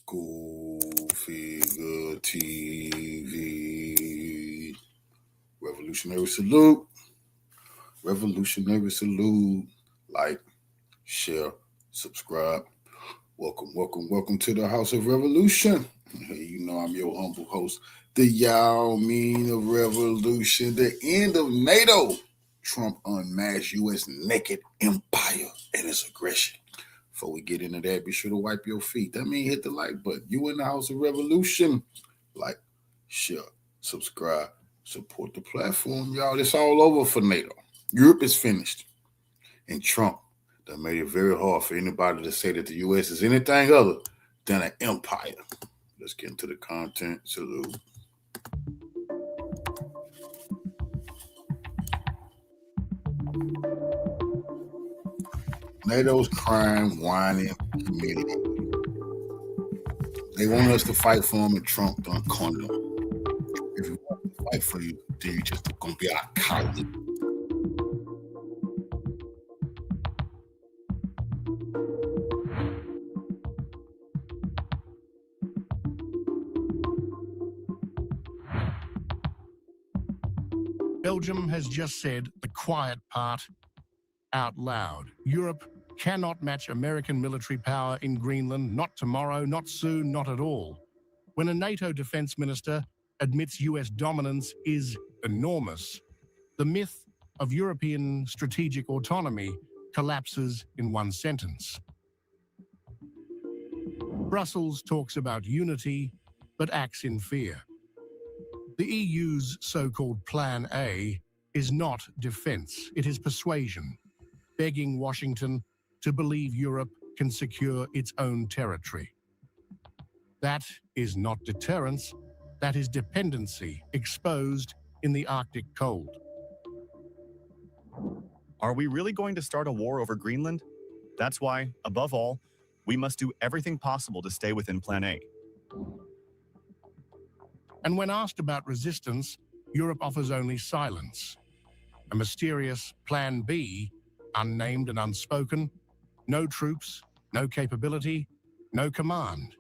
School Figure TV. Revolutionary salute. Revolutionary salute. Like, share, subscribe. Welcome to the House of Revolution. Hey, you know I'm your humble host, the Yao Mean of Revolution, the end of NATO. Trump unmasked U.S. naked empire and its aggression. Before we get into that, be sure to wipe your feet. That means hit the like button. You in the House of Revolution. Like, share, subscribe, support the platform, y'all. It's all over for NATO. Europe is finished. And Trump that made it very hard for anybody to say that the U.S. is anything other than an empire. Let's get into the content. Salute. NATO's crime, whining, humiliating. They want us to fight for them, and Trump done cornered them. If you want to fight for you, then you just gonna be our coward. Belgium has just said the quiet part out loud. Europe cannot match American military power in Greenland, not tomorrow, not soon, not at all. When a NATO defense minister admits US dominance is enormous, the myth of European strategic autonomy collapses in one sentence. Brussels talks about unity, but acts in fear. The EU's so-called Plan A is not defense, it is persuasion, begging Washington to believe Europe can secure its own territory. That is not deterrence, that is dependency exposed in the Arctic cold. Are we really going to start a war over Greenland? That's why, above all, we must do everything possible to stay within Plan A. And when asked about resistance, Europe offers only silence. A mysterious Plan B, unnamed and unspoken, no troops, no capability, no command.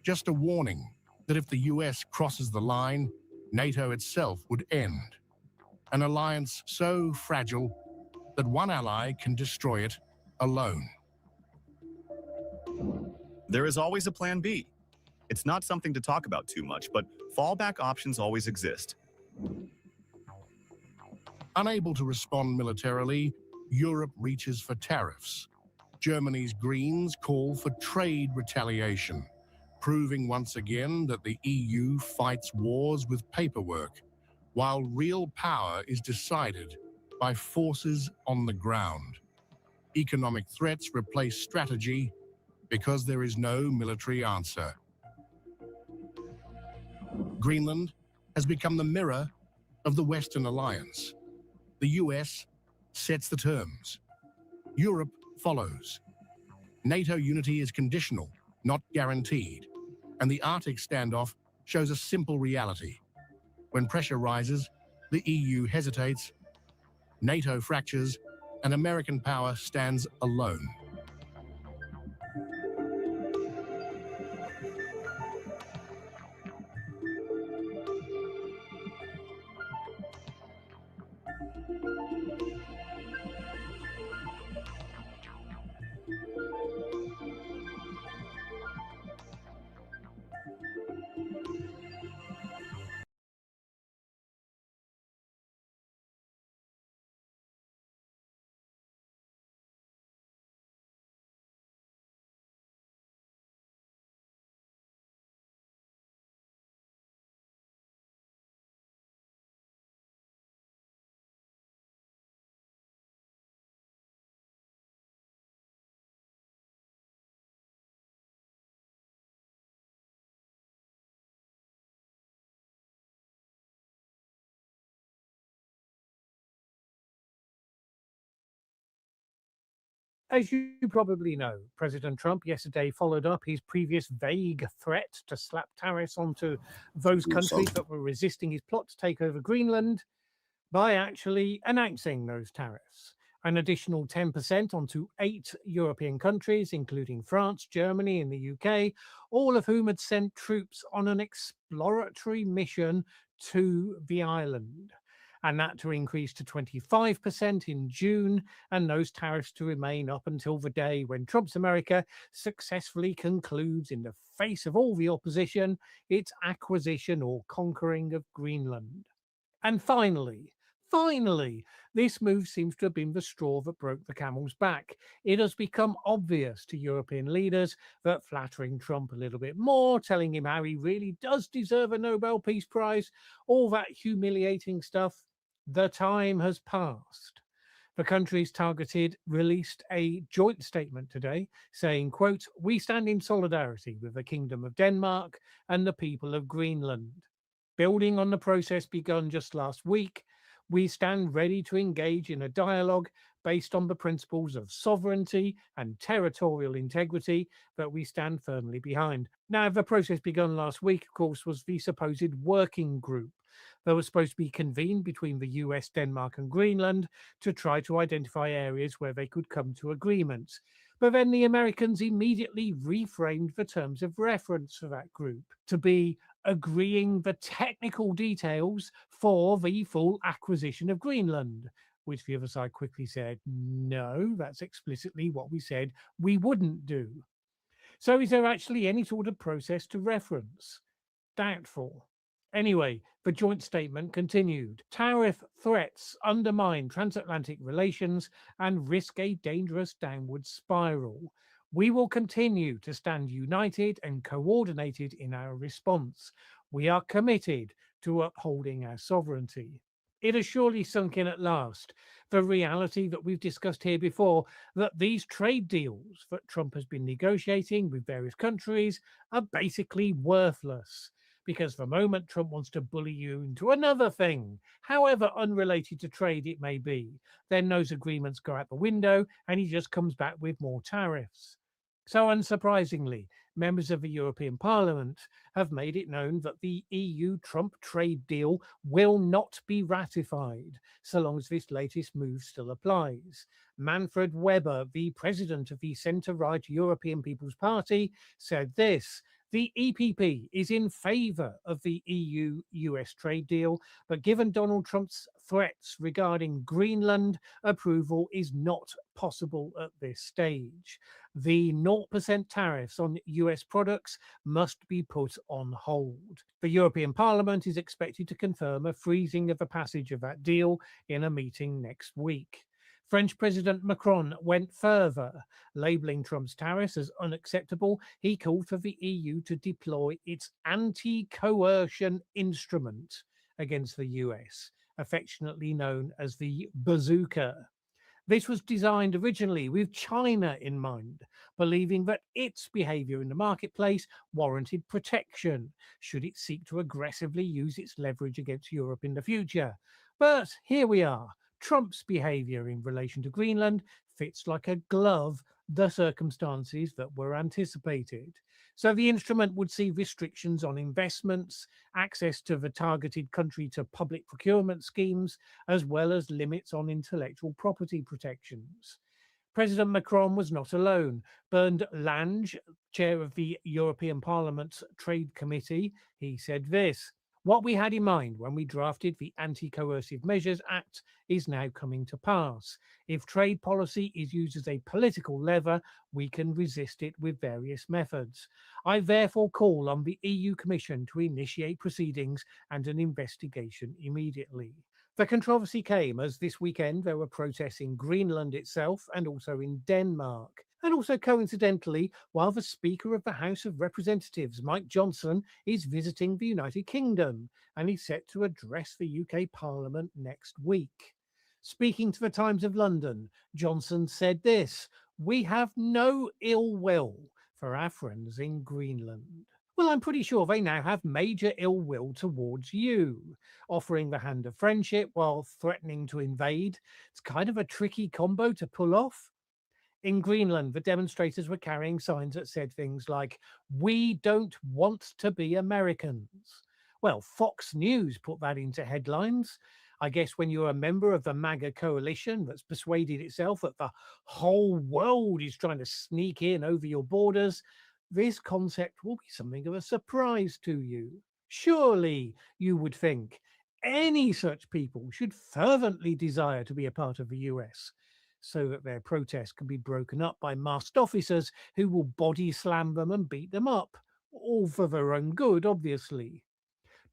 Just a warning that if the US crosses the line, NATO itself would end. An alliance so fragile that one ally can destroy it alone. There is always a Plan B. It's not something to talk about too much, but fallback options always exist. Unable to respond militarily, Europe reaches for tariffs. Germany's Greens call for trade retaliation, proving once again that the EU fights wars with paperwork, while real power is decided by forces on the ground. Economic threats replace strategy because there is no military answer. Greenland has become the mirror of the Western alliance. The US sets the terms. Europe follows. NATO unity is conditional, not guaranteed. And the Arctic standoff shows a simple reality. When pressure rises, the EU hesitates, NATO fractures, and American power stands alone. As you probably know, President Trump yesterday followed up his previous vague threat to slap tariffs onto those countries that were resisting his plot to take over Greenland by actually announcing those tariffs. an additional 10% onto 8 European countries, including France, Germany, and the UK, all of whom had sent troops on an exploratory mission to the island. And that to increase to 25% in June, and those tariffs to remain up until the day when Trump's America successfully concludes, in the face of all the opposition, its acquisition or conquering of Greenland. And finally, this move seems to have been the straw that broke the camel's back. It has become obvious to European leaders that flattering Trump a little bit more, telling him how he really does deserve a Nobel Peace Prize, all that humiliating stuff, the time has passed. The countries targeted released a joint statement today saying, quote, "We stand in solidarity with the Kingdom of Denmark and the people of Greenland. Building on the process begun just last week, we stand ready to engage in a dialogue based on the principles of sovereignty and territorial integrity that we stand firmly behind." Now, the process begun last week, of course, was the supposed working group that was supposed to be convened between the US, Denmark, and Greenland to try to identify areas where they could come to agreements. But then the Americans immediately reframed the terms of reference for that group to be agreeing the technical details for the full acquisition of Greenland, which the other side quickly said, no, that's explicitly what we said we wouldn't do. So is there actually any sort of process to reference? Doubtful. Anyway, the joint statement continued. Tariff threats undermine transatlantic relations and risk a dangerous downward spiral. We will continue to stand united and coordinated in our response. We are committed to upholding our sovereignty. It has surely sunk in at last, the reality that we've discussed here before, that these trade deals that Trump has been negotiating with various countries are basically worthless. Because the moment Trump wants to bully you into another thing, however unrelated to trade it may be, then those agreements go out the window and he just comes back with more tariffs. So unsurprisingly, members of the European Parliament have made it known that the EU-Trump trade deal will not be ratified, so long as this latest move still applies. Manfred Weber, the president of the centre-right European People's Party, said this: "The EPP is in favour of the EU-US trade deal, but given Donald Trump's threats regarding Greenland, approval is not possible at this stage. The 0% tariffs on US products must be put on hold." The European Parliament is expected to confirm a freezing of the passage of that deal in a meeting next week. French President Macron went further. Labelling Trump's tariffs as unacceptable, he called for the EU to deploy its anti-coercion instrument against the US, affectionately known as the bazooka. This was designed originally with China in mind, believing that its behavior in the marketplace warranted protection, should it seek to aggressively use its leverage against Europe in the future. But here we are. Trump's behavior in relation to Greenland fits like a glove the circumstances that were anticipated. So the instrument would see restrictions on investments, access to the targeted country to public procurement schemes, as well as limits on intellectual property protections. President Macron was not alone. Bernd Lange, chair of the European Parliament's Trade Committee, he said this: "What we had in mind when we drafted the Anti-Coercive Measures Act is now coming to pass. If trade policy is used as a political lever, we can resist it with various methods. I therefore call on the EU Commission to initiate proceedings and an investigation immediately." The controversy came as this weekend there were protests in Greenland itself and also in Denmark. And also coincidentally, while the Speaker of the House of Representatives, Mike Johnson, is visiting the United Kingdom and he's set to address the UK Parliament next week. Speaking to the Times of London, Johnson said this: "We have no ill will for our friends in Greenland." Well, I'm pretty sure they now have major ill will towards you, offering the hand of friendship while threatening to invade. It's kind of a tricky combo to pull off. In Greenland, the demonstrators were carrying signs that said things like, "We don't want to be Americans." Well, Fox News put that into headlines. I guess when you're a member of the MAGA coalition that's persuaded itself that the whole world is trying to sneak in over your borders, this concept will be something of a surprise to you. Surely, you would think, any such people should fervently desire to be a part of the US, so that their protests can be broken up by masked officers who will body slam them and beat them up, all for their own good, obviously.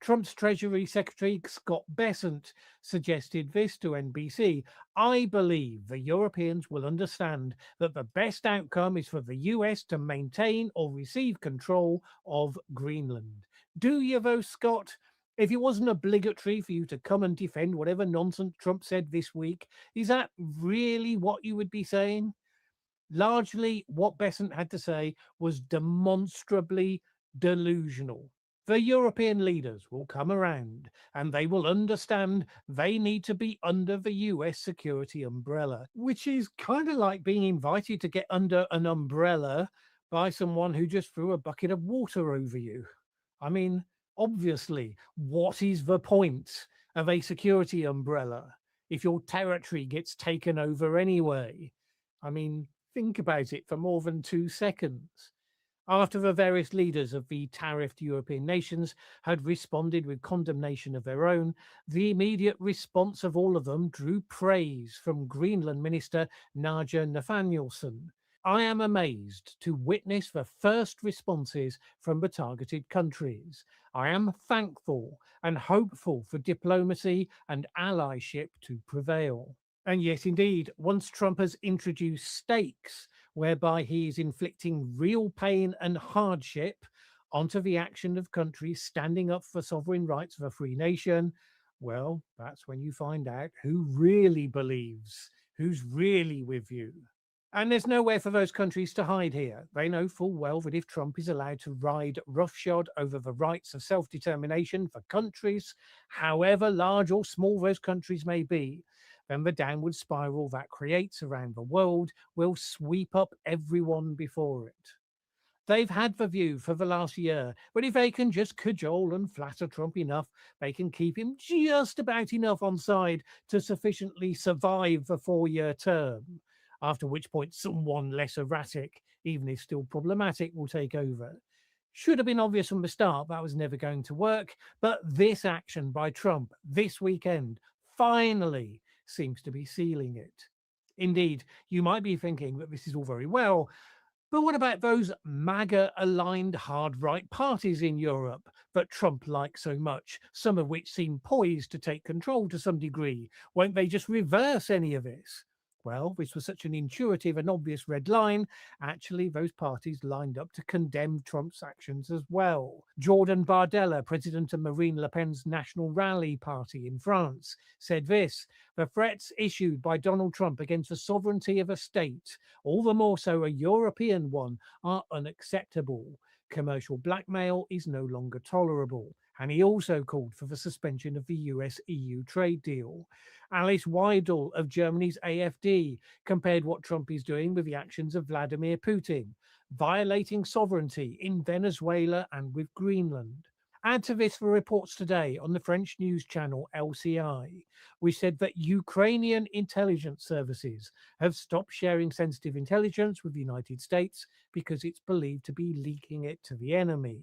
Trump's Treasury Secretary Scott Bessent suggested this to NBC. I believe the Europeans will understand that the best outcome is for the US to maintain or receive control of Greenland. Do you, though, Scott? If it wasn't obligatory for you to come and defend whatever nonsense Trump said this week, is that really what you would be saying? Largely, what Bessent had to say was demonstrably delusional. The European leaders will come around and they will understand they need to be under the US security umbrella, which is kind of like being invited to get under an umbrella by someone who just threw a bucket of water over you. I mean, obviously, what is the point of a security umbrella if your territory gets taken over anyway? I mean, think about it for more than 2 seconds. After the various leaders of the tariffed European nations had responded with condemnation of their own, the immediate response of all of them drew praise from Greenland Minister Naja Nathanielsen. I am amazed to witness the first responses from the targeted countries. I am thankful and hopeful for diplomacy and allyship to prevail. And yes, indeed, once Trump has introduced stakes, whereby he is inflicting real pain and hardship onto the action of countries standing up for sovereign rights of a free nation, well, that's when you find out who really believes, who's really with you. And there's nowhere for those countries to hide here. They know full well that if Trump is allowed to ride roughshod over the rights of self-determination for countries, however large or small those countries may be, then the downward spiral that creates around the world will sweep up everyone before it. They've had the view for the last year, but if they can just cajole and flatter Trump enough, they can keep him just about enough on side to sufficiently survive the 4-year term, after which point someone less erratic, even if still problematic, will take over. Should have been obvious from the start that was never going to work, but this action by Trump this weekend finally seems to be sealing it. Indeed, you might be thinking that this is all very well, but what about those MAGA-aligned hard-right parties in Europe that Trump likes so much, some of which seem poised to take control to some degree? Won't they just reverse any of this? Well, this was such an intuitive and obvious red line. Actually, those parties lined up to condemn Trump's actions as well. Jordan Bardella, president of Marine Le Pen's National Rally Party in France, said this: the threats issued by Donald Trump against the sovereignty of a state, all the more so a European one, are unacceptable. Commercial blackmail is no longer tolerable. And he also called for the suspension of the US-EU trade deal. Alice Weidel of Germany's AfD compared what Trump is doing with the actions of Vladimir Putin, violating sovereignty in Venezuela and with Greenland. Add to this the reports today on the French news channel LCI, which said that Ukrainian intelligence services have stopped sharing sensitive intelligence with the United States because it's believed to be leaking it to the enemy.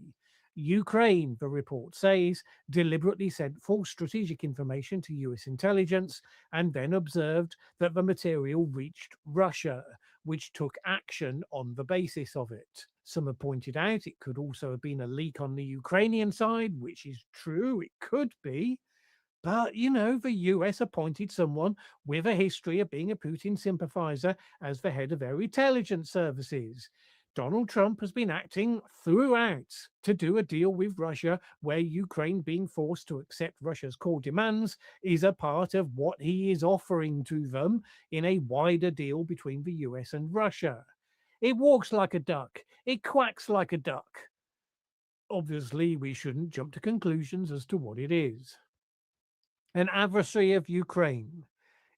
Ukraine, the report says, deliberately sent false strategic information to US intelligence and then observed that the material reached Russia, which took action on the basis of it. Some have pointed out it could also have been a leak on the Ukrainian side, which is true, it could be. But, the US appointed someone with a history of being a Putin sympathizer as the head of their intelligence services. Donald Trump has been acting throughout to do a deal with Russia where Ukraine being forced to accept Russia's core demands is a part of what he is offering to them in a wider deal between the US and Russia. It walks like a duck. It quacks like a duck. Obviously, we shouldn't jump to conclusions as to what it is. An adversary of Ukraine,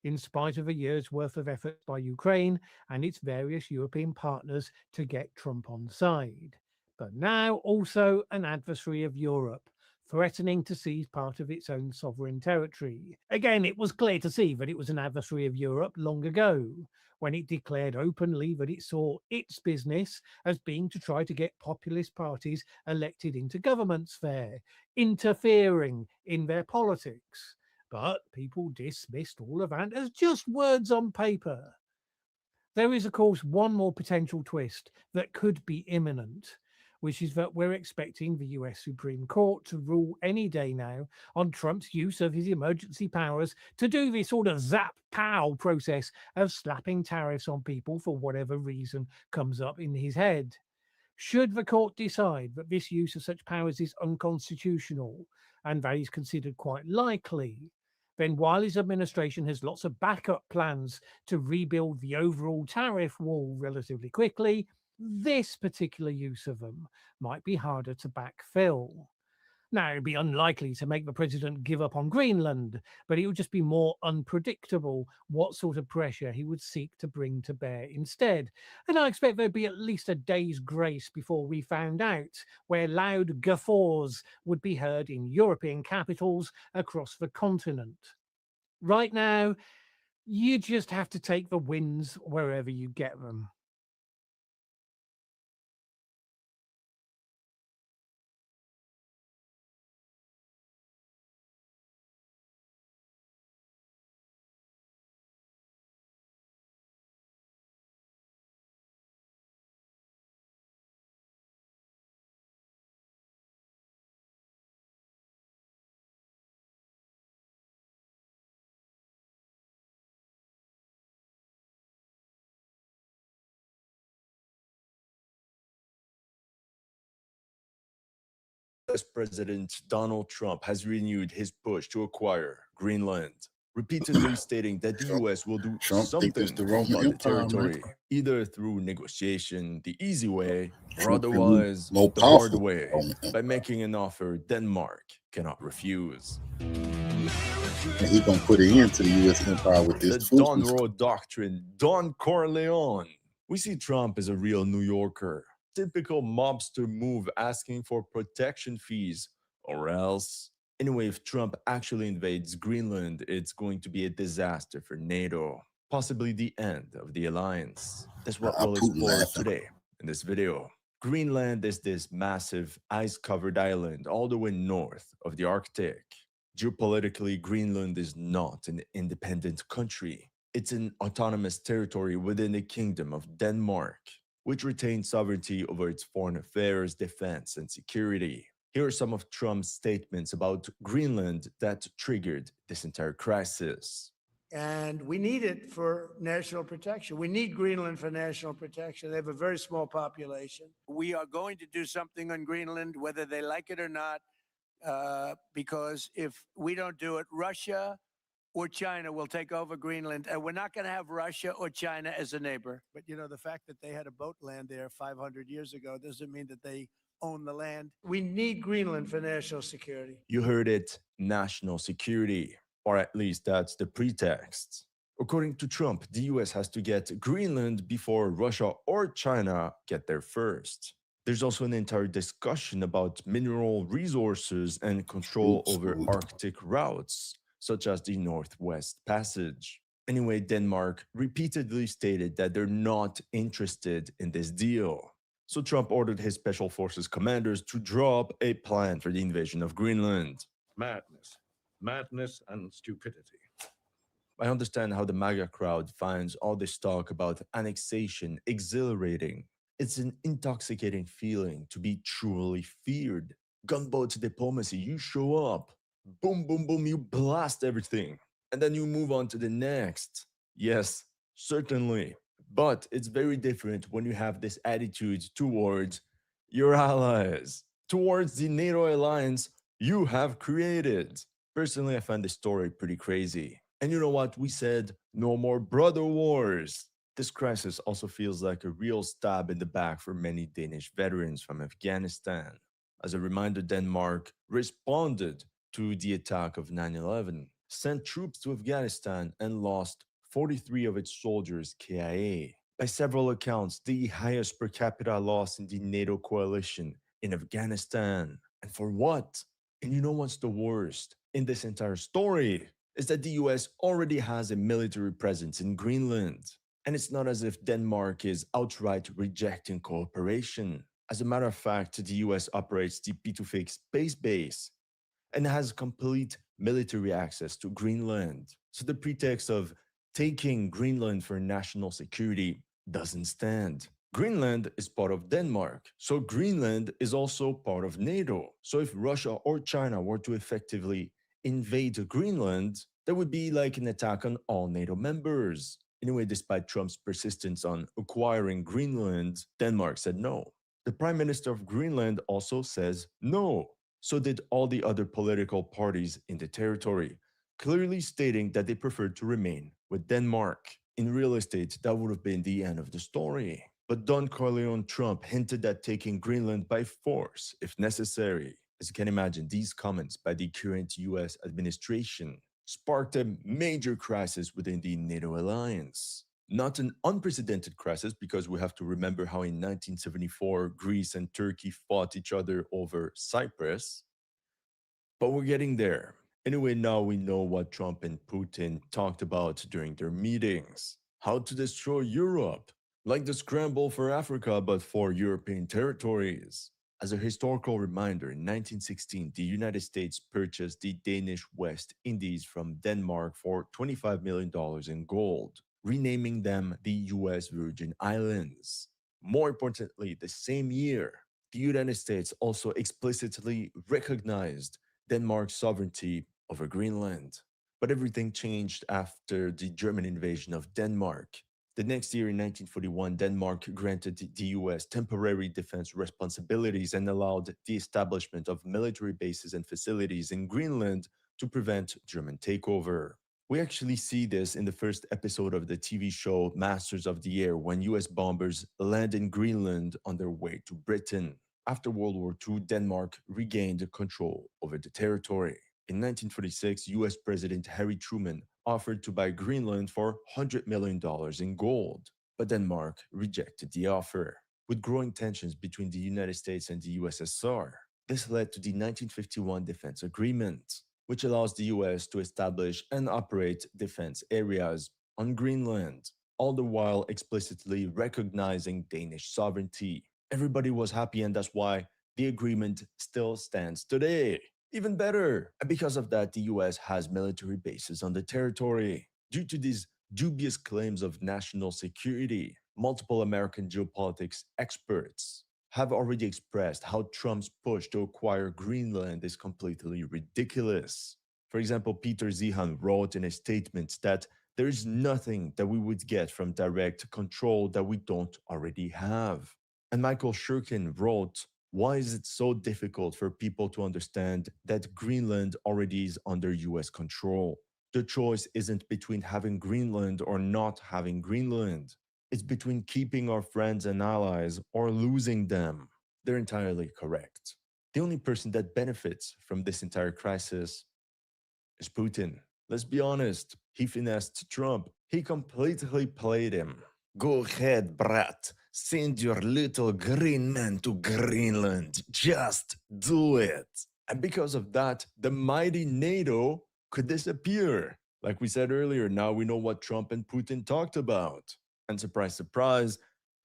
in spite of a year's worth of efforts by Ukraine and its various European partners to get Trump on side. But now also an adversary of Europe, threatening to seize part of its own sovereign territory. Again, it was clear to see that it was an adversary of Europe long ago, when it declared openly that it saw its business as being to try to get populist parties elected into governments there, interfering in their politics. But people dismissed all of that as just words on paper. There is, of course, one more potential twist that could be imminent, which is that we're expecting the US Supreme Court to rule any day now on Trump's use of his emergency powers to do this sort of zap pow process of slapping tariffs on people for whatever reason comes up in his head. Should the court decide that this use of such powers is unconstitutional, and that is considered quite likely, then while his administration has lots of backup plans to rebuild the overall tariff wall relatively quickly, this particular use of them might be harder to backfill. Now, it'd be unlikely to make the president give up on Greenland, but it would just be more unpredictable what sort of pressure he would seek to bring to bear instead. And I expect there'd be at least a day's grace before we found out, where loud guffaws would be heard in European capitals across the continent. Right now, you just have to take the wins wherever you get them. US President Donald Trump has renewed his push to acquire Greenland, repeatedly stating that the US will do Trump think that's something the Roman about the Empire, man. territory, either through negotiation, the easy way, or Trump can be otherwise, more the hard powerful way, Roman by Empire. making an offer Denmark cannot refuse. And he gonna put an end to the U.S. empire with this The truth. Don Road Doctrine, Don Corleone. We see Trump as a real New Yorker, typical mobster move asking for protection fees, or else. Anyway, if Trump actually invades Greenland, it's going to be a disaster for NATO, possibly the end of the alliance. That's what we'll Putin explore laughing. today in this video. Greenland is this massive ice-covered island all the way north of the Arctic. Geopolitically, Greenland is not an independent country. It's an autonomous territory within the Kingdom of Denmark, which retains sovereignty over its foreign affairs, defense, and security. Here are some of Trump's statements about Greenland that triggered this entire crisis. And we need it for national protection. We need Greenland for national protection. They have a very small population. We are going to do something on Greenland, whether they like it or not, because if we don't do it, Russia or China will take over Greenland, and we're not going to have Russia or China as a neighbor. But, you know, the fact that they had a boat land there 500 years ago doesn't mean that they own the land. We need Greenland for national security. You heard it, national security, or at least that's the pretext. According to Trump, the US has to get Greenland before Russia or China get there first. There's also an entire discussion about mineral resources and control over Arctic routes, such as the Northwest Passage. Anyway, Denmark repeatedly stated that they're not interested in this deal. So Trump ordered his special forces commanders to draw up a plan for the invasion of Greenland. Madness and stupidity. I understand how the MAGA crowd finds all this talk about annexation exhilarating. It's an intoxicating feeling to be truly feared. Gunboat diplomacy, you show up. Boom, boom, boom, you blast everything. And then you move on to the next. Yes, certainly. But it's very different when you have this attitude towards your allies, towards the NATO alliance you have created. Personally, I find this story pretty crazy. And you know what? We said no more brother wars. This crisis also feels like a real stab in the back for many Danish veterans from Afghanistan. As a reminder, Denmark responded to the attack of 9/11, sent troops to Afghanistan, and lost 43 of its soldiers KIA. By several accounts, the highest per capita loss in the NATO coalition in Afghanistan. And for what? And you know what's the worst in this entire story? Is that the US already has a military presence in Greenland. And it's not as if Denmark is outright rejecting cooperation. As a matter of fact, the US operates the P2Fix space base and has complete military access to Greenland. So the pretext of taking Greenland for national security doesn't stand. Greenland is part of Denmark, so Greenland is also part of NATO. So if Russia or China were to effectively invade Greenland, that would be like an attack on all NATO members. Anyway, despite Trump's persistence on acquiring Greenland, Denmark said no. The Prime Minister of Greenland also says no. So did all the other political parties in the territory, clearly stating that they preferred to remain with Denmark. In real estate, that would have been the end of the story. But Don Corleone Trump hinted at taking Greenland by force if necessary. As you can imagine, these comments by the current US administration sparked a major crisis within the NATO alliance. Not an unprecedented crisis, because we have to remember how in 1974 Greece and Turkey fought each other over Cyprus. But we're getting there. Anyway, now we know what Trump and Putin talked about during their meetings. How to destroy Europe, like the scramble for Africa but for European territories. As a historical reminder, in 1916, the United States purchased the Danish West Indies from Denmark for $25 million in gold, renaming them the US Virgin Islands. More importantly, the same year, the United States also explicitly recognized Denmark's sovereignty over Greenland. But everything changed after the German invasion of Denmark. The next year, in 1941, Denmark granted the US temporary defense responsibilities and allowed the establishment of military bases and facilities in Greenland to prevent German takeover. We actually see this in the first episode of the TV show Masters of the Air, when US bombers land in Greenland on their way to Britain. After World War II, Denmark regained control over the territory. In 1946, US President Harry Truman offered to buy Greenland for $100 million in gold, but Denmark rejected the offer. With growing tensions between the United States and the USSR, this led to the 1951 Defense Agreement, which allows the US to establish and operate defense areas on Greenland, all the while explicitly recognizing Danish sovereignty. Everybody was happy, and that's why the agreement still stands today. Even better, and because of that, the US has military bases on the territory. Due to these dubious claims of national security, multiple American geopolitics experts have already expressed how Trump's push to acquire Greenland is completely ridiculous. For example, Peter Zihan wrote in a statement that there is nothing that we would get from direct control that we don't already have. And Michael Shurkin wrote, "Why is it so difficult for people to understand that Greenland already is under US control? The choice isn't between having Greenland or not having Greenland. It's between keeping our friends and allies or losing them." They're entirely correct. The only person that benefits from this entire crisis is Putin. Let's be honest, he finessed Trump. He completely played him. Go ahead, brat. Send your little green man to Greenland. Just do it. And because of that, the mighty NATO could disappear. Like we said earlier, now we know what Trump and Putin talked about. And surprise, surprise,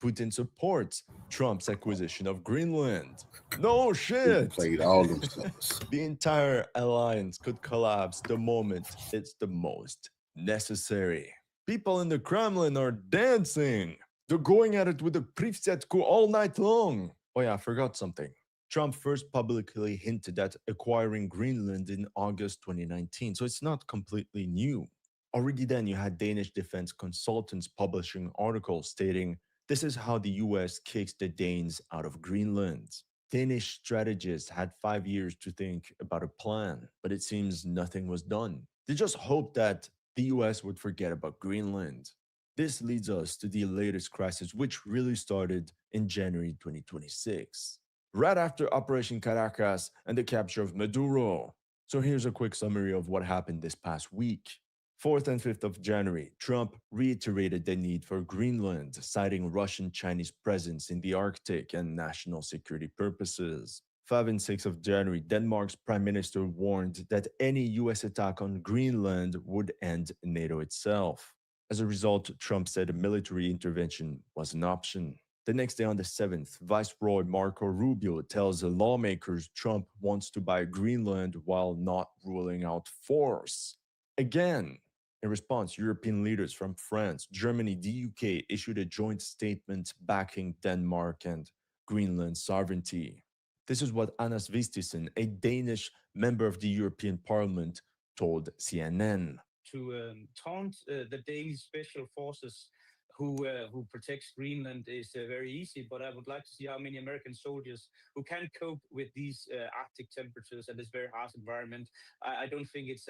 Putin supports Trump's acquisition of Greenland. No He shit. played all them suckers. The entire alliance could collapse the moment it's the most necessary. People in the Kremlin are dancing. They're going at it with the Pripyat all night long. Oh yeah, I forgot something. Trump first publicly hinted at acquiring Greenland in August 2019, so it's not completely new. Already then, you had Danish defense consultants publishing articles stating, "This is how the US kicks the Danes out of Greenland." Danish strategists had 5 years to think about a plan, but it seems nothing was done. They just hoped that the US would forget about Greenland. This leads us to the latest crisis, which really started in January 2026, right after Operation Caracas and the capture of Maduro. So here's a quick summary of what happened this past week. 4th and 5th of January, Trump reiterated the need for Greenland, citing Russian-Chinese presence in the Arctic and national security purposes. 5 and 6 of January, Denmark's prime minister warned that any US attack on Greenland would end NATO itself. As a result, Trump said a military intervention was an option. The next day on the 7th, Viceroy Marco Rubio tells the lawmakers Trump wants to buy Greenland while not ruling out force. Again, in response, European leaders from France, Germany, the UK issued a joint statement backing Denmark and Greenland's sovereignty. This is what Anders Vistisen, a Danish member of the European Parliament, told CNN. To taunt the Danish special forces who protects Greenland is very easy, but I would like to see how many American soldiers who can cope with these Arctic temperatures and this very harsh environment. I don't think it's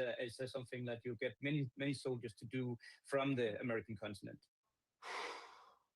something that you get many soldiers to do from the American continent.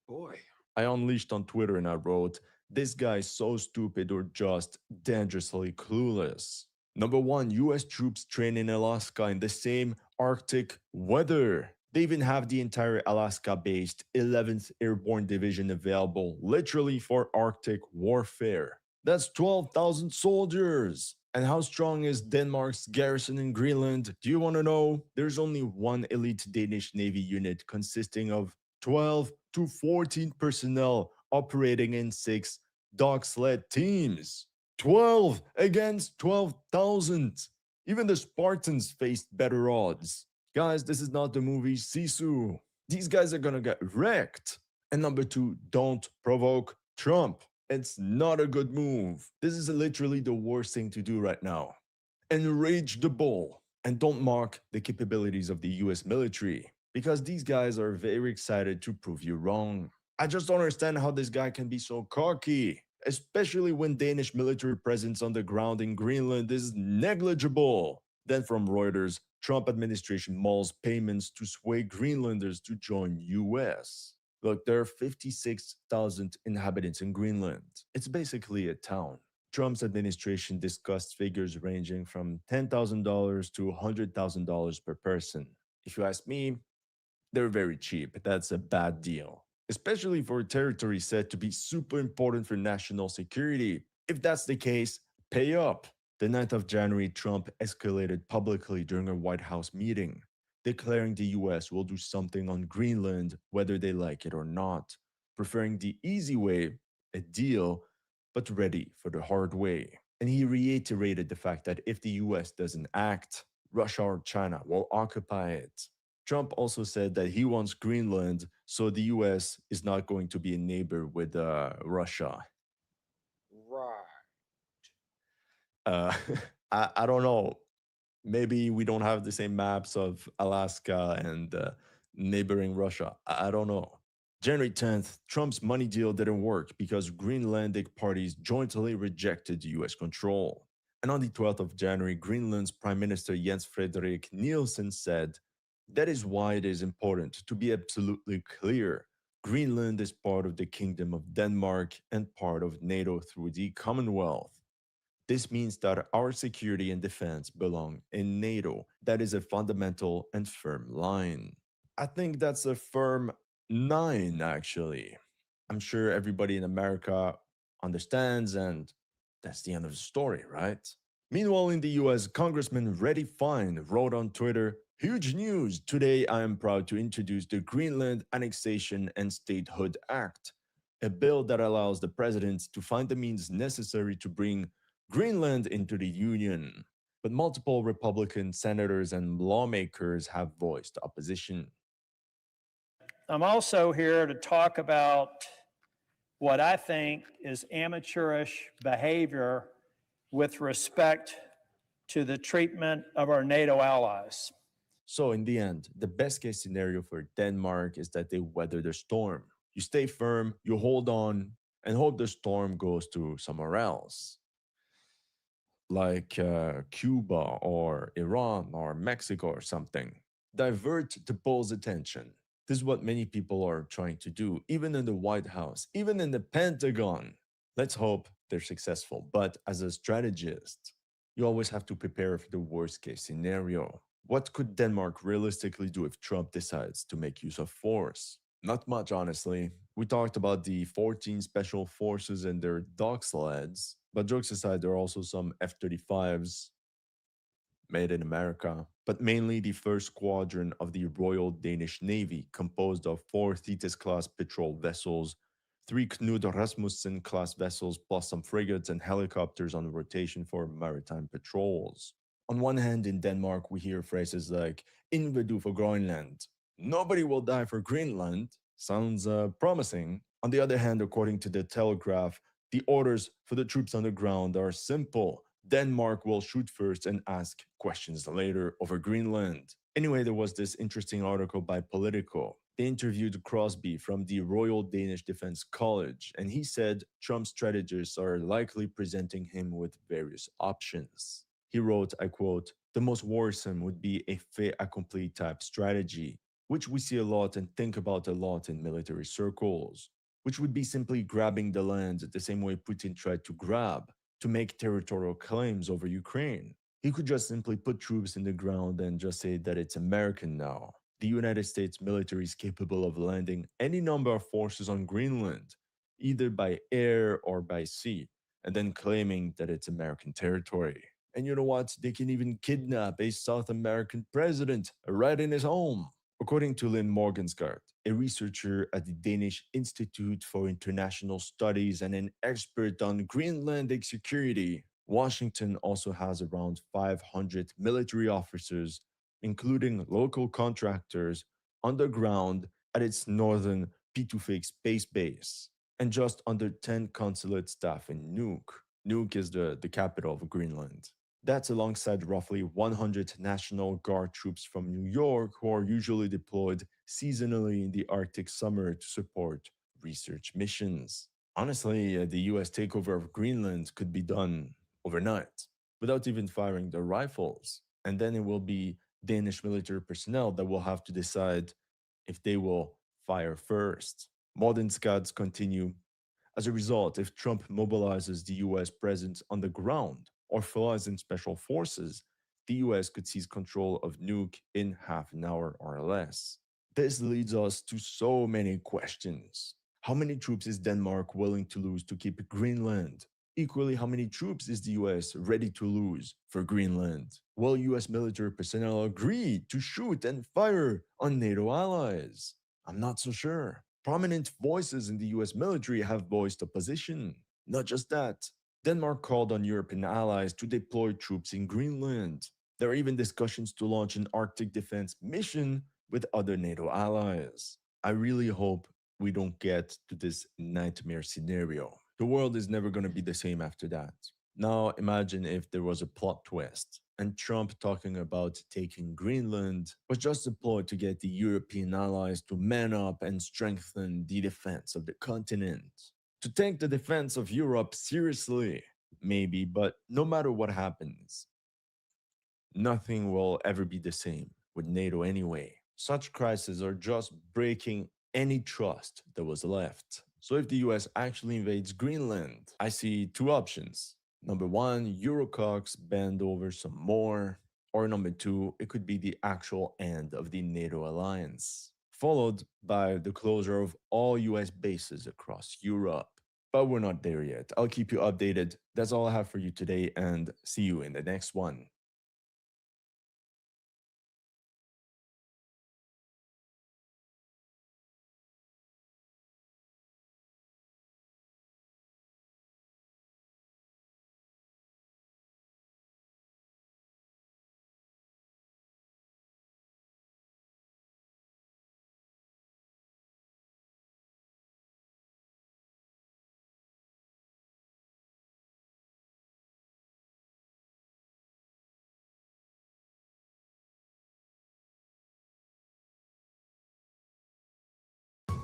Boy. I unleashed on Twitter and I wrote, "This guy is so stupid or just dangerously clueless." Number one, US troops train in Alaska in the same Arctic weather. They even have the entire Alaska-based 11th Airborne Division available literally for Arctic warfare. That's 12,000 soldiers. And how strong is Denmark's garrison in Greenland? Do you want to know? There's only one elite Danish Navy unit consisting of 12 to 14 personnel operating in 6 dog sled teams. 12 against 12,000. Even the Spartans faced better odds. Guys, this is not the movie Sisu. These guys are gonna get wrecked. And number two, don't provoke Trump. It's not a good move. This is literally the worst thing to do right now. Enrage the bull. And don't mock the capabilities of the US military, because these guys are very excited to prove you wrong. I just don't understand how this guy can be so cocky, especially when Danish military presence on the ground in Greenland is negligible. Then from Reuters, Trump administration mulls payments to sway Greenlanders to join US. Look, there are 56,000 inhabitants in Greenland. It's basically a town. Trump's administration discussed figures ranging from $10,000 to $100,000 per person. If you ask me, they're very cheap. That's a bad deal, especially for a territory said to be super important for national security. If that's the case, pay up. The 9th of January, Trump escalated publicly during a White House meeting, declaring the US will do something on Greenland whether they like it or not, preferring the easy way, a deal, but ready for the hard way. And he reiterated the fact that if the US doesn't act, Russia or China will occupy it. Trump also said that he wants Greenland, so the US is not going to be a neighbor with Russia. Right. I don't know. Maybe we don't have the same maps of Alaska and neighboring Russia. I don't know. January 10th, Trump's money deal didn't work because Greenlandic parties jointly rejected US control. And on the 12th of January, Greenland's Prime Minister Jens Frederik Nielsen said, "That is why it is important to be absolutely clear. Greenland is part of the Kingdom of Denmark and part of NATO through the Commonwealth. This means that our security and defense belong in NATO. That is a fundamental and firm line." I think that's a firm 9, actually. I'm sure everybody in America understands, and that's the end of the story, right? Meanwhile, in the US, Congressman Reddy Fine wrote on Twitter, "Huge news! Today I am proud to introduce the Greenland Annexation and Statehood Act, a bill that allows the president to find the means necessary to bring Greenland into the Union." But multiple Republican senators and lawmakers have voiced opposition. I'm also here to talk about what I think is amateurish behavior with respect to the treatment of our NATO allies. So in the end, the best case scenario for Denmark is that they weather the storm. You stay firm, you hold on, and hope the storm goes to somewhere else, like Cuba or Iran or Mexico or something. Divert the bull's attention. This is what many people are trying to do, even in the White House, even in the Pentagon. Let's hope they're successful. But as a strategist, you always have to prepare for the worst case scenario. What could Denmark realistically do if Trump decides to make use of force? Not much, honestly. We talked about the 14 special forces and their dog sleds. But jokes aside, there are also some F-35s made in America, but mainly the first squadron of the Royal Danish Navy, composed of 4 Thetis-class patrol vessels, 3 Knud Rasmussen-class vessels, plus some frigates and helicopters on rotation for maritime patrols. On one hand, in Denmark, we hear phrases like, "Ingen vil dø for Grønland," "Nobody will die for Greenland." Sounds promising. On the other hand, according to the Telegraph, the orders for the troops on the ground are simple. Denmark will shoot first and ask questions later over Greenland. Anyway, there was this interesting article by Politico. They interviewed Crosby from the Royal Danish Defense College, and he said Trump's strategists are likely presenting him with various options. He wrote, I quote, "The most worrisome would be a fait accompli type strategy, which we see a lot and think about a lot in military circles, which would be simply grabbing the land the same way Putin tried to grab, to make territorial claims over Ukraine. He could just simply put troops in the ground and just say that it's American now. The United States military is capable of landing any number of forces on Greenland, either by air or by sea, and then claiming that it's American territory. And you know what? They can even kidnap a South American president right in his home." According to Lynn Morgenskart, a researcher at the Danish Institute for International Studies and an expert on Greenlandic security, Washington also has around 500 military officers, including local contractors, on the ground at its northern Pituffik space base, and just under 10 consulate staff in Nuuk. Nuuk is the capital of Greenland. That's alongside roughly 100 National Guard troops from New York who are usually deployed seasonally in the Arctic summer to support research missions. Honestly, the US takeover of Greenland could be done overnight without even firing their rifles. And then it will be Danish military personnel that will have to decide if they will fire first. Modern scouts continue. As a result, if Trump mobilizes the US presence on the ground, or flies in special forces, the US could seize control of Nuuk in half an hour or less. This leads us to so many questions. How many troops is Denmark willing to lose to keep Greenland? Equally, how many troops is the US ready to lose for Greenland? Will US military personnel agree to shoot and fire on NATO allies? I'm not so sure. Prominent voices in the US military have voiced opposition. Not just that, Denmark called on European allies to deploy troops in Greenland. There are even discussions to launch an Arctic defense mission with other NATO allies. I really hope we don't get to this nightmare scenario. The world is never going to be the same after that. Now imagine if there was a plot twist and Trump talking about taking Greenland was just a ploy to get the European allies to man up and strengthen the defense of the continent. To take the defense of Europe seriously, maybe, but no matter what happens, nothing will ever be the same with NATO anyway. Such crises are just breaking any trust that was left. So if the US actually invades Greenland, I see 2 options. Number 1, Eurocox bend over some more. Or number 2, it could be the actual end of the NATO alliance, followed by the closure of all US bases across Europe. But we're not there yet. I'll keep you updated. That's all I have for you today, and see you in the next one.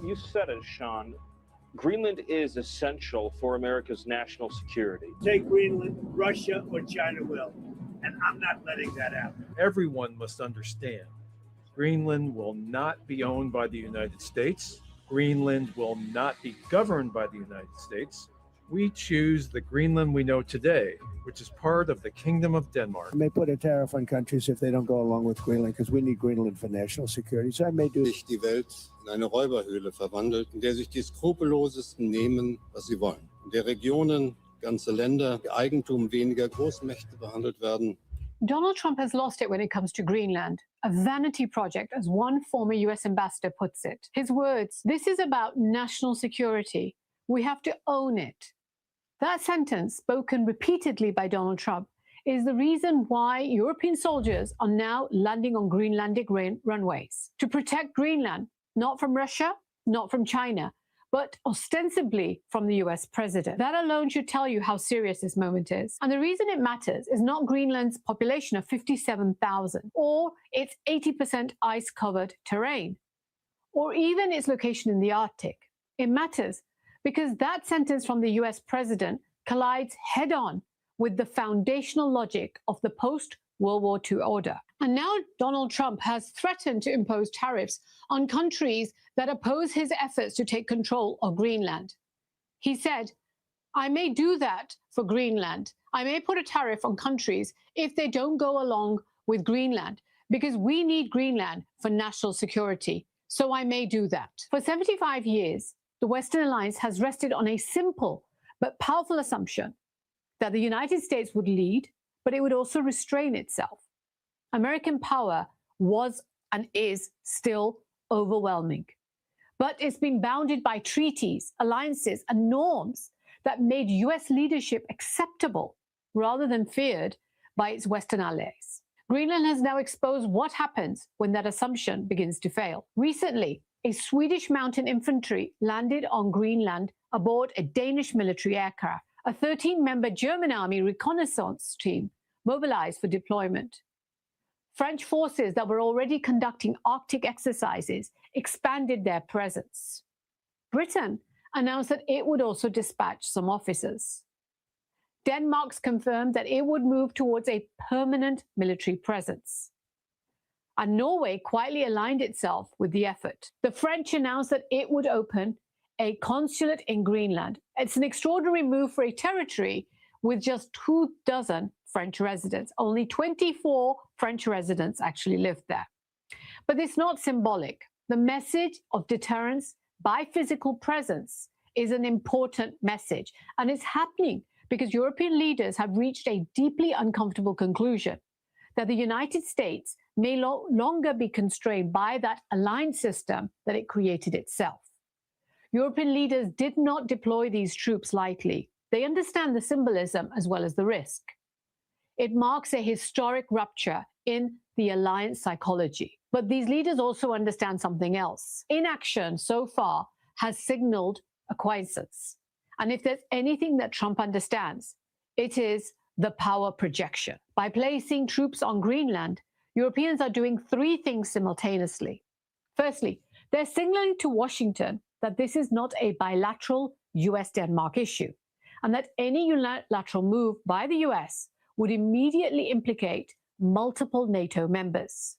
You said it, Sean. Greenland is essential for America's national security. Take Greenland, Russia or China will. And I'm not letting that happen. Everyone must understand Greenland will not be owned by the United States. Greenland will not be governed by the United States. We choose the Greenland we know today, which is part of the Kingdom of Denmark. I may put a tariff on countries if they don't go along with Greenland, because we need Greenland for national security. So I may do sich die Welt in eine Räuberhöhle verwandelt, in der sich die Skrupellosesten nehmen, was sie wollen, in der Regionen ganze Länder, Eigentum weniger Großmächte behandelt werden. Donald Trump has lost it when it comes to Greenland, a vanity project, as one former US ambassador puts it. His words, "This is about national security. We have to own it." That sentence, spoken repeatedly by Donald Trump, is the reason why European soldiers are now landing on Greenlandic runways to protect Greenland, not from Russia, not from China, but ostensibly from the US president. That alone should tell you how serious this moment is. And the reason it matters is not Greenland's population of 57,000 or its 80% ice-covered terrain, or even its location in the Arctic. It matters because that sentence from the US president collides head-on with the foundational logic of the post-World War II order. And now Donald Trump has threatened to impose tariffs on countries that oppose his efforts to take control of Greenland. He said, "I may do that for Greenland. I may put a tariff on countries if they don't go along with Greenland, because we need Greenland for national security. So I may do that." For 75 years, the Western alliance has rested on a simple but powerful assumption that the United States would lead, but it would also restrain itself. American power was and is still overwhelming, but it's been bounded by treaties, alliances, and norms that made US leadership acceptable rather than feared by its Western allies. Greenland has now exposed what happens when that assumption begins to fail. Recently, a Swedish mountain infantry landed on Greenland aboard a Danish military aircraft. A 13-member German army reconnaissance team mobilized for deployment. French forces that were already conducting Arctic exercises expanded their presence. Britain announced that it would also dispatch some officers. Denmark's confirmed that it would move towards a permanent military presence. And Norway quietly aligned itself with the effort. The French announced that it would open a consulate in Greenland. It's an extraordinary move for a territory with just 24 French residents. Only 24 French residents actually lived there. But it's not symbolic. The message of deterrence by physical presence is an important message. And it's happening because European leaders have reached a deeply uncomfortable conclusion that the United States may no longer be constrained by that alliance system that it created itself. European leaders did not deploy these troops lightly. They understand the symbolism as well as the risk. It marks a historic rupture in the alliance psychology. But these leaders also understand something else. Inaction so far has signaled acquiescence. And if there's anything that Trump understands, it is the power projection. By placing troops on Greenland, Europeans are doing three things simultaneously. Firstly, they're signaling to Washington that this is not a bilateral US-Denmark issue, and that any unilateral move by the US would immediately implicate multiple NATO members.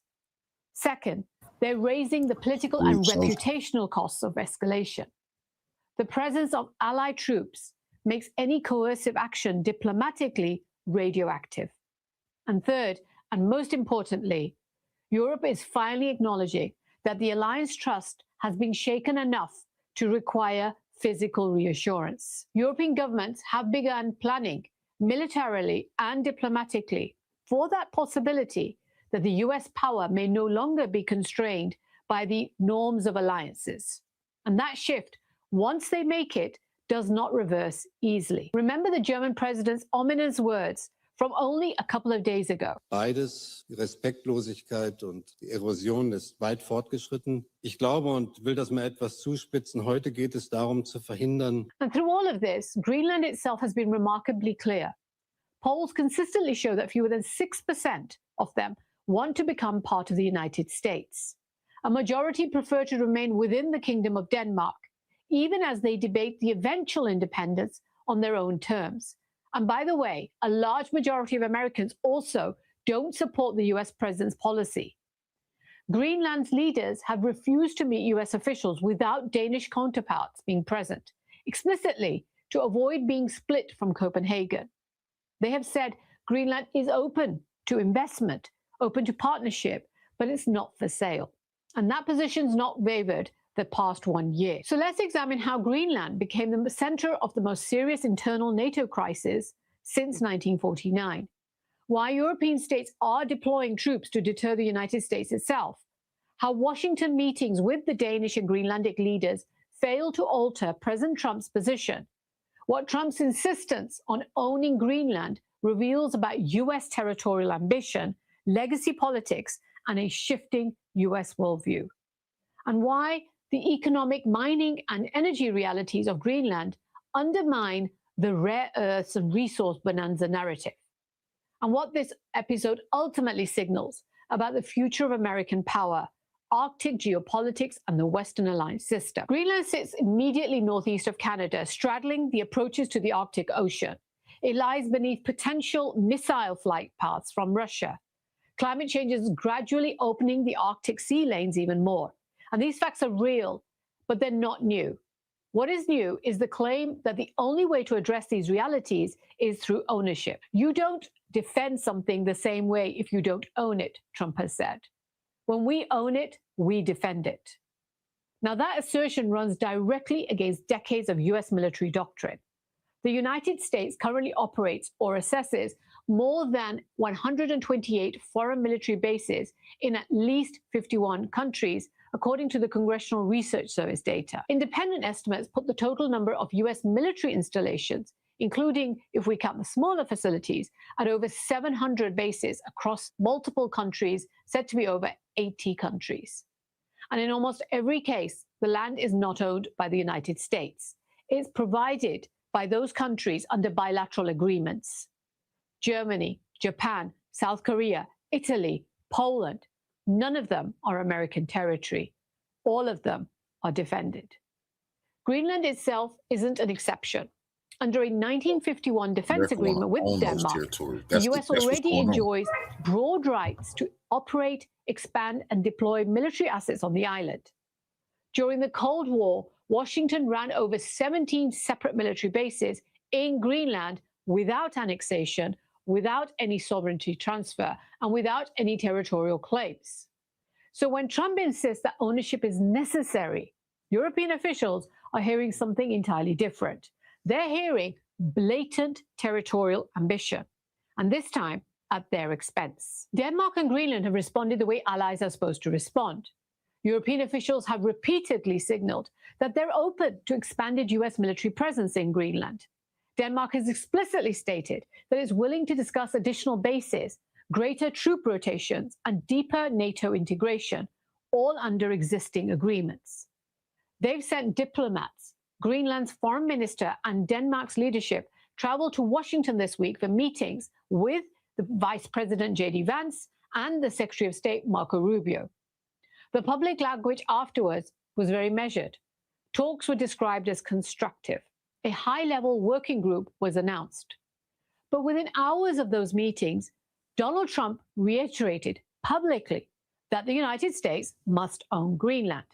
Second, they're raising the political and reputational costs of escalation. The presence of allied troops makes any coercive action diplomatically radioactive. And third, and most importantly, Europe is finally acknowledging that the alliance trust has been shaken enough to require physical reassurance. European governments have begun planning militarily and diplomatically for that possibility that the US power may no longer be constrained by the norms of alliances. And that shift, once they make it, does not reverse easily. Remember the German president's ominous words from only a couple of days ago. Beides, die Respektlosigkeit und die Erosion ist weit fortgeschritten. Ich glaube und will das mal etwas zuspitzen. Heute geht es darum zu verhindern. And through all of this, Greenland itself has been remarkably clear. Polls consistently show that fewer than 6% of them want to become part of the United States. A majority prefer to remain within the Kingdom of Denmark, even as they debate the eventual independence on their own terms. And by the way, a large majority of Americans also don't support the US president's policy. Greenland's leaders have refused to meet US officials without Danish counterparts being present, explicitly to avoid being split from Copenhagen. They have said Greenland is open to investment, open to partnership, but it's not for sale. And that position's not wavered the past 1 year. So let's examine how Greenland became the center of the most serious internal NATO crisis since 1949. Why European states are deploying troops to deter the United States itself. How Washington meetings with the Danish and Greenlandic leaders failed to alter President Trump's position. What Trump's insistence on owning Greenland reveals about US territorial ambition, legacy politics, and a shifting US worldview. And why the economic, mining, and energy realities of Greenland undermine the rare earths and resource bonanza narrative. And what this episode ultimately signals about the future of American power, Arctic geopolitics, and the Western Alliance system. Greenland sits immediately northeast of Canada, straddling the approaches to the Arctic Ocean. It lies beneath potential missile flight paths from Russia. Climate change is gradually opening the Arctic sea lanes even more. And these facts are real, but they're not new. What is new is the claim that the only way to address these realities is through ownership. You don't defend something the same way if you don't own it, Trump has said. When we own it, we defend it. Now, that assertion runs directly against decades of US military doctrine. The United States currently operates or assesses more than 128 foreign military bases in at least 51 countries, according to the Congressional Research Service data. Independent estimates put the total number of US military installations, including, if we count the smaller facilities, at over 700 bases across multiple countries, said to be over 80 countries. And in almost every case, the land is not owned by the United States. It's provided by those countries under bilateral agreements. Germany, Japan, South Korea, Italy, Poland, none of them are American territory. All of them are defended. Greenland itself isn't an exception. Under a 1951 defense agreement with Denmark, the US already enjoys broad rights to operate, expand, and deploy military assets on the island. During the Cold War, Washington ran over 17 separate military bases in Greenland without annexation, without any sovereignty transfer, and without any territorial claims. So when Trump insists that ownership is necessary, European officials are hearing something entirely different. They're hearing blatant territorial ambition, and this time at their expense. Denmark and Greenland have responded the way allies are supposed to respond. European officials have repeatedly signaled that they're open to expanded US military presence in Greenland. Denmark has explicitly stated that it's willing to discuss additional bases, greater troop rotations, and deeper NATO integration, all under existing agreements. They've sent diplomats. Greenland's foreign minister and Denmark's leadership traveled to Washington this week for meetings with the Vice President J.D. Vance and the Secretary of State Marco Rubio. The public language afterwards was very measured. Talks were described as constructive. A high-level working group was announced. But within hours of those meetings, Donald Trump reiterated publicly that the United States must own Greenland.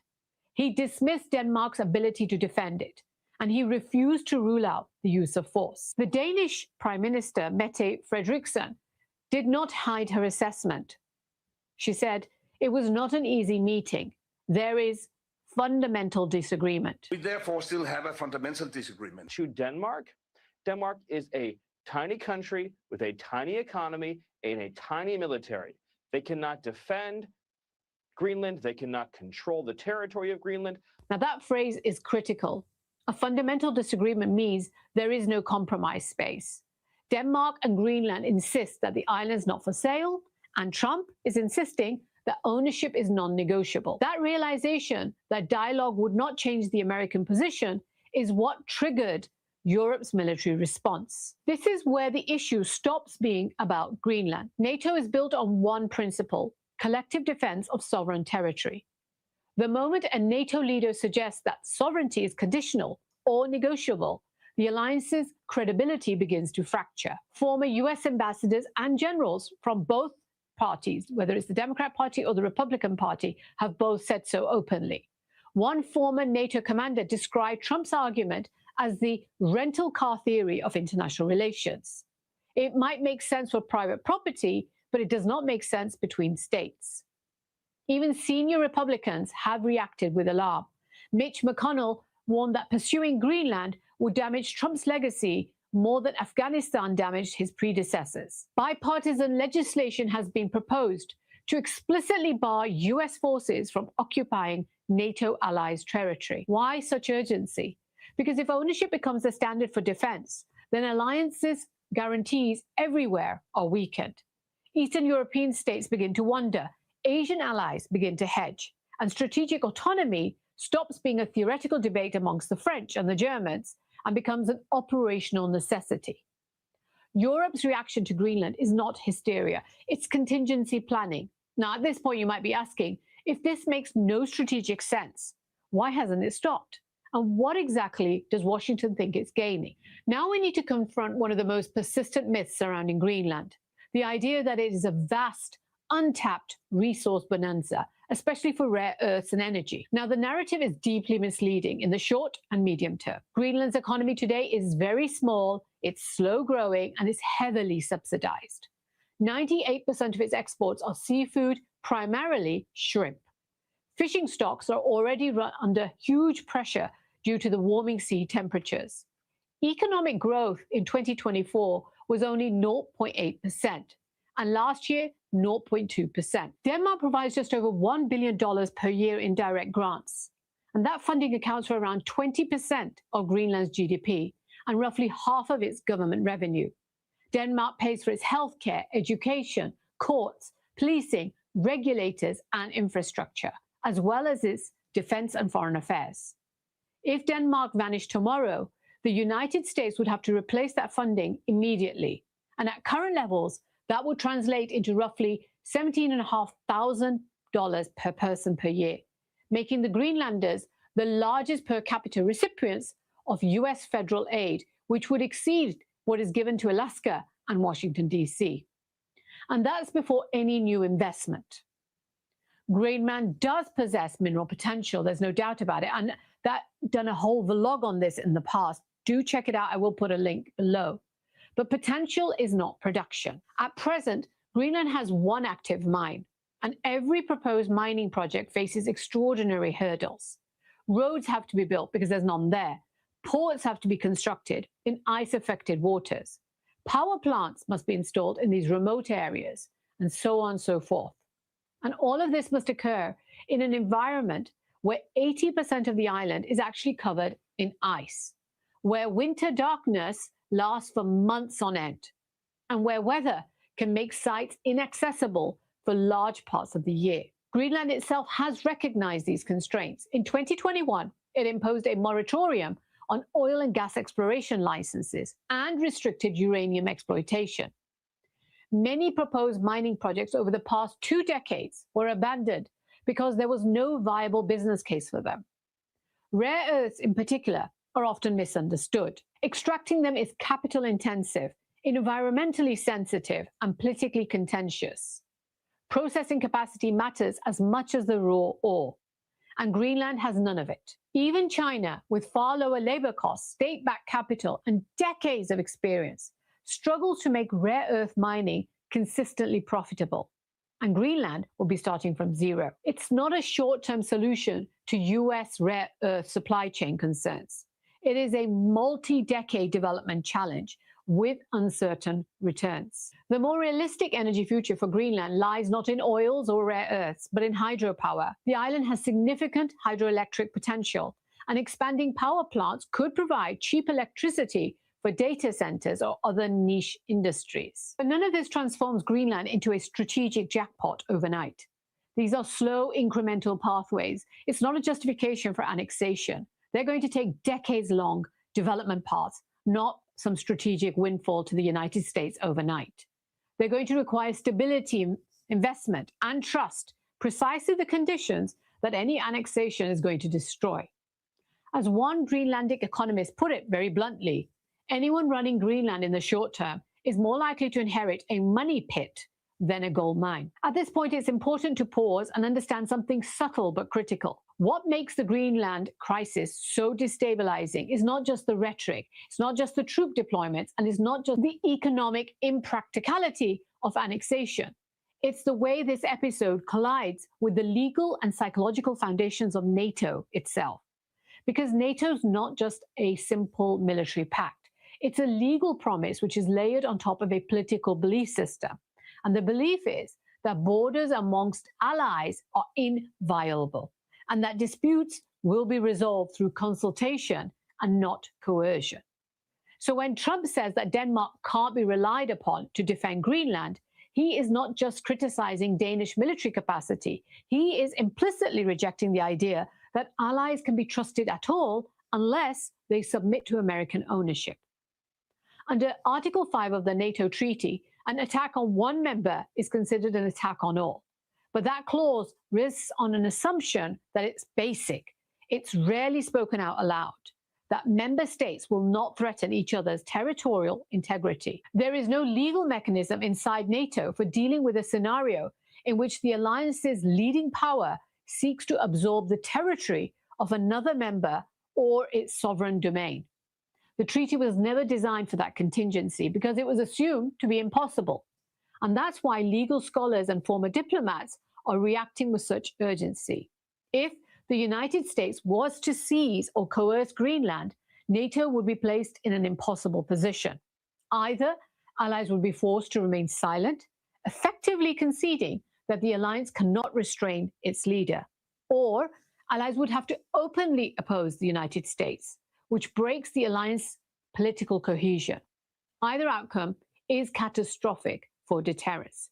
He dismissed Denmark's ability to defend it, and he refused to rule out the use of force. The Danish Prime Minister, Mette Frederiksen, did not hide her assessment. She said, "It was not an easy meeting. There is fundamental disagreement." We therefore still have a fundamental disagreement. To Denmark, Denmark is a tiny country with a tiny economy and a tiny military. They cannot defend Greenland. They cannot control the territory of Greenland. Now, that phrase is critical. A fundamental disagreement means there is no compromise space. Denmark and Greenland insist that the island is not for sale, and Trump is insisting that ownership is non-negotiable. That realization that dialogue would not change the American position is what triggered Europe's military response. This is where the issue stops being about Greenland. NATO is built on one principle: collective defense of sovereign territory. The moment a NATO leader suggests that sovereignty is conditional or negotiable, the alliance's credibility begins to fracture. Former US ambassadors and generals from both parties, whether it's the Democrat Party or the Republican Party, have both said so openly. One former NATO commander described Trump's argument as the rental car theory of international relations. It might make sense for private property, but it does not make sense between states. Even senior Republicans have reacted with alarm. Mitch McConnell warned that pursuing Greenland would damage Trump's legacy more than Afghanistan damaged his predecessors. Bipartisan legislation has been proposed to explicitly bar US forces from occupying NATO allies' territory. Why such urgency? Because if ownership becomes the standard for defense, then alliances' guarantees everywhere are weakened. Eastern European states begin to wonder, Asian allies begin to hedge, and strategic autonomy stops being a theoretical debate amongst the French and the Germans and becomes an operational necessity. Europe's reaction to Greenland is not hysteria, it's contingency planning. Now, at this point, you might be asking, if this makes no strategic sense, why hasn't it stopped? And what exactly does Washington think it's gaining? Now we need to confront one of the most persistent myths surrounding Greenland, the idea that it is a vast, untapped resource bonanza, especially for rare earths and energy. Now, the narrative is deeply misleading in the short and medium term. Greenland's economy today is very small, it's slow growing, and it's heavily subsidized. 98% of its exports are seafood, primarily shrimp. Fishing stocks are already under huge pressure due to the warming sea temperatures. Economic growth in 2024 was only 0.8%, and last year, 0.2%. Denmark provides just over $1 billion per year in direct grants, and that funding accounts for around 20% of Greenland's GDP and roughly half of its government revenue. Denmark pays for its healthcare, education, courts, policing, regulators, and infrastructure, as well as its defense and foreign affairs. If Denmark vanished tomorrow, the United States would have to replace that funding immediately. And at current levels, that would translate into roughly $17,500 per person per year, making the Greenlanders the largest per capita recipients of US federal aid, which would exceed what is given to Alaska and Washington, D.C. And that's before any new investment. Greenland does possess mineral potential, there's no doubt about it, and that done a whole vlog on this in the past. Do check it out, I will put a link below. But potential is not production. At present, Greenland has one active mine, and every proposed mining project faces extraordinary hurdles. Roads have to be built because there's none there. Ports have to be constructed in ice-affected waters. Power plants must be installed in these remote areas, and so on and so forth. And all of this must occur in an environment where 80% of the island is actually covered in ice, where winter darkness lasts for months on end, and where weather can make sites inaccessible for large parts of the year. Greenland itself has recognized these constraints. In 2021, it imposed a moratorium on oil and gas exploration licenses and restricted uranium exploitation. Many proposed mining projects over the past 2 decades were abandoned because there was no viable business case for them. Rare earths, in particular, are often misunderstood. Extracting them is capital intensive, environmentally sensitive, and politically contentious. Processing capacity matters as much as the raw ore, and Greenland has none of it. Even China, with far lower labor costs, state-backed capital, and decades of experience, struggles to make rare earth mining consistently profitable. And Greenland will be starting from zero. It's not a short-term solution to US rare earth supply chain concerns. It is a multi-decade development challenge with uncertain returns. The more realistic energy future for Greenland lies not in oils or rare earths, but in hydropower. The island has significant hydroelectric potential, and expanding power plants could provide cheap electricity for data centers or other niche industries. But none of this transforms Greenland into a strategic jackpot overnight. These are slow, incremental pathways. It's not a justification for annexation. They're going to take decades-long development paths, not some strategic windfall to the United States overnight. They're going to require stability, investment, and trust, precisely the conditions that any annexation is going to destroy. As one Greenlandic economist put it very bluntly, anyone running Greenland in the short term is more likely to inherit a money pit than a gold mine. At this point, it's important to pause and understand something subtle but critical. What makes the Greenland crisis so destabilizing is not just the rhetoric, it's not just the troop deployments, and it's not just the economic impracticality of annexation. It's the way this episode collides with the legal and psychological foundations of NATO itself. because NATO's not just a simple military pact. It's a legal promise which is layered on top of a political belief system. And the belief is that borders amongst allies are inviolable and that disputes will be resolved through consultation and not coercion. So when Trump says that Denmark can't be relied upon to defend Greenland, he is not just criticizing Danish military capacity. He is implicitly rejecting the idea that allies can be trusted at all unless they submit to American ownership. Under Article 5 of the NATO treaty, an attack on one member is considered an attack on all. But that clause rests on an assumption that it's basic. It's rarely spoken out aloud, that member states will not threaten each other's territorial integrity. There is no legal mechanism inside NATO for dealing with a scenario in which the alliance's leading power seeks to absorb the territory of another member or its sovereign domain. The treaty was never designed for that contingency because it was assumed to be impossible. And that's why legal scholars and former diplomats are reacting with such urgency. If the United States was to seize or coerce Greenland, NATO would be placed in an impossible position. Either allies would be forced to remain silent, effectively conceding that the alliance cannot restrain its leader, or allies would have to openly oppose the United States, which breaks the alliance's political cohesion. Either outcome is catastrophic for deterrence.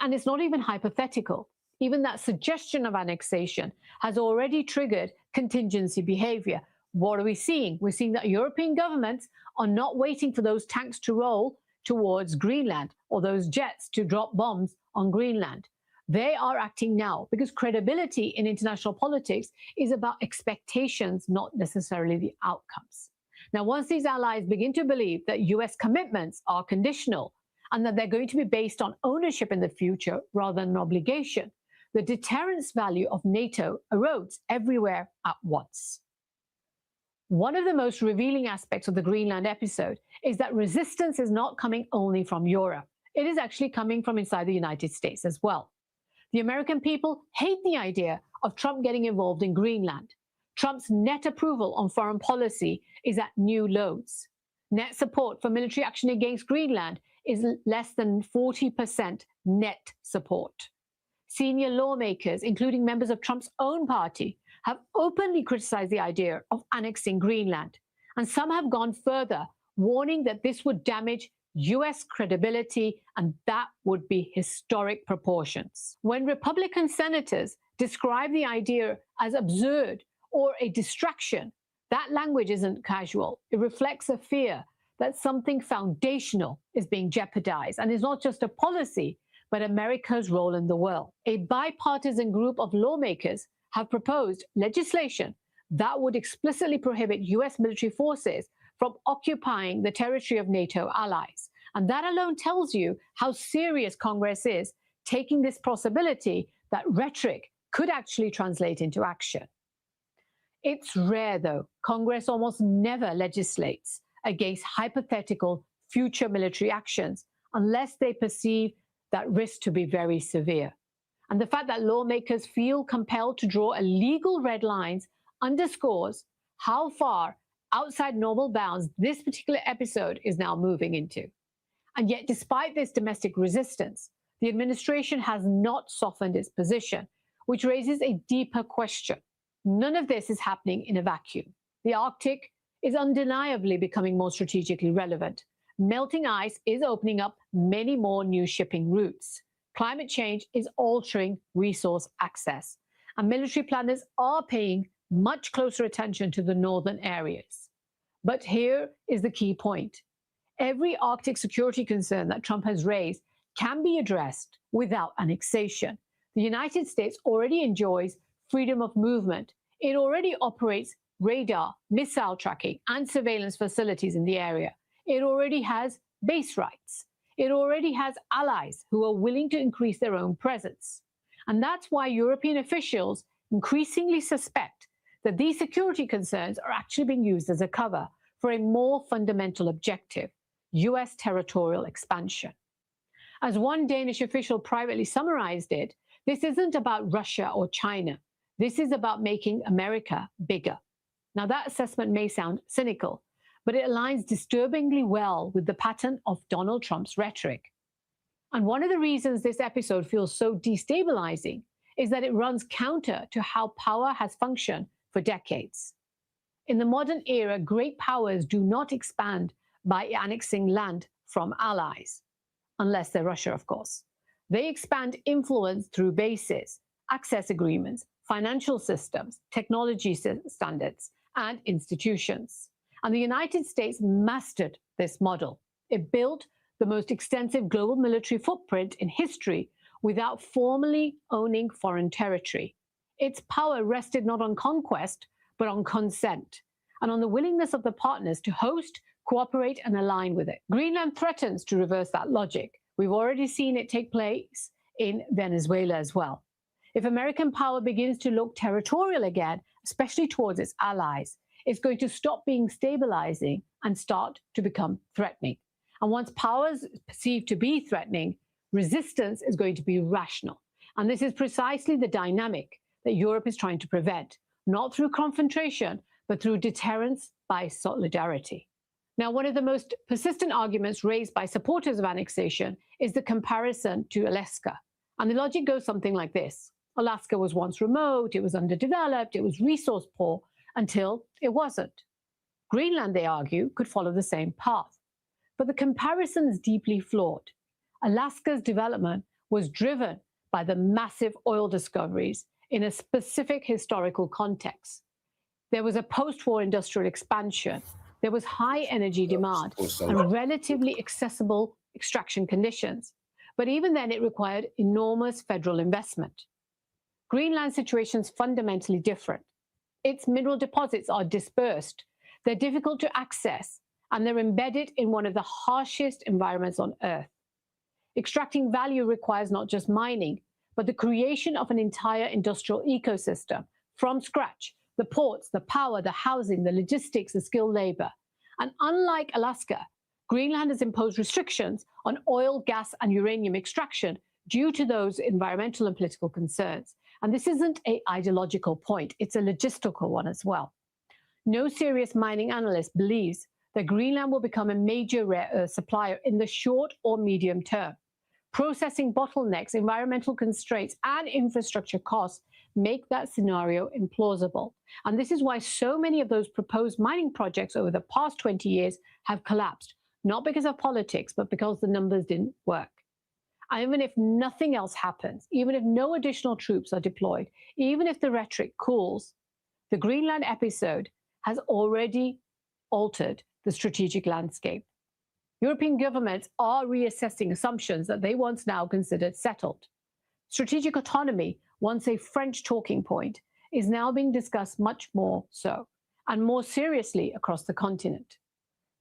And it's not even hypothetical. Even that suggestion of annexation has already triggered contingency behavior. What are we seeing? We're seeing that European governments are not waiting for those tanks to roll towards Greenland or those jets to drop bombs on Greenland. They are acting now because credibility in international politics is about expectations, not necessarily the outcomes. Now, once these allies begin to believe that US commitments are conditional and that they're going to be based on ownership in the future rather than an obligation, the deterrence value of NATO erodes everywhere at once. One of the most revealing aspects of the Greenland episode is that resistance is not coming only from Europe. It is actually coming from inside the United States as well. The American people hate the idea of Trump getting involved in Greenland. Trump's net approval on foreign policy is at new lows. Net support for military action against Greenland is less than 40% net support. Senior lawmakers, including members of Trump's own party, have openly criticized the idea of annexing Greenland. And some have gone further, warning that this would damage US credibility, and that would be historic proportions. When Republican senators describe the idea as absurd or a distraction, that language isn't casual. It reflects a fear that something foundational is being jeopardized, and is not just a policy, but America's role in the world. A bipartisan group of lawmakers have proposed legislation that would explicitly prohibit US military forces from occupying the territory of NATO allies. And that alone tells you how serious Congress is taking this possibility that rhetoric could actually translate into action. It's rare, though. Congress almost never legislates against hypothetical future military actions unless they perceive that risk to be very severe. And the fact that lawmakers feel compelled to draw a legal red lines underscores how far outside normal bounds this particular episode is now moving into. And yet, despite this domestic resistance, the administration has not softened its position, which raises a deeper question. None of this is happening in a vacuum. The Arctic is undeniably becoming more strategically relevant. Melting ice is opening up many more new shipping routes. Climate change is altering resource access, and military planners are paying much closer attention to the northern areas. But here is the key point. Every Arctic security concern that Trump has raised can be addressed without annexation. The United States already enjoys freedom of movement. It already operates radar, missile tracking, and surveillance facilities in the area. It already has base rights. It already has allies who are willing to increase their own presence. And that's why European officials increasingly suspect that these security concerns are actually being used as a cover for a more fundamental objective: US territorial expansion. As one Danish official privately summarized it, this isn't about Russia or China. This is about making America bigger. Now, that assessment may sound cynical, but it aligns disturbingly well with the pattern of Donald Trump's rhetoric. And one of the reasons this episode feels so destabilizing is that it runs counter to how power has functioned for decades. In the modern era, great powers do not expand by annexing land from allies, unless they're Russia, of course. They expand influence through bases, access agreements, financial systems, technology standards, and institutions. And the United States mastered this model. It built the most extensive global military footprint in history without formally owning foreign territory. Its power rested not on conquest, but on consent, and on the willingness of the partners to host, cooperate, and align with it. Greenland threatens to reverse that logic. We've already seen it take place in Venezuela as well. If American power begins to look territorial again, especially towards its allies, it's going to stop being stabilizing and start to become threatening. And once power is perceived to be threatening, resistance is going to be rational. And this is precisely the dynamic that Europe is trying to prevent, not through confrontation, but through deterrence by solidarity. Now, one of the most persistent arguments raised by supporters of annexation is the comparison to Alaska. And the logic goes something like this. Alaska was once remote, it was underdeveloped, it was resource poor, until it wasn't. Greenland, they argue, could follow the same path. But the comparison is deeply flawed. Alaska's development was driven by the massive oil discoveries in a specific historical context. There was a post-war industrial expansion. There was high energy demand and relatively accessible extraction conditions. But even then, it required enormous federal investment. Greenland's situation is fundamentally different. Its mineral deposits are dispersed, they're difficult to access, and they're embedded in one of the harshest environments on Earth. Extracting value requires not just mining, but the creation of an entire industrial ecosystem from scratch: the ports, the power, the housing, the logistics, the skilled labor. And unlike Alaska, Greenland has imposed restrictions on oil, gas, and uranium extraction due to those environmental and political concerns. And this isn't an ideological point, it's a logistical one as well. No serious mining analyst believes that Greenland will become a major rare earth supplier in the short or medium term. Processing bottlenecks, environmental constraints, and infrastructure costs make that scenario implausible. And this is why so many of those proposed mining projects over the past 20 years have collapsed, not because of politics, but because the numbers didn't work. And even if nothing else happens, even if no additional troops are deployed, even if the rhetoric cools, the Greenland episode has already altered the strategic landscape. European governments are reassessing assumptions that they once now considered settled. Strategic autonomy, once a French talking point, is now being discussed much more so, and more seriously across the continent.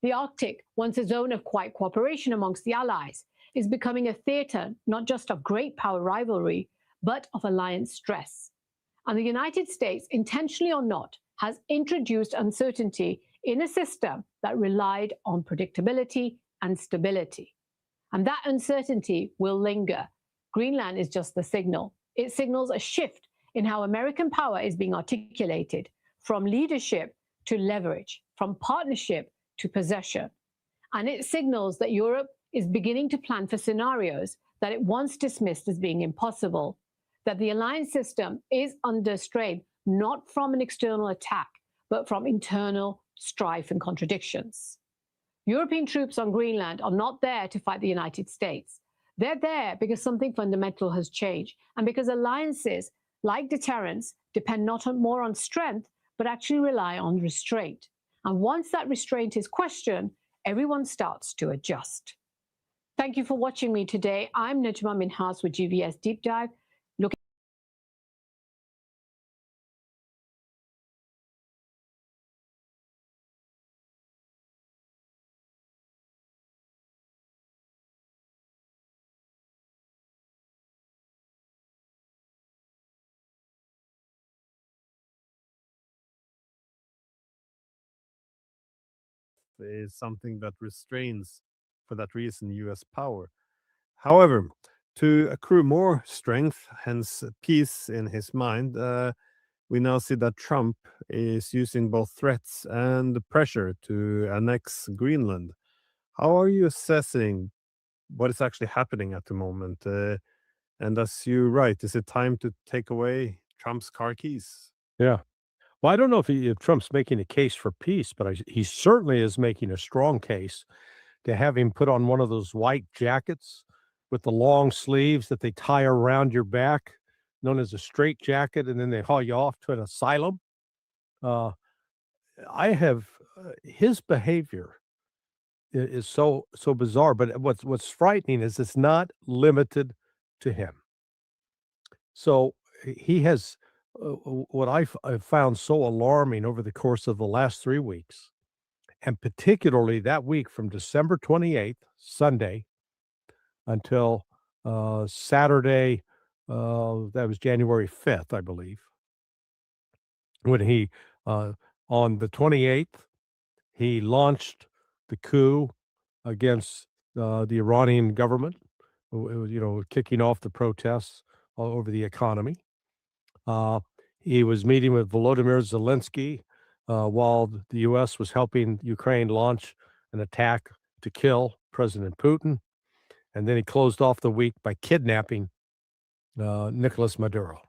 The Arctic, once a zone of quiet cooperation amongst the allies, is becoming a theater not just of great power rivalry, but of alliance stress. And the United States, intentionally or not, has introduced uncertainty in a system that relied on predictability and stability. And that uncertainty will linger. Greenland is just the signal. It signals a shift in how American power is being articulated, from leadership to leverage, from partnership to possession. And it signals that Europe is beginning to plan for scenarios that it once dismissed as being impossible, that the alliance system is under strain, not from an external attack, but from internal strife and contradictions. European troops on Greenland are not there to fight the United States. They're there because something fundamental has changed, and because alliances, like deterrence, depend not more on strength, but actually rely on restraint. And once that restraint is questioned, everyone starts to adjust. Thank you for watching me today. I'm Najma Minhas with GVS Deep Dive. Is something that restrains, for that reason, US power. However, to accrue more strength, hence peace in his mind, we now see that Trump is using both threats and pressure to annex Greenland. How are you assessing what is actually happening at the moment? And as you write, is it time to take away Trump's car keys? Yeah. Well, I don't know if Trump's making a case for peace, but he certainly is making a strong case to have him put on one of those white jackets with the long sleeves that they tie around your back, known as a straight jacket, and then they haul you off to an asylum. His behavior is so bizarre, but what's frightening is it's not limited to him. So he has what I've found so alarming over the course of the last 3 weeks, and particularly that week from December 28th, Sunday, until Saturday, that was January 5th, I believe, when he, on the 28th, he launched the coup against the Iranian government, kicking off the protests all over the economy. He was meeting with Volodymyr Zelensky while the U.S. was helping Ukraine launch an attack to kill President Putin. And then he closed off the week by kidnapping Nicolas Maduro.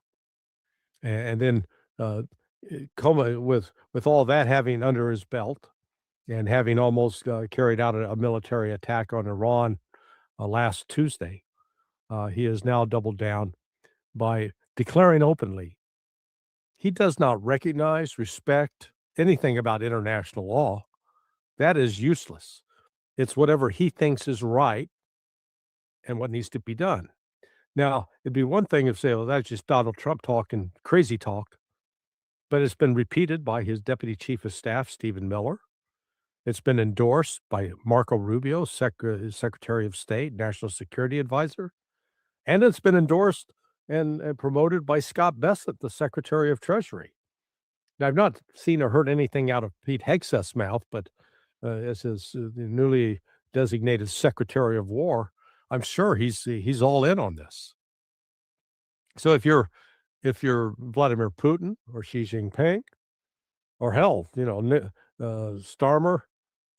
And then with all that having under his belt and having almost carried out a military attack on Iran last Tuesday, he has now doubled down by declaring openly he does not recognize, respect anything about international law. That is useless. It's whatever he thinks is right and what needs to be done. Now, it'd be one thing if say, well, that's just Donald Trump talking crazy talk, but it's been repeated by his Deputy Chief of Staff, Stephen Miller. It's been endorsed by Marco Rubio, Secretary of State, National Security Advisor, and it's been endorsed and promoted by Scott Bessent, the Secretary of Treasury. Now, I've not seen or heard anything out of Pete Hegseth's mouth, but as his newly designated Secretary of War, I'm sure he's all in on this. So if you're Vladimir Putin or Xi Jinping, or hell, Starmer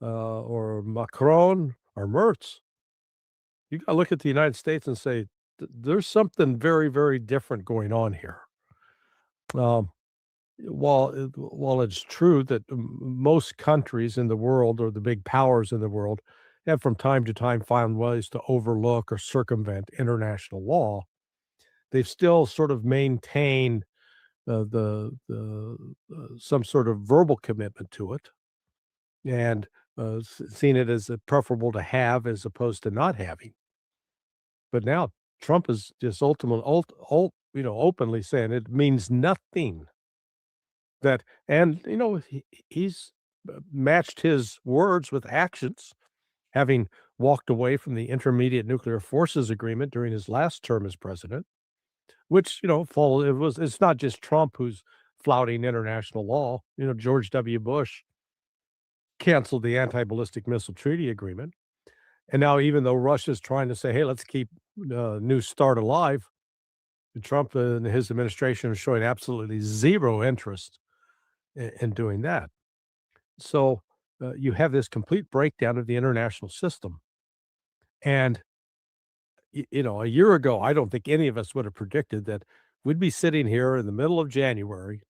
or Macron or Merz, you got to look at the United States and say there's something very, very different going on here. While it's true that most countries in the world, or the big powers in the world, have from time to time found ways to overlook or circumvent international law, they've still sort of maintained some sort of verbal commitment to it, and seen it as preferable to have as opposed to not having. But now Trump is just openly saying it means nothing. He's matched his words with actions, having walked away from the Intermediate Nuclear Forces Agreement during his last term as president, which, it's not just Trump who's flouting international law. George W. Bush canceled the Anti-Ballistic Missile Treaty Agreement. And now, even though Russia's trying to say, hey, let's keep New START alive, Trump and his administration are showing absolutely zero interest in doing that. So you have this complete breakdown of the international system. And, a year ago, I don't think any of us would have predicted that we'd be sitting here in the middle of January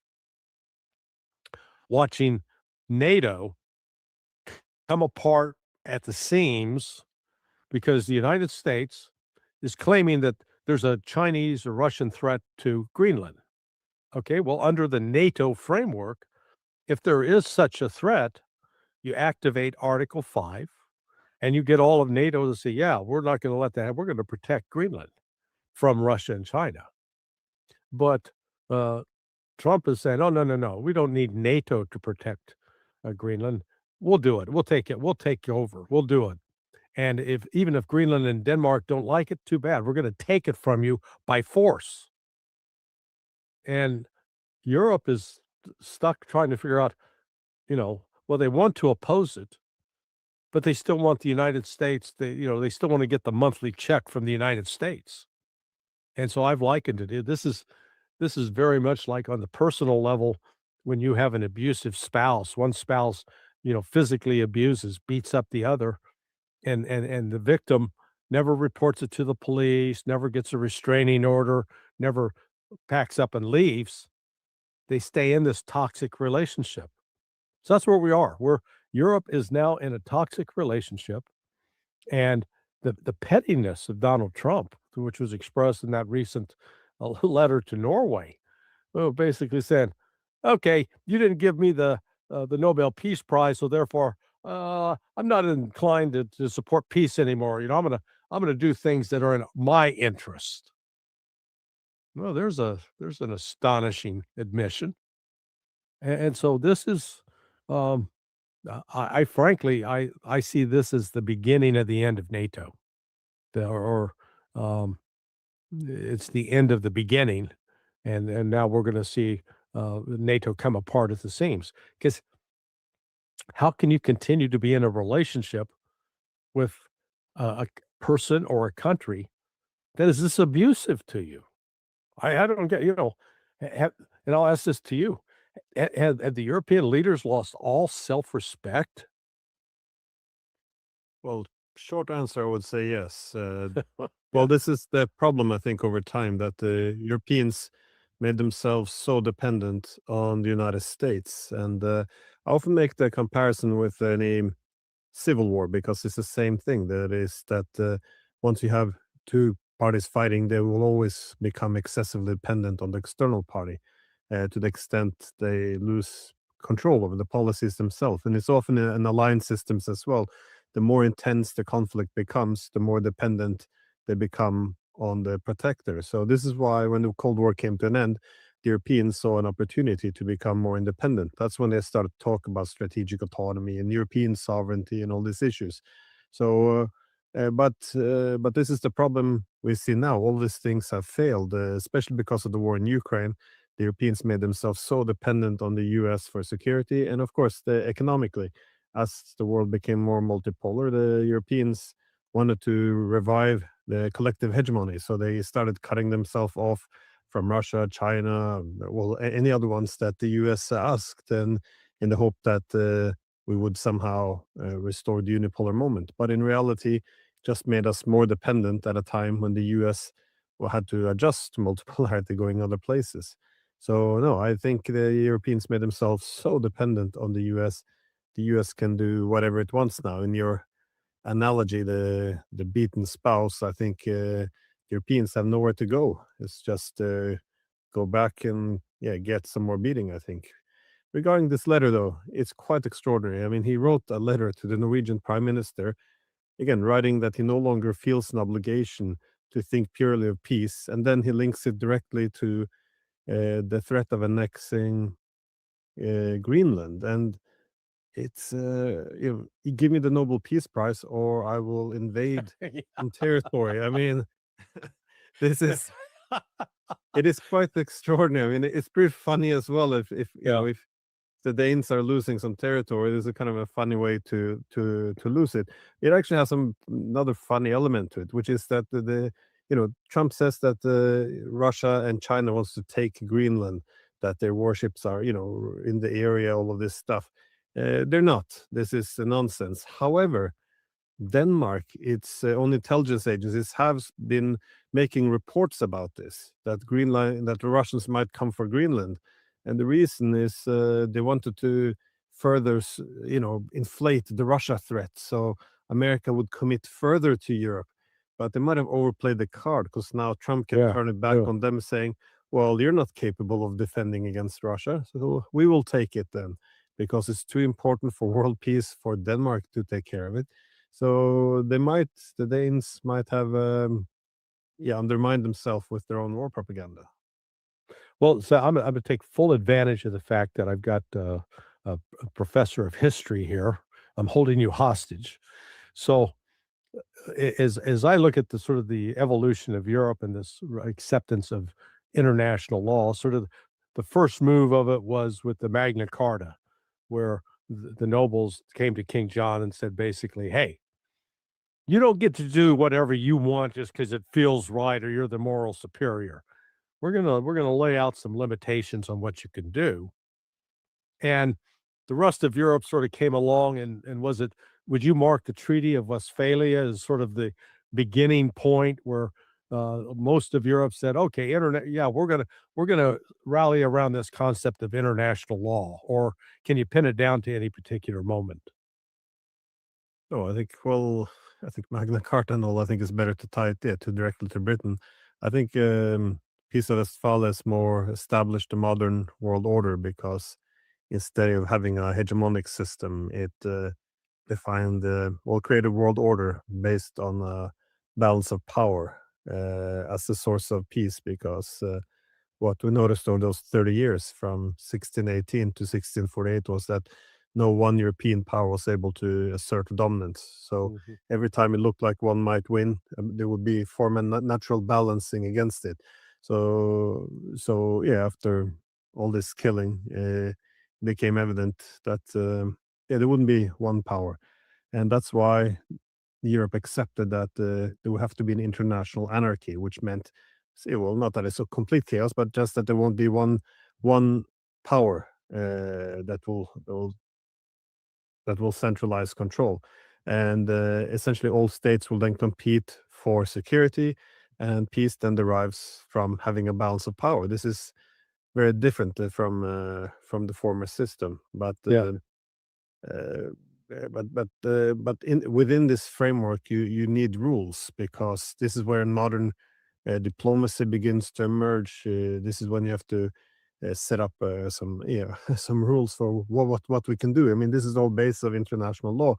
watching NATO come apart at the seams because the United States is claiming that there's a Chinese or Russian threat to Greenland. Okay, well, under the NATO framework, if there is such a threat, you activate Article 5 and you get all of NATO to say, yeah, we're not going to let that happen. We're going to protect Greenland from Russia and China. But Trump is saying, oh, no, we don't need NATO to protect Greenland. We'll do it. We'll take it. We'll take over. We'll do it. And even if Greenland and Denmark don't like it, too bad. We're going to take it from you by force. And Europe is stuck trying to figure out, well, they want to oppose it, but they still want the United States. They still want to get the monthly check from the United States. And so I've likened it. This this is very much like on the personal level when you have an abusive spouse. One spouse, physically abuses, beats up the other, and the victim never reports it to the police, never gets a restraining order, never packs up and leaves. They stay in this toxic relationship. So that's where we are. Europe is now in a toxic relationship, and the pettiness of Donald Trump, which was expressed in that recent letter to Norway, basically saying, "Okay, you didn't give me the Nobel Peace Prize, so therefore I'm not inclined to support peace anymore. I'm gonna do things that are in my interest." Well, there's an astonishing admission, and so this is, um, I frankly I see this as the beginning of the end of NATO, or it's the end of the beginning, and now we're going to see NATO come apart at the seams. Because how can you continue to be in a relationship with a person or a country that is this abusive to you? I don't get, and I'll ask this to you. Have the European leaders lost all self-respect? Well, short answer, I would say yes. Yeah. Well, this is the problem, I think, over time, that the Europeans made themselves so dependent on the United States. And I often make the comparison with any civil war, because it's the same thing. That is that once you have two parties fighting, they will always become excessively dependent on the external party, to the extent they lose control over the policies themselves. And it's often in alliance systems as well. The more intense the conflict becomes, the more dependent they become on the protector. So this is why when the Cold War came to an end, the Europeans saw an opportunity to become more independent. That's when they started to talk about strategic autonomy and European sovereignty and all these issues. So, but this is the problem we see now. All these things have failed, especially because of the war in Ukraine. The Europeans made themselves so dependent on the US for security, and of course, economically. As the world became more multipolar, the Europeans wanted to revive the collective hegemony. So they started cutting themselves off from Russia, China, well, any other ones that the US asked, and in the hope that we would somehow restore the unipolar moment. But in reality, just made us more dependent at a time when the US had to adjust to multipolarity going other places. So no, I think the Europeans made themselves so dependent on the US. The US can do whatever it wants now. In your analogy, the beaten spouse, I think Europeans have nowhere to go. It's just go back and get some more beating, I think. Regarding this letter, though, it's quite extraordinary. I mean, he wrote a letter to the Norwegian Prime Minister, again, writing that he no longer feels an obligation to think purely of peace, and then he links it directly to the threat of annexing Greenland. And it's you give me the Nobel Peace Prize, or I will invade some territory. I mean, this is it is quite extraordinary. I mean, it's pretty funny as well. If if the Danes are losing some territory, there's a kind of a funny way to lose it. It actually has another funny element to it, which is that Trump says that Russia and China wants to take Greenland, that their warships are in the area, all of this stuff. They're not. This is nonsense. However, Denmark, its own intelligence agencies have been making reports about this, that that the Russians might come for Greenland. And the reason is they wanted to further, inflate the Russia threat. So America would commit further to Europe. But they might have overplayed the card, because now Trump can turn it back on them, saying, well, you're not capable of defending against Russia, so we will take it then, because it's too important for world peace for Denmark to take care of it. So the Danes might have, undermined themselves with their own war propaganda. Well, so I'm gonna take full advantage of the fact that I've got a professor of history here. I'm holding you hostage. So as I look at the sort of the evolution of Europe and this acceptance of international law, sort of the first move of it was with the Magna Carta, where the nobles came to King John and said basically, hey, you don't get to do whatever you want just because it feels right or you're the moral superior. we're gonna lay out some limitations on what you can do. And the rest of Europe sort of came along, and would you mark the Treaty of Westphalia as sort of the beginning point where most of Europe said, okay, internet, yeah, we're gonna rally around this concept of international law, or can you pin it down to any particular moment? No, I think Magna Carta and all, I think it's better to tie it, yeah, to directly to Britain. I think Peace of Westphalia is more established the modern world order because instead of having a hegemonic system, it defined created world order based on a balance of power as the source of peace. Because what we noticed over those 30 years from 1618 to 1648 was that no one European power was able to assert dominance. So every time it looked like one might win, there would be form a natural balancing against it. So yeah, after all this killing, it became evident that yeah, there wouldn't be one power, and that's why Europe accepted that there would have to be an international anarchy, which meant, see, well, not that it's a complete chaos, but just that there won't be one power that will centralize control. And essentially, all states will then compete for security, and peace then derives from having a balance of power. This is very different from the former system, but within this framework, you need rules, because this is where modern diplomacy begins to emerge. This is when you have to set up some some rules for what we can do. I mean, this is all based of international law.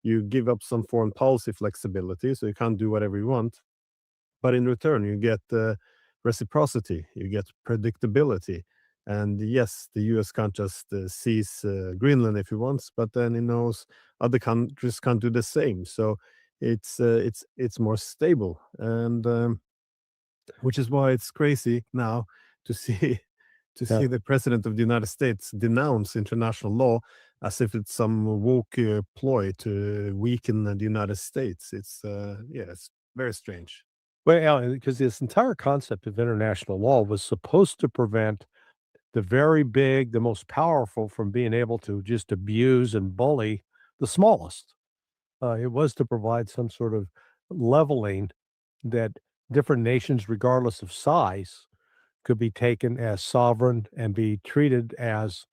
You give up some foreign policy flexibility, so you can't do whatever you want, but in return you get reciprocity, you get predictability. And yes, the US can't just seize Greenland if it wants, but then it knows other countries can't do the same. So it's more stable, and which is why it's crazy now to see the president of the United States denounce international law as if it's some woke ploy to weaken the United States. It's it's very strange. Well, because this entire concept of international law was supposed to prevent the very big, the most powerful from being able to just abuse and bully the smallest. It was to provide some sort of leveling that different nations, regardless of size, could be taken as sovereign and be treated as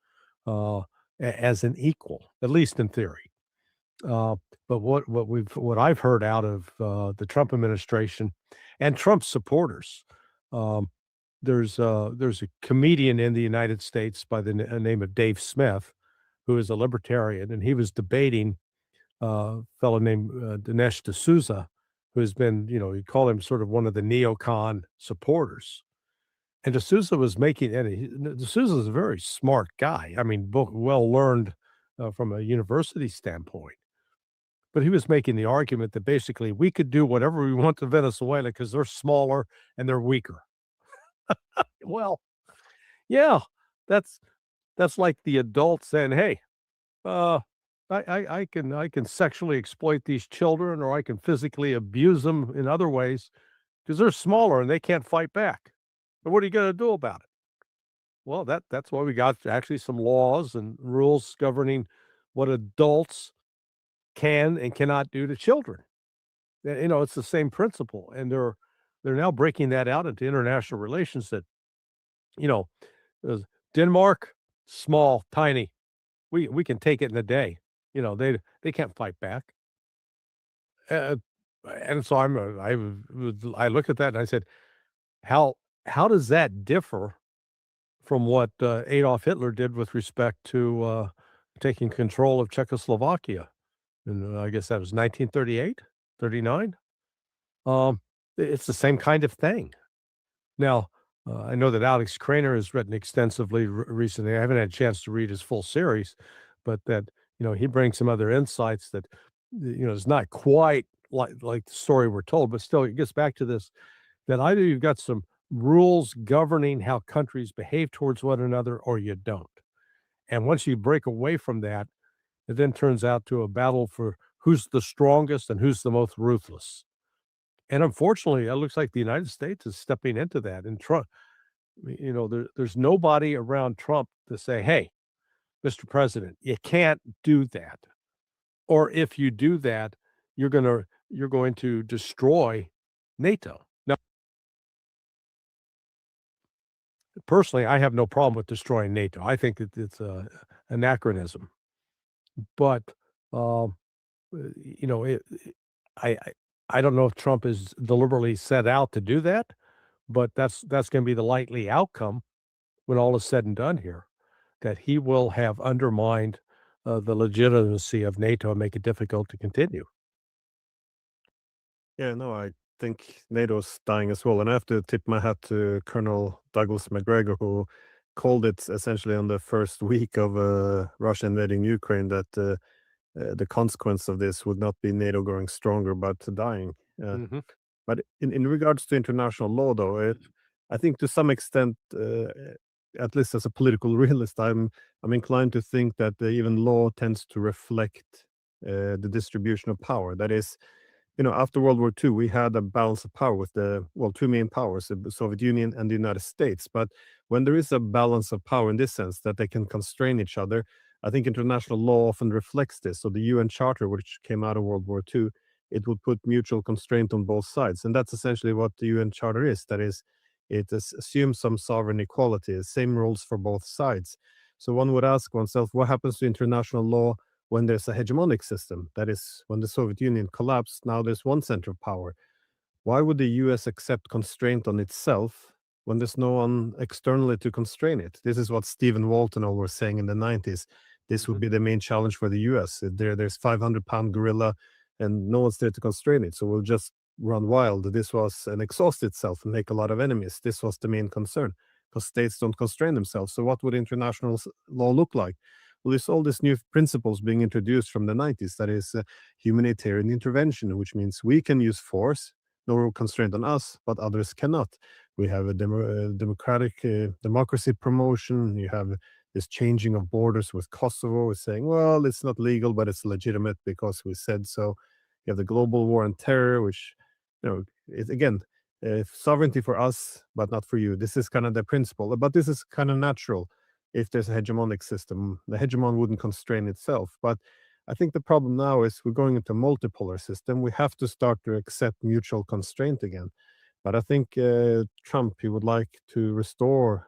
as an equal, at least in theory. But what I've heard out of the Trump administration and Trump supporters, um, there's a comedian in the United States by the name of Dave Smith, who is a libertarian, and he was debating a fellow named Dinesh D'Souza, who has been, you call him sort of one of the neocon supporters. And D'Souza was making, D'Souza is a very smart guy. I mean, well learned from a university standpoint. But he was making the argument that basically we could do whatever we want to Venezuela because they're smaller and they're weaker. Well, yeah, that's like the adult saying, "Hey, I can sexually exploit these children, or I can physically abuse them in other ways because they're smaller and they can't fight back. But what are you going to do about it?" Well, that's why we got actually some laws and rules governing what adults can and cannot do to children. It's the same principle, and they're now breaking that out into international relations. That you know, Denmark, small, tiny, we can take it in a day. They can't fight back. And so I looked at that and I said, how does that differ from what Adolf Hitler did with respect to taking control of Czechoslovakia? And I guess that was 1938, 39. It's the same kind of thing. Now, I know that Alex Krainer has written extensively recently. I haven't had a chance to read his full series, but that, he brings some other insights that, is not quite like the story we're told, but still it gets back to this, that either you've got some rules governing how countries behave towards one another or you don't. And once you break away from that, it then turns out to a battle for who's the strongest and who's the most ruthless. And unfortunately, it looks like the United States is stepping into that. And There's nobody around Trump to say, hey, Mr. President, you can't do that. Or if you do that, you're going to destroy NATO. Now, personally, I have no problem with destroying NATO. I think it's a anachronism. But I I don't know if Trump is deliberately set out to do that, but that's going to be the likely outcome when all is said and done here, that he will have undermined the legitimacy of NATO and make it difficult to continue. Yeah, no, I think NATO's dying as well. And I have to tip my hat to Colonel Douglas McGregor, who called it essentially on the first week of Russia invading Ukraine that the consequence of this would not be NATO growing stronger, but dying. But in regards to international law, though, I think to some extent, at least as a political realist, I'm inclined to think that even law tends to reflect the distribution of power. That is, after World War II, we had a balance of power with two main powers, the Soviet Union and the United States. But when there is a balance of power in this sense that they can constrain each other, I think international law often reflects this. So the UN Charter, which came out of World War II, it would put mutual constraint on both sides. And that's essentially what the UN Charter is. That is, it assumes some sovereign equality, same rules for both sides. So one would ask oneself, what happens to international law when there's a hegemonic system? That is, when the Soviet Union collapsed, now there's one center of power. Why would the US accept constraint on itself when there's no one externally to constrain it? This is what Stephen Walton all was saying in the 90s. This would be the main challenge for the US. There's 500-pound gorilla and no one's there to constrain it. So we'll just run wild. This was and exhaust itself and make a lot of enemies. This was the main concern, because states don't constrain themselves. So what would international law look like? Well, there's all these new principles being introduced from the 90s. That is humanitarian intervention, which means we can use force, no constraint on us, but others cannot. We have a democracy promotion. You have this changing of borders with Kosovo. Is saying, well, it's not legal, but it's legitimate because we said so. You have the global war on terror, which, is again, sovereignty for us, but not for you. This is kind of the principle, but this is kind of natural. If there's a hegemonic system, the hegemon wouldn't constrain itself. But I think the problem now is we're going into a multipolar system. We have to start to accept mutual constraint again. But I think Trump, he would like to restore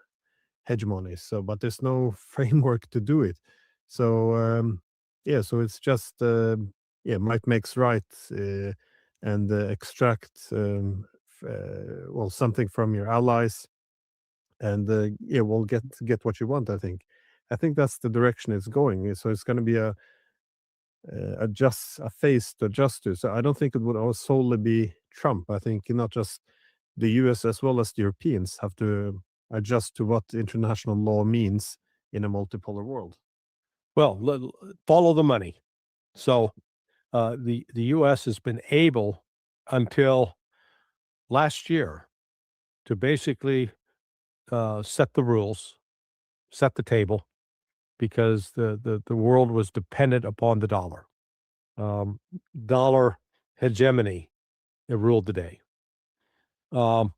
hegemony. But there's no framework to do it. So so it's just might makes right, and extract something from your allies, and we'll get what you want. I think that's the direction it's going. So it's going to be a phase to adjust to. So I don't think it would solely be Trump. I think not just the US as well as the Europeans have to adjust to what international law means in a multipolar world. Well, follow the money. So the US has been able until last year to basically set the rules, set the table, because the world was dependent upon the dollar. Dollar hegemony that ruled the day. But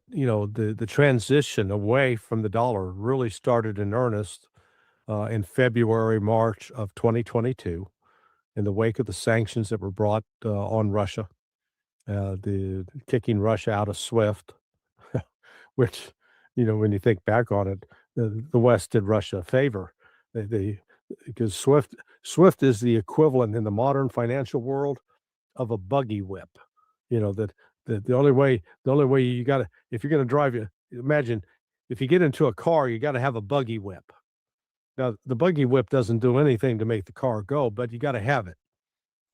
the transition away from the dollar really started in earnest in February, March of 2022, in the wake of the sanctions that were brought on Russia, the kicking Russia out of SWIFT, which, when you think back on it, the West did Russia a favor. Because SWIFT is the equivalent in the modern financial world of a buggy whip. That the only way you got to, if you're going to drive, imagine if you get into a car, you got to have a buggy whip. Now, the buggy whip doesn't do anything to make the car go, but you got to have it.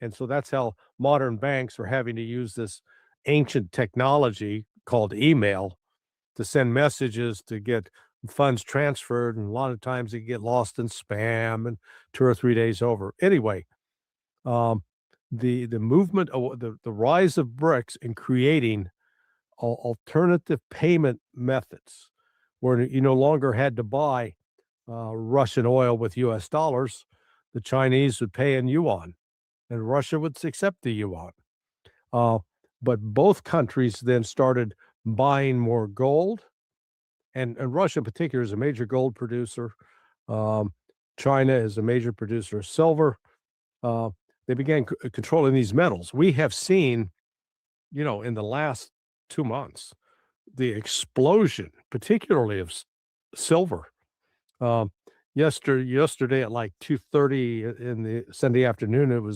And so that's how modern banks are having to use this ancient technology called email to send messages to get funds transferred. And a lot of times they get lost in spam and 2 or 3 days over. Anyway, the movement, the rise of BRICS in creating alternative payment methods where you no longer had to buy Russian oil with US dollars. The Chinese would pay in yuan and Russia would accept the yuan. But both countries then started buying more gold and Russia in particular is a major gold producer. China is a major producer of silver. They began controlling these metals. We have seen, in the last 2 months, the explosion, particularly of silver. Yesterday at like 2:30 in the Sunday afternoon,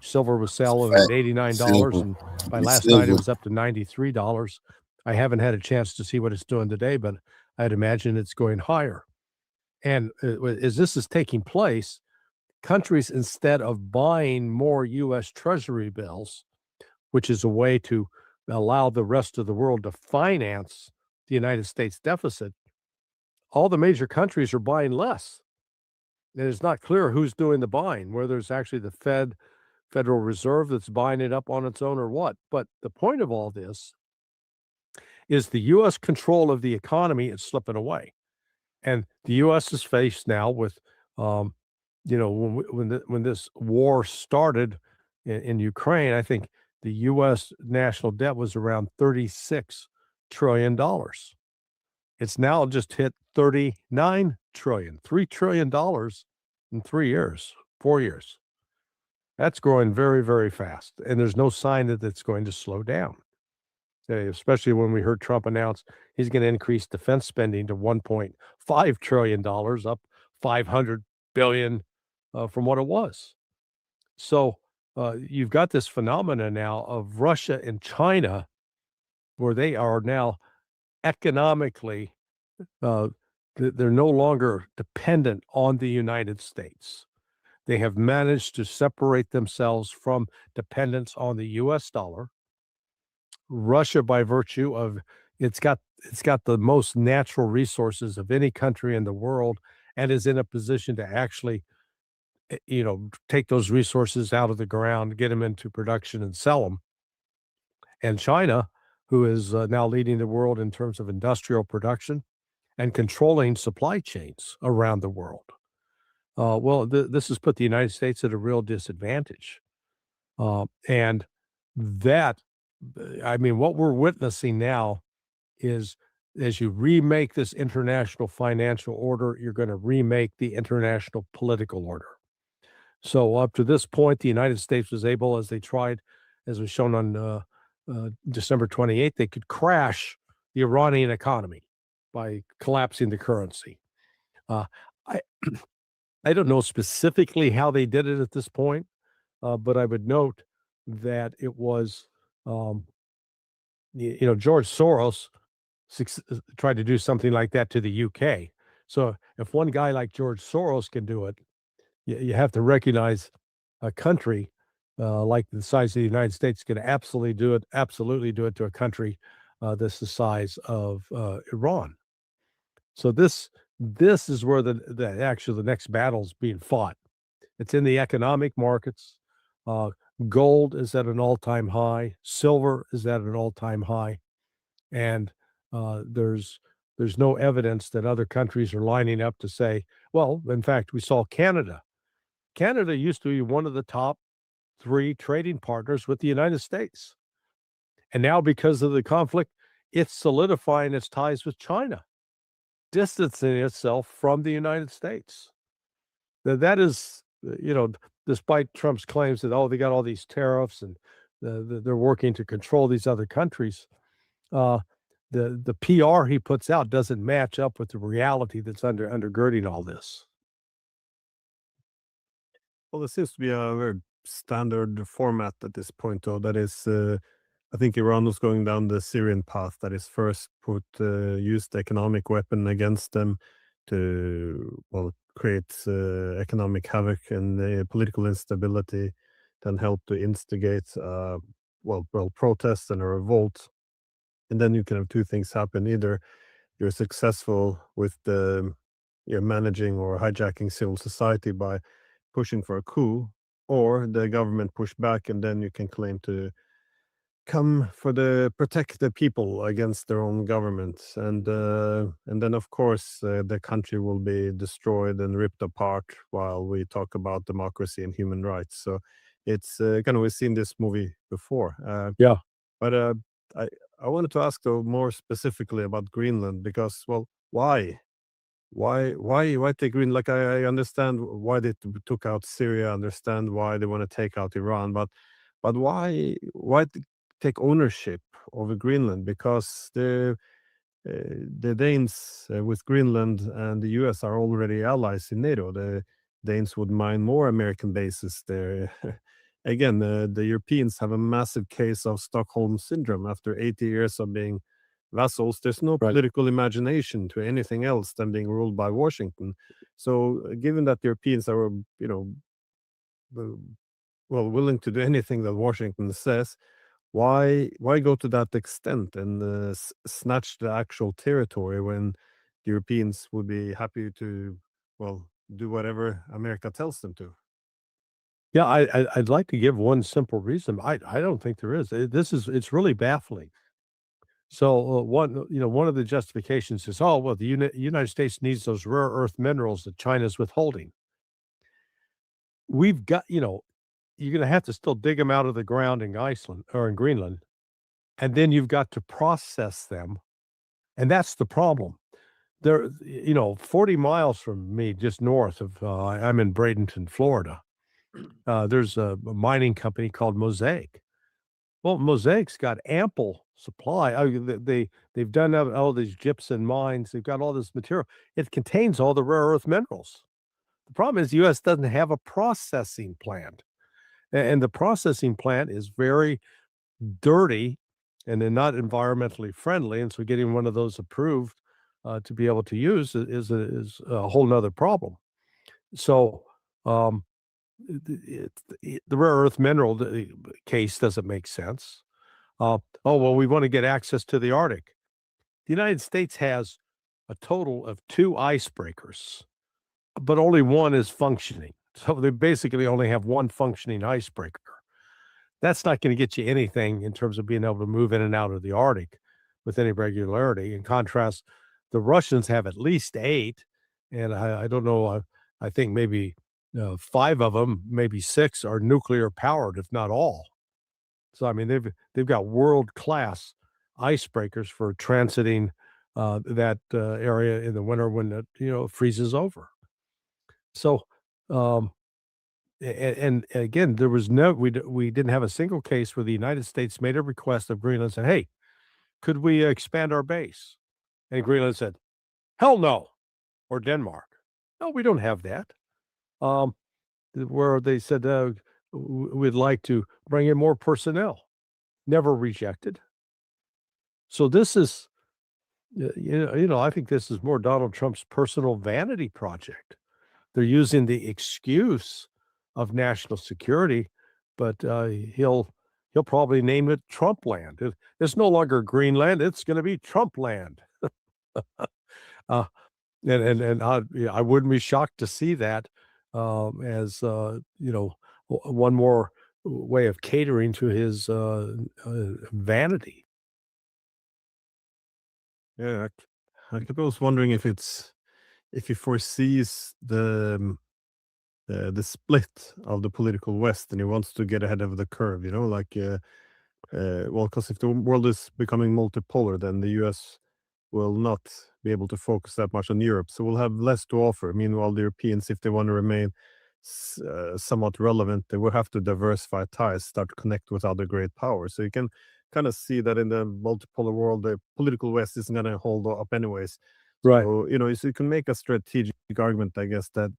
silver was selling at $89, and by last night it was up to $93. I haven't had a chance to see what it's doing today, but I'd imagine it's going higher. And as this is taking place, countries, instead of buying more U.S. Treasury bills, which is a way to allow the rest of the world to finance the United States deficit, all the major countries are buying less. And it's not clear who's doing the buying, whether it's actually the Federal Reserve that's buying it up on its own or what. But the point of all this is the U.S. control of the economy is slipping away. And the U.S. is faced now with, when this war started in Ukraine, I think the U.S. national debt was around $36 trillion. It's now just hit $39 trillion, $3 trillion in 3 years, 4 years. That's growing very, very fast. And there's no sign that it's going to slow down. Especially when we heard Trump announce he's going to increase defense spending to $1.5 trillion, up $500 billion from what it was. So you've got this phenomena now of Russia and China, where they are now economically, they're no longer dependent on the United States. They have managed to separate themselves from dependence on the U.S. dollar. Russia, by virtue of it's got the most natural resources of any country in the world, and is in a position to actually, take those resources out of the ground, get them into production, and sell them. And China, who is now leading the world in terms of industrial production and controlling supply chains around the world. This has put the United States at a real disadvantage. And that, what we're witnessing now is, as you remake this international financial order, you're going to remake the international political order. So up to this point, the United States was able, as they tried, as was shown on December 28th, they could crash the Iranian economy by collapsing the currency. I don't know specifically how they did it at this point, but I would note that it was, George Soros tried to do something like that to the UK. So if one guy like George Soros can do it, you have to recognize a country like the size of the United States can absolutely do it to a country that's the size of Iran. So this is where the next battle is being fought. It's in the economic markets. Gold is at an all-time high. Silver is at an all-time high, and there's no evidence that other countries are lining up to say, well, in fact, we saw Canada. Canada used to be one of the top 3 trading partners with the United States. And now, because of the conflict, it's solidifying its ties with China, distancing itself from the United States. That is, despite Trump's claims that, they got all these tariffs and they're working to control these other countries, the PR he puts out doesn't match up with the reality that's undergirding all this. Well, there seems to be a very standard format at this point, though. That is, I think Iran was going down the Syrian path. That is, first use the economic weapon against them to, create economic havoc and political instability, then help to instigate, protests and a revolt. And then you can have 2 things happen. Either you're successful with managing or hijacking civil society by pushing for a coup, or the government push back, and then you can claim to protect the people against their own government, and then of course the country will be destroyed and ripped apart while we talk about democracy and human rights. So it's we've seen this movie before. But I wanted to ask, though, more specifically about Greenland, because Why? Why take Green? Like I understand why they took out Syria, understand why they want to take out Iran, but why take ownership over Greenland? Because the Danes with Greenland and the US are already allies in NATO. The Danes would mine more American bases there. Again, the Europeans have a massive case of Stockholm syndrome. After 80 years of being vassals, there's no political imagination to anything else than being ruled by Washington. So, given that the Europeans are, willing to do anything that Washington says, why go to that extent and snatch the actual territory when the Europeans would be happy to, do whatever America tells them to? Yeah, I'd like to give one simple reason. I don't think there is. It's really baffling. So one of the justifications is, oh well, the United States needs those rare earth minerals that China's withholding. We've got you're going to have to still dig them out of the ground in Iceland or in Greenland, and then you've got to process them, and that's the problem. There, 40 miles from me, just north of, I'm in Bradenton, Florida. There's a mining company called Mosaic. Well, Mosaic's got ample supply. They've done all these gypsum mines. They've got all this material. It contains all the rare earth minerals. The problem is the U.S. doesn't have a processing plant, and the processing plant is very dirty, and they're not environmentally friendly. And so, getting one of those approved to be able to use is a whole nother problem. So, the rare earth mineral case doesn't make sense. Oh, well, we want to get access to the Arctic. The United States has a total of 2 icebreakers, but only one is functioning. So they basically only have one functioning icebreaker. That's not going to get you anything in terms of being able to move in and out of the Arctic with any regularity. In contrast, the Russians have at least 8, and I don't know, I think maybe 5 of them, maybe 6 are nuclear powered, if not all. So I mean, they've got world-class icebreakers for transiting that area in the winter when it freezes over. So, and again, there was we didn't have a single case where the United States made a request of Greenland, said, "Hey, could we expand our base?" And Greenland said, "Hell no," or Denmark, "No, we don't have that." Where they said, "We'd like to bring in more personnel," never rejected. So this is, I think this is more Donald Trump's personal vanity project. They're using the excuse of national security, but he'll probably name it Trump land. It's no longer Greenland; it's going to be Trump land. And I wouldn't be shocked to see that as one more way of catering to his vanity. Yeah, I was wondering if he foresees the split of the political West, and he wants to get ahead of the curve. Because if the world is becoming multipolar, then the U.S. will not be able to focus that much on Europe, so we'll have less to offer. Meanwhile, the Europeans, if they want to remain somewhat relevant, they will have to diversify ties, start to connect with other great powers. So you can kind of see that in the multipolar world, the political West isn't going to hold up anyways. Right. So, so you can make a strategic argument, I guess, that,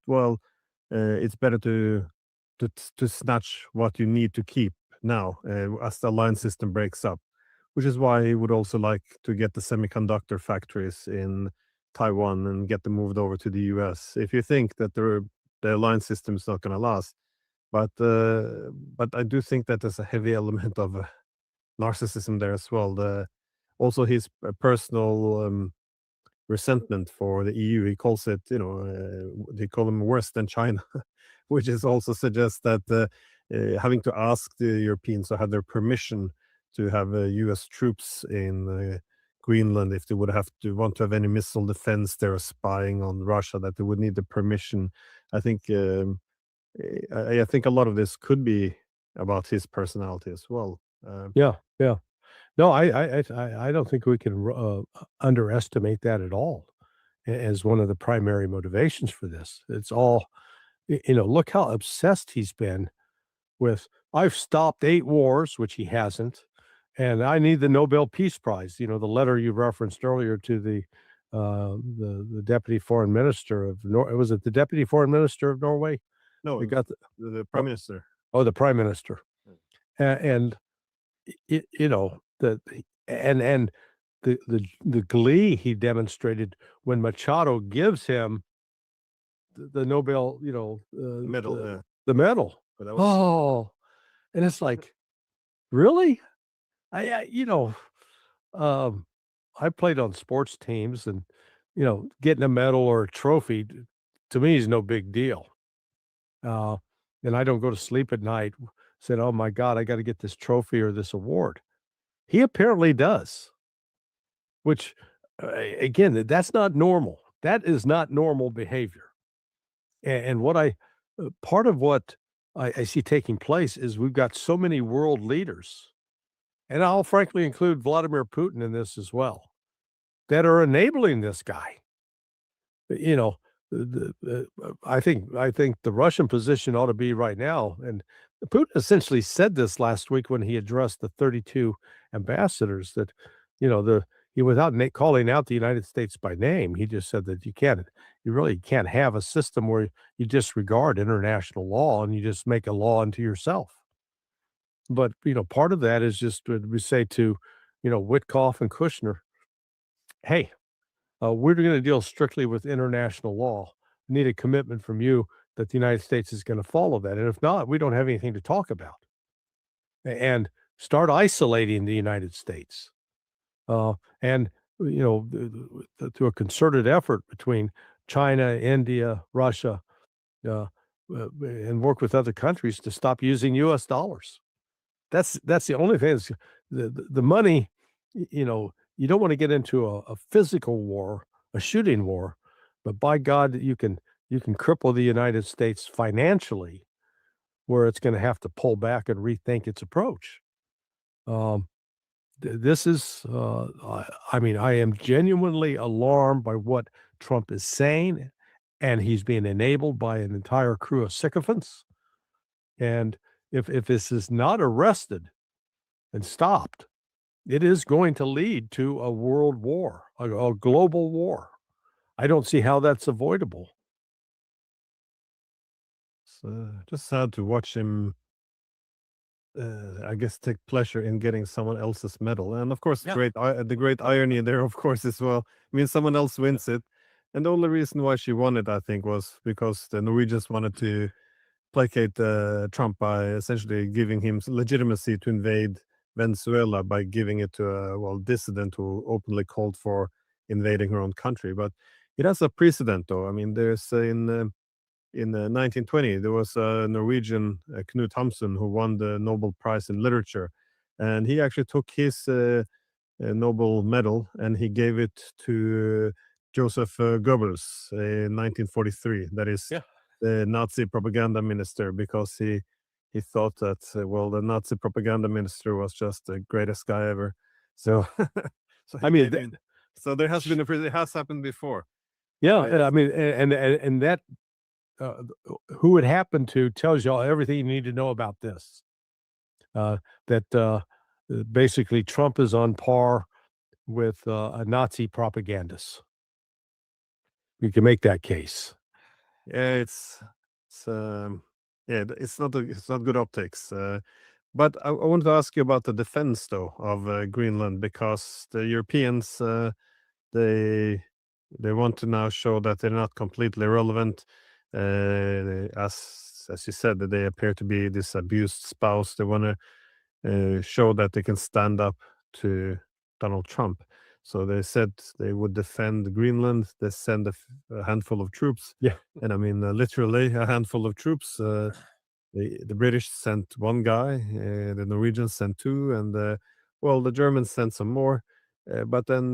it's better to snatch what you need to keep now as the alliance system breaks up, which is why he would also like to get the semiconductor factories in Taiwan and get them moved over to the US. If you think that the alliance system is not going to last, but I do think that there's a heavy element of narcissism there as well. Also his personal resentment for the EU. He calls it, they call them worse than China, which is also suggests that having to ask the Europeans to have their permission to have U.S. troops in Greenland, if they would want to have any missile defense, they're spying on Russia, that they would need the permission. I think I think a lot of this could be about his personality as well. Yeah. No, I don't think we can underestimate that at all. as one of the primary motivations for this. It's all, look how obsessed he's been with, I've stopped 8 wars, which he hasn't, and I need the Nobel Peace Prize. The letter you referenced earlier to the deputy foreign minister of was it the deputy foreign minister of Norway? No, We got the prime minister. Oh, the prime minister. And the glee he demonstrated when Machado gives him the Nobel, Medal. the medal. But that was, And it's like, really? I played on sports teams, and getting a medal or a trophy to me is no big deal. And I don't go to sleep at night said, "Oh my God, I got to get this trophy or this award." He apparently does, which again, that's not normal. That is not normal behavior. And what part of what I see taking place is we've got so many world leaders, and I'll frankly include Vladimir Putin in this as well, that are enabling this guy. I think the Russian position ought to be right now, and Putin essentially said this last week when he addressed the 32 ambassadors, that without calling out the United States by name, he just said that you really can't have a system where you disregard international law and you just make a law unto yourself. But part of that is just we say to Witkoff and Kushner, hey, we're going to deal strictly with international law. We need a commitment from you that the United States is going to follow that. And if not, we don't have anything to talk about. And start isolating the United States. And, through a concerted effort between China, India, Russia, and work with other countries to stop using U.S. dollars. That's the only thing. The money, you don't want to get into a physical war, a shooting war, but by God, you can cripple the United States financially, where it's going to have to pull back and rethink its approach. This is, I am genuinely alarmed by what Trump is saying, and he's being enabled by an entire crew of sycophants. And if this is not arrested and stopped, it is going to lead to a world war, a global war. I don't see how that's avoidable. It's just sad to watch him, I guess, take pleasure in getting someone else's medal. And of course, Yeah. the great irony there, of course, as well. I mean, someone else wins it. And the only reason why she won it, I think, was because the Norwegians wanted to placate Trump by essentially giving him legitimacy to invade Venezuela by giving it to a dissident who openly called for invading her own country. But it has a precedent, though. I mean, there's in 1920 there was a Norwegian, Knut Hamsun, who won the Nobel Prize in Literature, and he actually took his Nobel medal and he gave it to Joseph Goebbels in 1943. That is the Nazi propaganda minister, because he thought that the Nazi propaganda minister was just the greatest guy ever. So, so there has been it has happened before. Yeah, and that who it happened to tells y'all everything you need to know about this. That basically Trump is on par with a Nazi propagandist. You can make that case. Yeah, it's not good optics. But I wanted to ask you about the defense, though, of Greenland, because the Europeans they want to now show that they're not completely irrelevant. As you said, that they appear to be this abused spouse. They want to show that they can stand up to Donald Trump. So they said they would defend Greenland. They send a handful of troops. Yeah. And I mean, literally a handful of troops. The British sent one guy, the Norwegians sent two, and the Germans sent some more. But then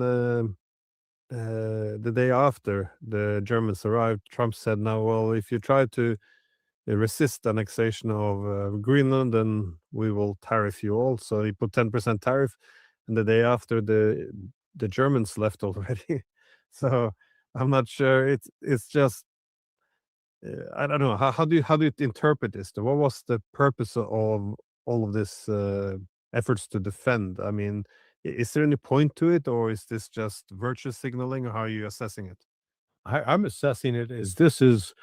the day after the Germans arrived, Trump said, "Now, well, if you try to resist annexation of Greenland, then we will tariff you all." So he put 10% tariff, and the day after the Germans left already. So I'm not sure. It's just I don't know. How do you interpret this? What was the purpose of all of this efforts to defend? I mean, is there any point to it, or is this just virtue signaling, or how are you assessing it? I'm assessing it as this is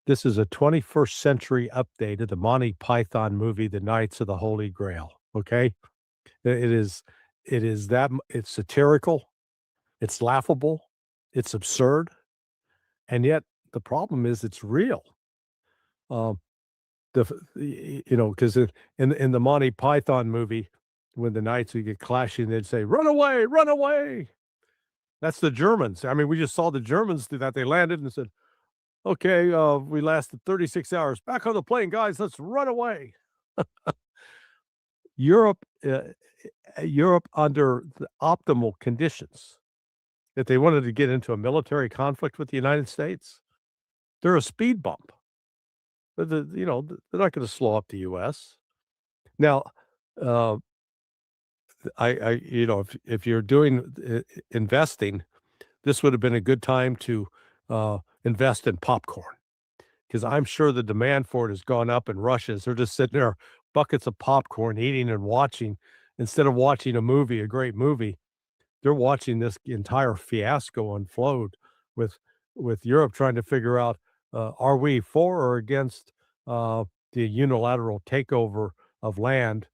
a 21st century update of the Monty Python movie, The Knights of the Holy Grail. Okay, it is it's satirical, it's laughable, it's absurd, and yet the problem is it's real. Um, because in the Monty Python movie, when the knights would get clashing, they'd say, "Run away, run away." That's the Germans. I mean, we just saw the Germans do that. They landed and said, "Okay, we lasted 36 hours. Back on the plane, guys. Let's run away." Europe, Europe under the optimal conditions, if they wanted to get into a military conflict with the United States, they're a speed bump. They're not going to slow up the U.S. Now, uh, if you're doing investing, this would have been a good time to invest in popcorn, because I'm sure the demand for it has gone up in Russia. They're just sitting there, buckets of popcorn, eating and watching. Instead of watching a great movie, they're watching this entire fiasco unfold with Europe trying to figure out, are we for or against the unilateral takeover of land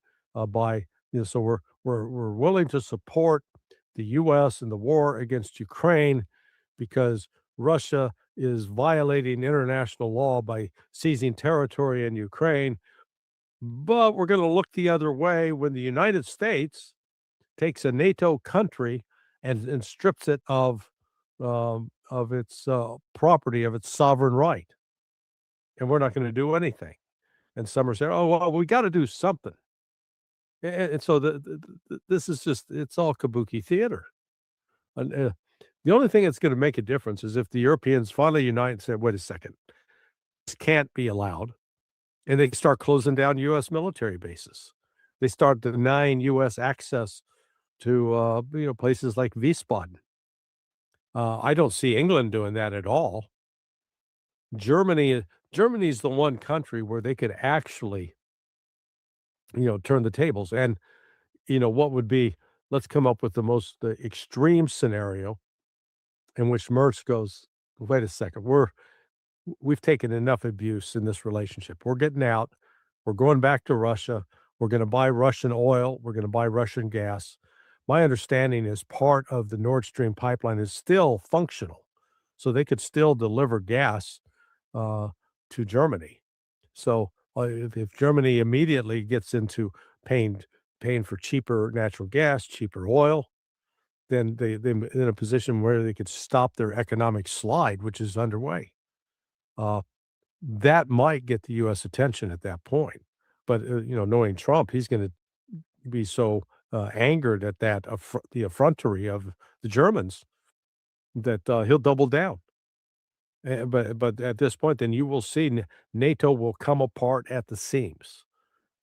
by, so we're willing to support the U.S. in the war against Ukraine because Russia is violating international law by seizing territory in Ukraine, but we're going to look the other way when the United States takes a NATO country and strips it of its property, of its sovereign right, and we're not going to do anything. And some are saying, "Oh well, we got to do something." And so this is just, it's all kabuki theater. And the only thing that's going to make a difference is if the Europeans finally unite and say, "Wait a second, this can't be allowed," and they start closing down U.S. military bases. They start denying U.S. access to places like Wiesbaden. I don't see England doing that at all. Germany's the one country where they could actually, turn the tables. And what would be? Let's come up with the most extreme scenario in which Merz goes, "Wait a second, we've taken enough abuse in this relationship. We're getting out. We're going back to Russia. We're going to buy Russian oil. We're going to buy Russian gas." My understanding is part of the Nord Stream pipeline is still functional, so they could still deliver gas to Germany. So if Germany immediately gets into paying for cheaper natural gas, cheaper oil, then they're in a position where they could stop their economic slide, which is underway. That might get the U.S. attention at that point. But, knowing Trump, he's going to be so angered at that, the effrontery of the Germans, that he'll double down. But at this point, then you will see NATO will come apart at the seams.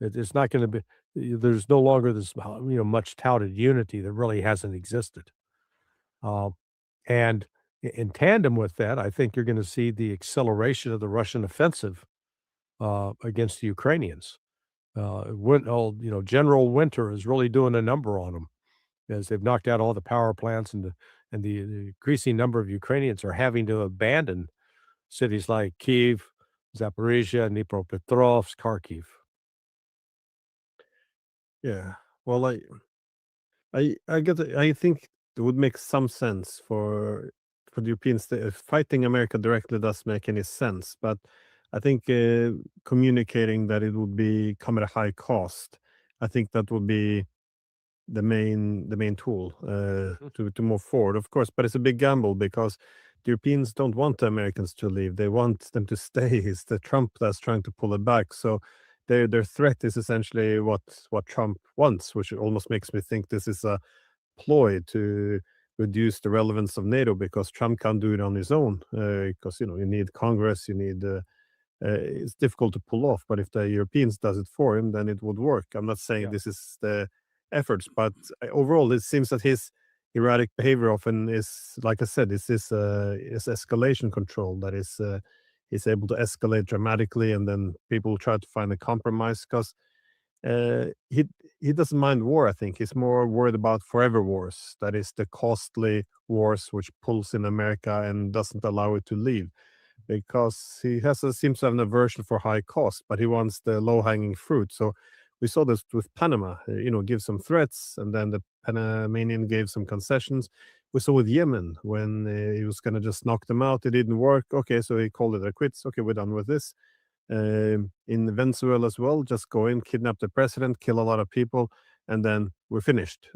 It's not going to be, there's no longer this, much touted unity that really hasn't existed. And in tandem with that, I think you're going to see the acceleration of the Russian offensive against the Ukrainians. General Winter is really doing a number on them, as they've knocked out all the power plants, and the increasing number of Ukrainians are having to abandon cities like Kyiv, Zaporizhia, Dnipropetrovsk, Kharkiv. Yeah. Well, I think it would make some sense for the Europeans. Fighting America directly does make any sense, but I think communicating that it would be come at a high cost, I think that would be the main tool to move forward, of course. But it's a big gamble because the Europeans don't want the Americans to leave; they want them to stay. It's the Trump that's trying to pull it back. So their threat is essentially what Trump wants, which almost makes me think this is a ploy to reduce the relevance of NATO, because Trump can't do it on his own, because you need Congress, you need it's difficult to pull off. But if the Europeans does it for him, then it would work. I'm not saying this is the efforts, but overall it seems that erratic behavior often is, like I said, is escalation control that is able to escalate dramatically, and then people try to find a compromise because he doesn't mind war. I think he's more worried about forever wars. That is the costly wars which pulls in America and doesn't allow it to leave, because he seems to have an aversion for high cost, but he wants the low hanging fruit. So we saw this with Panama. Give some threats, and then the Panamanian gave some concessions. We saw with Yemen when he was going to just knock them out. It didn't work. Okay, so he called it a quits. Okay, we're done with this. In Venezuela as well, just go in, kidnap the president, kill a lot of people, and then we're finished.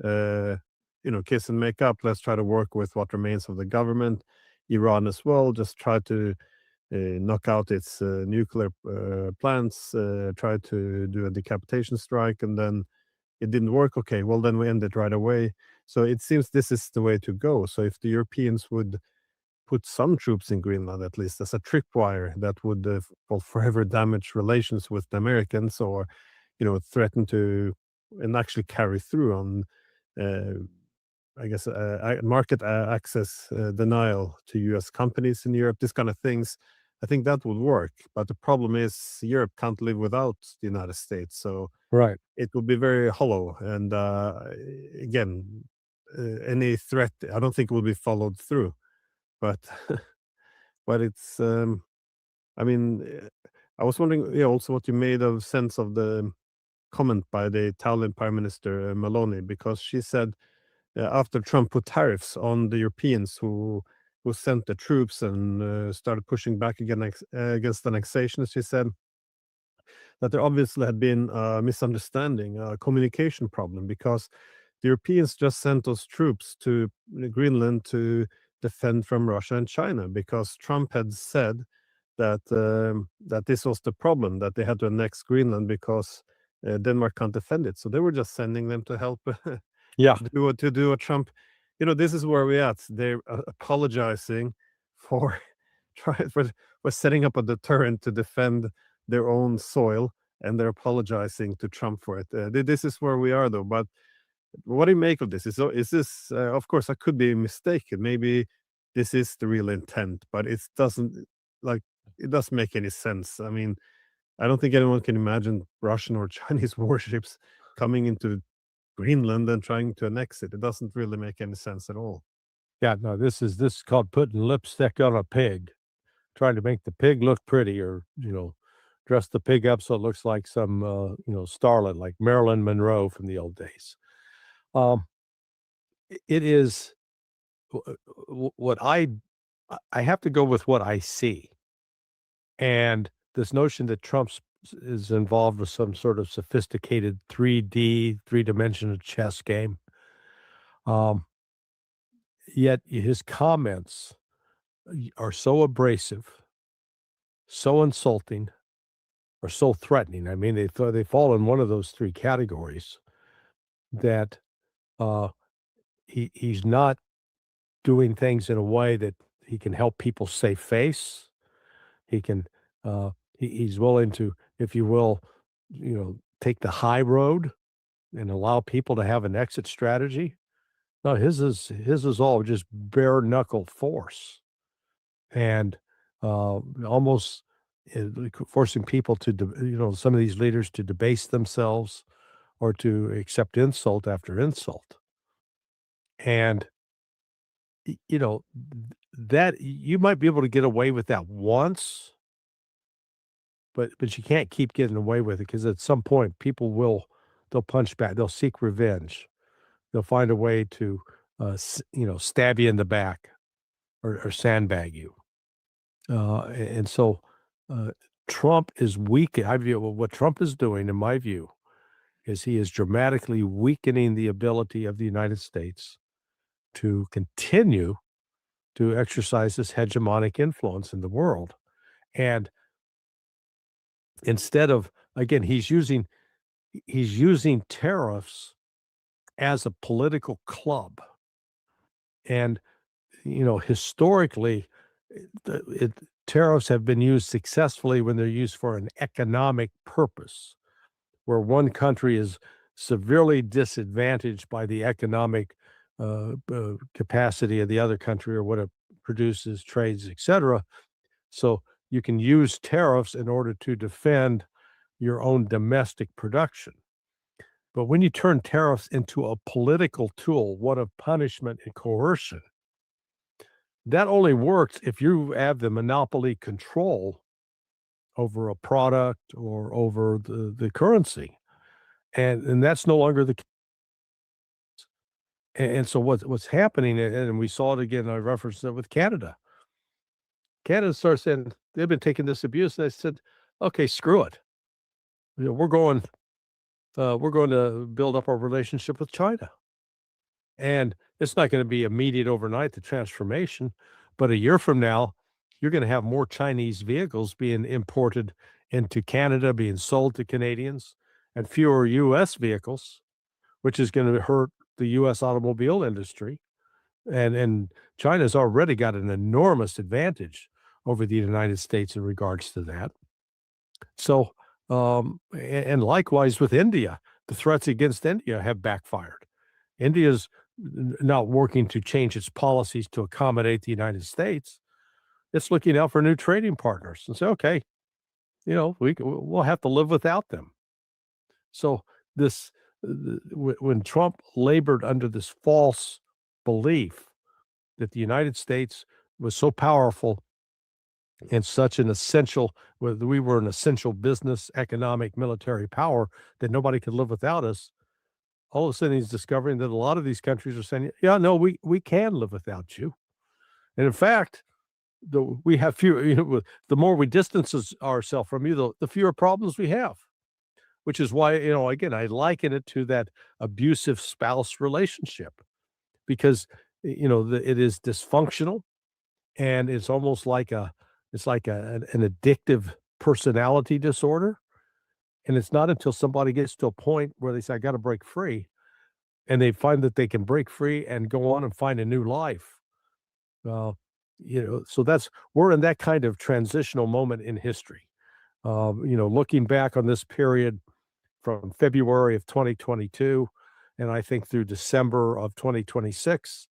Kiss and make up. Let's try to work with what remains of the government. Iran as well, just try to knock out its nuclear plants, try to do a decapitation strike, and then it didn't work. Okay, well, then we end it right away. So it seems this is the way to go. So if the Europeans would put some troops in Greenland, at least as a tripwire, that would forever damage relations with the Americans, or threaten to and actually carry through on market access denial to US companies in Europe, this kind of things. I think that would work, but the problem is Europe can't live without the United States, so Right. it would be very hollow. And again, any threat, I don't think will be followed through. But but it's I was wondering, also what you made of sense of the comment by the Italian Prime Minister Meloni, because she said after Trump put tariffs on the Europeans who sent the troops and started pushing back against annexation, she said that there obviously had been a misunderstanding, a communication problem, because the Europeans just sent those troops to Greenland to defend from Russia and China, because Trump had said that that this was the problem, that they had to annex Greenland because Denmark can't defend it. So they were just sending them to help Yeah. to do what Trump. This is where we're at. They're apologizing for for setting up a deterrent to defend their own soil, and they're apologizing to Trump for it. This is where we are, though. But what do you make of this? Is this, of course, I could be mistaken. Maybe this is the real intent, but it doesn't make any sense. I mean, I don't think anyone can imagine Russian or Chinese warships coming into Greenland and trying to annex it. It doesn't really make any sense at all. Yeah, no, this is called putting lipstick on a pig, trying to make the pig look pretty, or dress the pig up so it looks like some starlet, like Marilyn Monroe from the old days. It is what I have to go with what I see, and this notion that Trump is involved with some sort of sophisticated 3D, three-dimensional chess game. Yet his comments are so abrasive, so insulting, or so threatening. I mean, they fall in one of those three categories, that he's not doing things in a way that he can help people save face. He can he's willing to, if you will, take the high road and allow people to have an exit strategy. No, his is all just bare knuckle force, and almost forcing people to some of these leaders to debase themselves or to accept insult after insult. And that you might be able to get away with that once, but you can't keep getting away with it, because at some point they'll punch back, they'll seek revenge, they'll find a way to stab you in the back, or sandbag you. And so Trump is weak. I view what Trump is doing, in my view, is he is dramatically weakening the ability of the United States to continue to exercise this hegemonic influence in the world. And instead of, again, he's using tariffs as a political club. And historically, tariffs have been used successfully when they're used for an economic purpose, where one country is severely disadvantaged by the economic capacity of the other country or what it produces, trades, etc. So you can use tariffs in order to defend your own domestic production. But when you turn tariffs into a political tool, one of punishment and coercion, that only works if you have the monopoly control over a product or over the currency. And that's no longer the case. And so what's happening, and we saw it again, I referenced it with Canada. Canada starts saying they've been taking this abuse, and they said, okay, screw it. We're going to build up our relationship with China. And it's not going to be immediate overnight, the transformation, but a year from now, you're going to have more Chinese vehicles being imported into Canada, being sold to Canadians, and fewer U.S. vehicles, which is going to hurt the U.S. automobile industry. And China's already got an enormous advantage over the United States in regards to that. So, and likewise with India, the threats against India have backfired. India's not working to change its policies to accommodate the United States. It's looking out for new trading partners and say, okay, we'll have to live without them. So when Trump labored under this false belief that the United States was so powerful and such an essential, we were an essential business, economic, military power that nobody could live without us, all of a sudden he's discovering that a lot of these countries are saying, yeah, no, we can live without you. And in fact, we have fewer, the more we distance ourselves from you, the fewer problems we have, which is why, again, I liken it to that abusive spouse relationship because, it is dysfunctional and it's almost like an addictive personality disorder. And it's not until somebody gets to a point where they say, I got to break free, and they find that they can break free and go on and find a new life. So we're in that kind of transitional moment in history. Looking back on this period from February of 2022, and I think through December of 2026,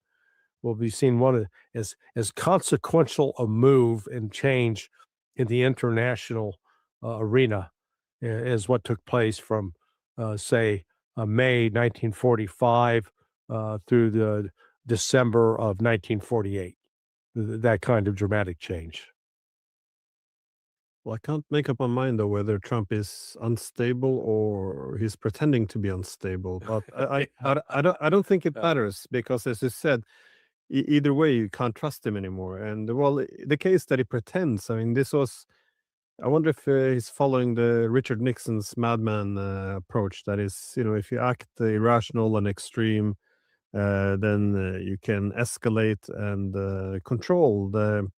we'll be seeing as consequential a move and change in the international arena as what took place from, say, May 1945 through the December of 1948. That kind of dramatic change. Well, I can't make up my mind though whether Trump is unstable or he's pretending to be unstable. But I don't think it matters because, as you said, either way you can't trust him anymore. And well, the case that he pretends, I mean, this was. I wonder if he's following the Richard Nixon's madman approach. That is, if you act irrational and extreme, then you can escalate and control the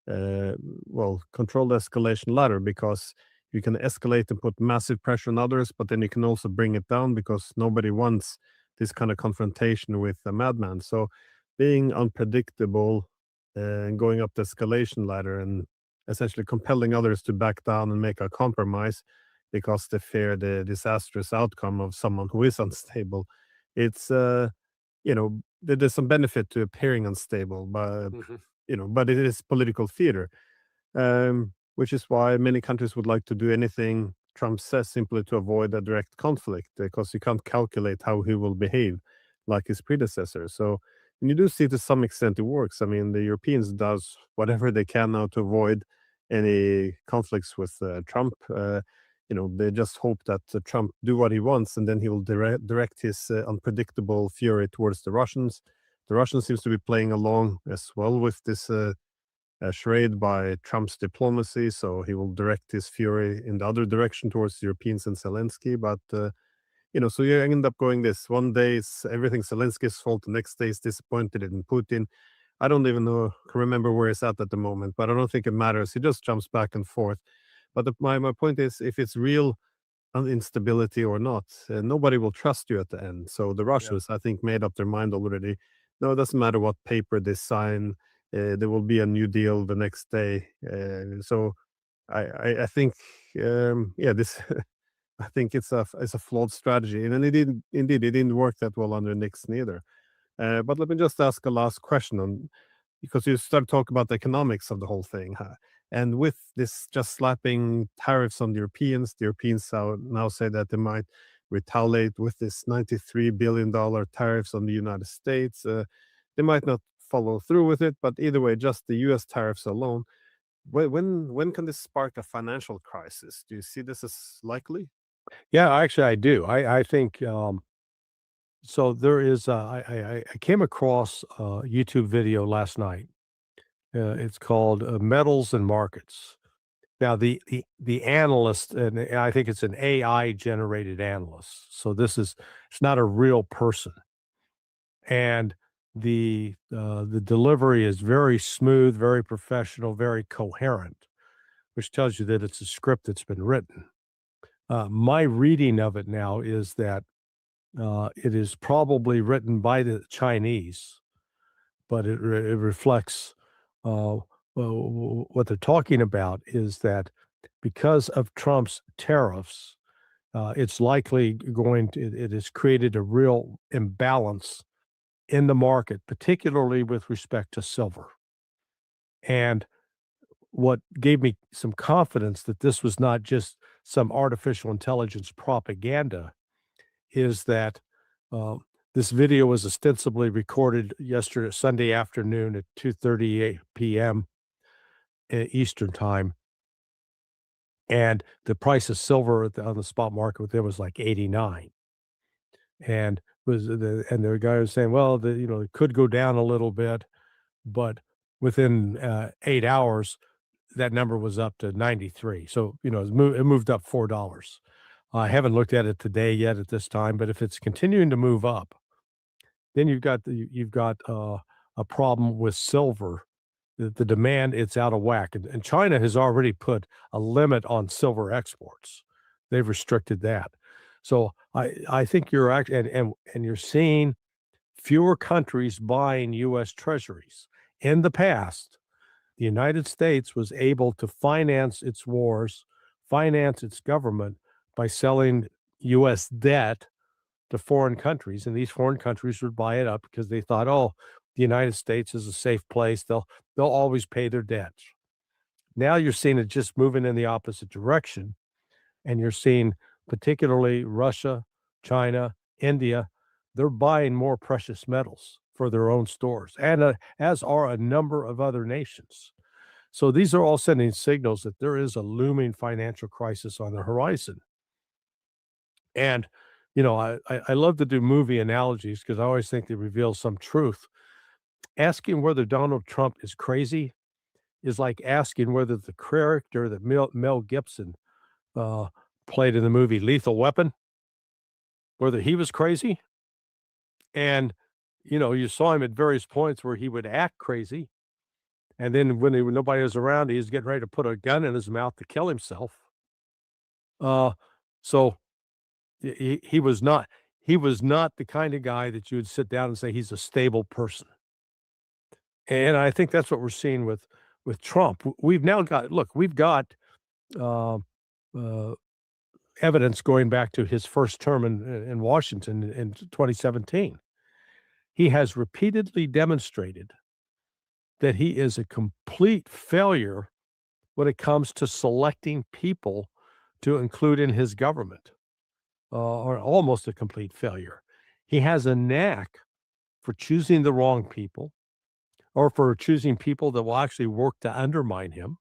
escalation ladder, because you can escalate and put massive pressure on others, but then you can also bring it down because nobody wants this kind of confrontation with a madman. So being unpredictable and going up the escalation ladder and essentially compelling others to back down and make a compromise because they fear the disastrous outcome of someone who is unstable. It's there's some benefit to appearing unstable, but but it is political theater, which is why many countries would like to do anything Trump says simply to avoid a direct conflict, because you can't calculate how he will behave like his predecessor. So, and you do see to some extent it works. I mean, the Europeans does whatever they can now to avoid any conflicts with Trump. They just hope that Trump do what he wants, and then he will direct his unpredictable fury towards the Russians. The Russians seems to be playing along as well with this charade by Trump's diplomacy, so he will direct his fury in the other direction towards the Europeans and Zelensky. But so you end up going this: one day it's everything Zelensky's fault, the next day he's disappointed in Putin. I don't even can remember where he's at the moment, but I don't think it matters. He just jumps back and forth. But my point is, if it's real instability or not, nobody will trust you at the end. So the Russians, I think, made up their mind already. No, it doesn't matter what paper they sign. There will be a new deal the next day. So I think, this. I think it's a flawed strategy, and it didn't work that well under Nixon either. But let me just ask a last question on, because you started talking about the economics of the whole thing. And with this just slapping tariffs on the Europeans now say that they might retaliate with this $93 billion tariffs on the United States. They might not follow through with it, but either way, just the US tariffs alone. When can this spark a financial crisis? Do you see this as likely? Yeah, actually, I do. I think so. There is. I came across a YouTube video last night. It's called "Metals and Markets." Now, the analyst, and I think it's an AI generated analyst. So it's not a real person, and the delivery is very smooth, very professional, very coherent, which tells you that it's a script that's been written. My reading of it now is that it is probably written by the Chinese, but it reflects what they're talking about is that because of Trump's tariffs, it's likely it has created a real imbalance in the market, particularly with respect to silver. And what gave me some confidence that this was not just some artificial intelligence propaganda is that this video was ostensibly recorded yesterday, Sunday afternoon at 2:38 p.m. Eastern time, and the price of silver on the spot market there was like 89, and the guy was saying, well, it could go down a little bit, but within 8 hours, that number was up to 93. So it moved up $4. I haven't looked at it today yet at this time, but if it's continuing to move up, then you've got a problem with silver. The demand, it's out of whack, and China has already put a limit on silver exports. They've restricted that. So I think you're and you're seeing fewer countries buying U.S. treasuries. In the past, the United States was able to finance its wars, finance its government by selling U.S. debt to foreign countries, and these foreign countries would buy it up because they thought, oh, the United States is a safe place. They'll always pay their debts. Now you're seeing it just moving in the opposite direction, and you're seeing particularly Russia, China, India, they're buying more precious metals for their own stores, and as are a number of other nations. So these are all sending signals that there is a looming financial crisis on the horizon. And, I love to do movie analogies because I always think they reveal some truth. Asking whether Donald Trump is crazy is like asking whether the character that Mel Gibson played in the movie Lethal Weapon, whether he was crazy. And, you saw him at various points where he would act crazy. And then when nobody was around, he was getting ready to put a gun in his mouth to kill himself. So he was not the kind of guy that you would sit down and say he's a stable person. And I think that's what we're seeing with Trump. We've got evidence going back to his first term in Washington in 2017. He has repeatedly demonstrated that he is a complete failure when it comes to selecting people to include in his government, or almost a complete failure. He has a knack for choosing the wrong people, or for choosing people that will actually work to undermine him,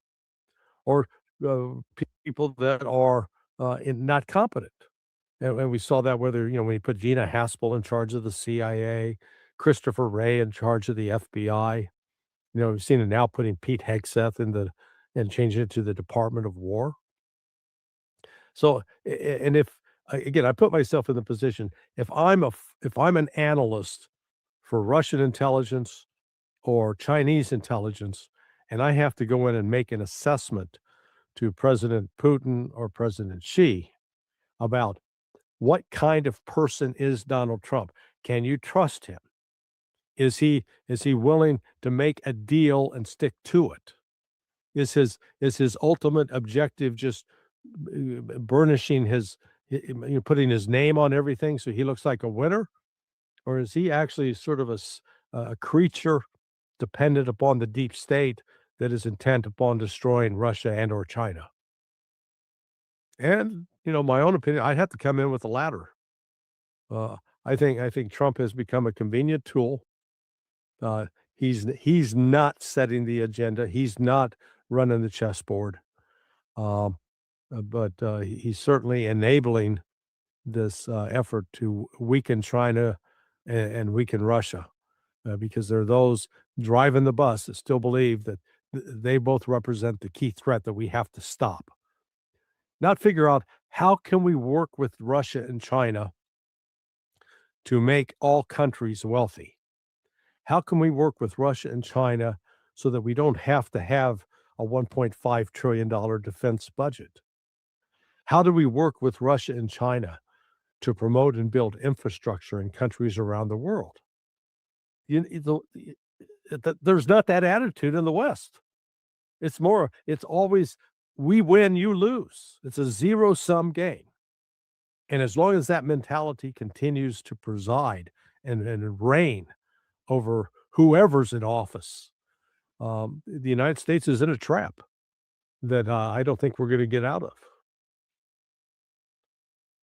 or people that are not competent. And we saw that whether, when he put Gina Haspel in charge of the CIA, Christopher Wray in charge of the FBI. We've seen it now putting Pete Hegseth and changing it to the Department of War. So, and again, I put myself in the position, if I'm an analyst for Russian intelligence or Chinese intelligence, and I have to go in and make an assessment to President Putin or President Xi about what kind of person is Donald Trump. Can you trust him? Is he willing to make a deal and stick to it? Is his ultimate objective just burnishing putting his name on everything so he looks like a winner? or is he actually sort of a creature dependent upon the deep state that is intent upon destroying Russia and or China? And, my own opinion, I'd have to come in with the latter. I think Trump has become a convenient tool. He's not setting the agenda. He's not running the chessboard. But he's certainly enabling this effort to weaken China and weaken Russia, because there are those driving the bus that still believe that they both represent the key threat that we have to stop. Not figure out how can we work with Russia and China to make all countries wealthy? How can we work with Russia and China so that we don't have to have a $1.5 trillion defense budget? How do we work with Russia and China to promote and build infrastructure in countries around the world? There's not that attitude in the West. It's always we win, you lose. It's a zero-sum game. And as long as that mentality continues to preside and reign over whoever's in office, the United States is in a trap that I don't think we're going to get out of.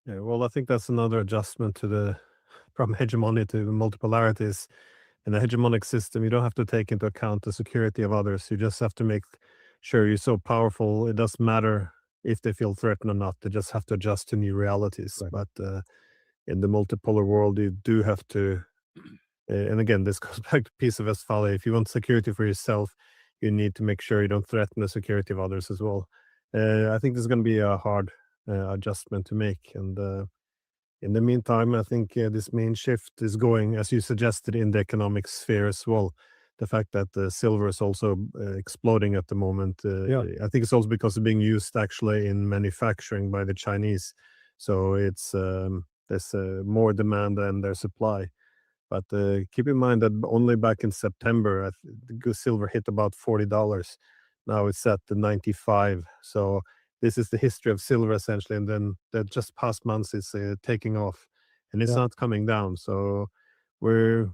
Yeah, well, I think that's another adjustment from hegemony to multipolarities. In a hegemonic system, you don't have to take into account the security of others. You just have to make sure you're so powerful. It doesn't matter if they feel threatened or not. They just have to adjust to new realities. Right. But in the multipolar world, you do have to, and again, this goes back to Peace of Westphalia. If you want security for yourself, you need to make sure you don't threaten the security of others as well. I think this is going to be a hard adjustment to make. And in the meantime, I think this main shift is going, as you suggested, in the economic sphere as well. The fact that silver is also exploding at the moment, I think it's also because it's being used actually in manufacturing by the Chinese. So it's there's more demand than their supply. But keep in mind that only back in September, the silver hit about $40. Now it's at the 95. So this is the history of silver essentially, and then the just past months is taking off, and it's not coming down. So we're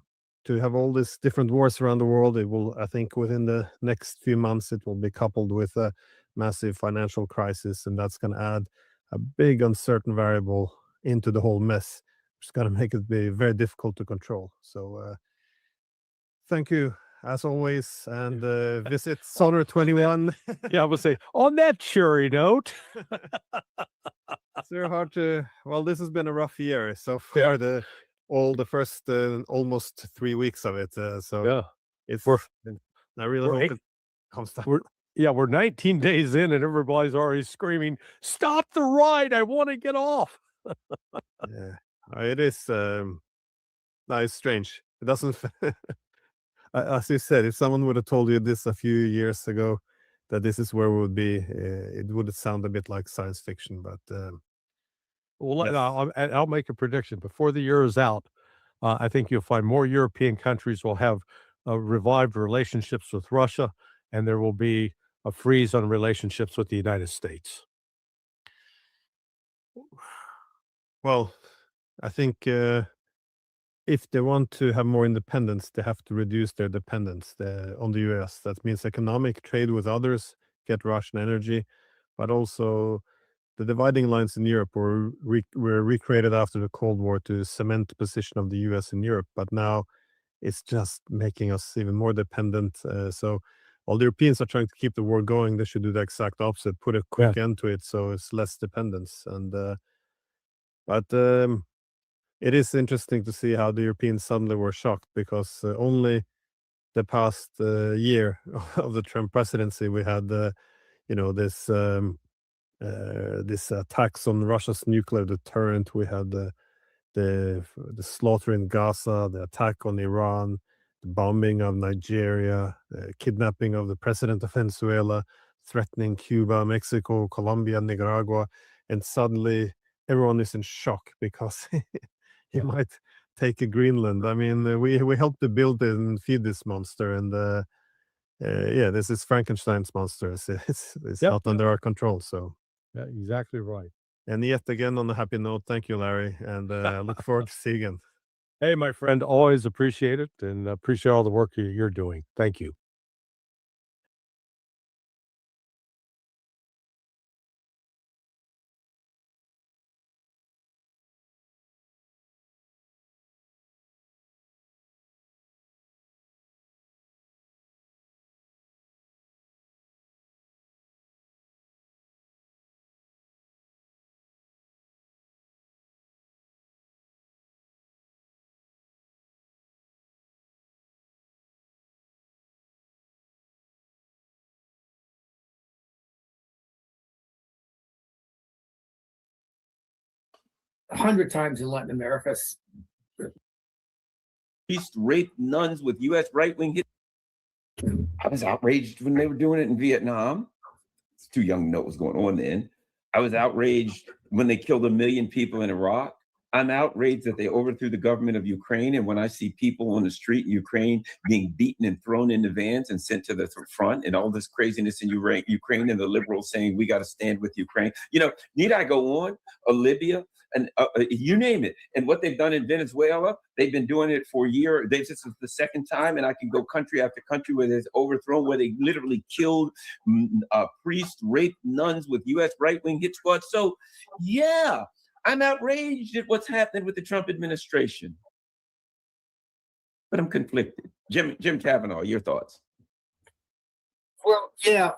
to have all these different wars around the world. It will, I think, within the next few months, it will be coupled with a massive financial crisis, and that's going to add a big uncertain variable into the whole mess, which is going to make it be very difficult to control. So thank you as always, and visit Solar 21. Yeah, I would say on that cheery note. It's very hard to. Well, this has been a rough year so far. The first almost 3 weeks of it. So yeah, I really hope it comes down. We're 19 days in, and everybody's already screaming, "Stop the ride! I want to get off." Yeah, it is. No, it's strange. It doesn't. As you said, if someone would have told you this a few years ago, that this is where we would be, it would sound a bit like science fiction. But well, yes. I'll make a prediction. Before the year is out, I think you'll find more European countries will have revived relationships with Russia, and there will be a freeze on relationships with the United States. Well, I think if they want to have more independence, they have to reduce their dependence on the US. That means economic trade with others, get Russian energy, but also the dividing lines in Europe were recreated after the Cold War to cement the position of the US in Europe. But now it's just making us even more dependent. So all the Europeans are trying to keep the war going. They should do the exact opposite, put a quick end to it so it's less dependence. And but it is interesting to see how the Europeans suddenly were shocked, because only the past year of the Trump presidency we had this attacks on Russia's nuclear deterrent. We had the slaughter in Gaza, the attack on Iran, the bombing of Nigeria, the kidnapping of the president of Venezuela, threatening Cuba, Mexico, Colombia, Nicaragua, and suddenly everyone is in shock because he might take a Greenland. I mean, we helped to build and feed this monster, and this is Frankenstein's monster. It's not under our control. So yeah, exactly right. And yet again, on a happy note, thank you, Larry, and I look forward to seeing you again. Hey, my friend, always appreciate it and appreciate all the work you're doing. Thank you. A 100 times in Latin America. Priest raped nuns with U.S. right-wing hit. I was outraged when they were doing it in Vietnam. It's too young to know what was going on then. I was outraged when they killed 1 million people in Iraq. I'm outraged that they overthrew the government of Ukraine. And when I see people on the street in Ukraine being beaten and thrown into vans and sent to the front and all this craziness in Ukraine and the liberals saying, we got to stand with Ukraine. You know, need I go on? Libya, and you name it. And what they've done in Venezuela, they've been doing it for a year. This is the second time, and I can go country after country where there's overthrown, where they literally killed priests, raped nuns with U.S. right-wing hit squads. So, yeah, I'm outraged at what's happening with the Trump administration. But I'm conflicted. Jim Kavanaugh, your thoughts? Well, yeah,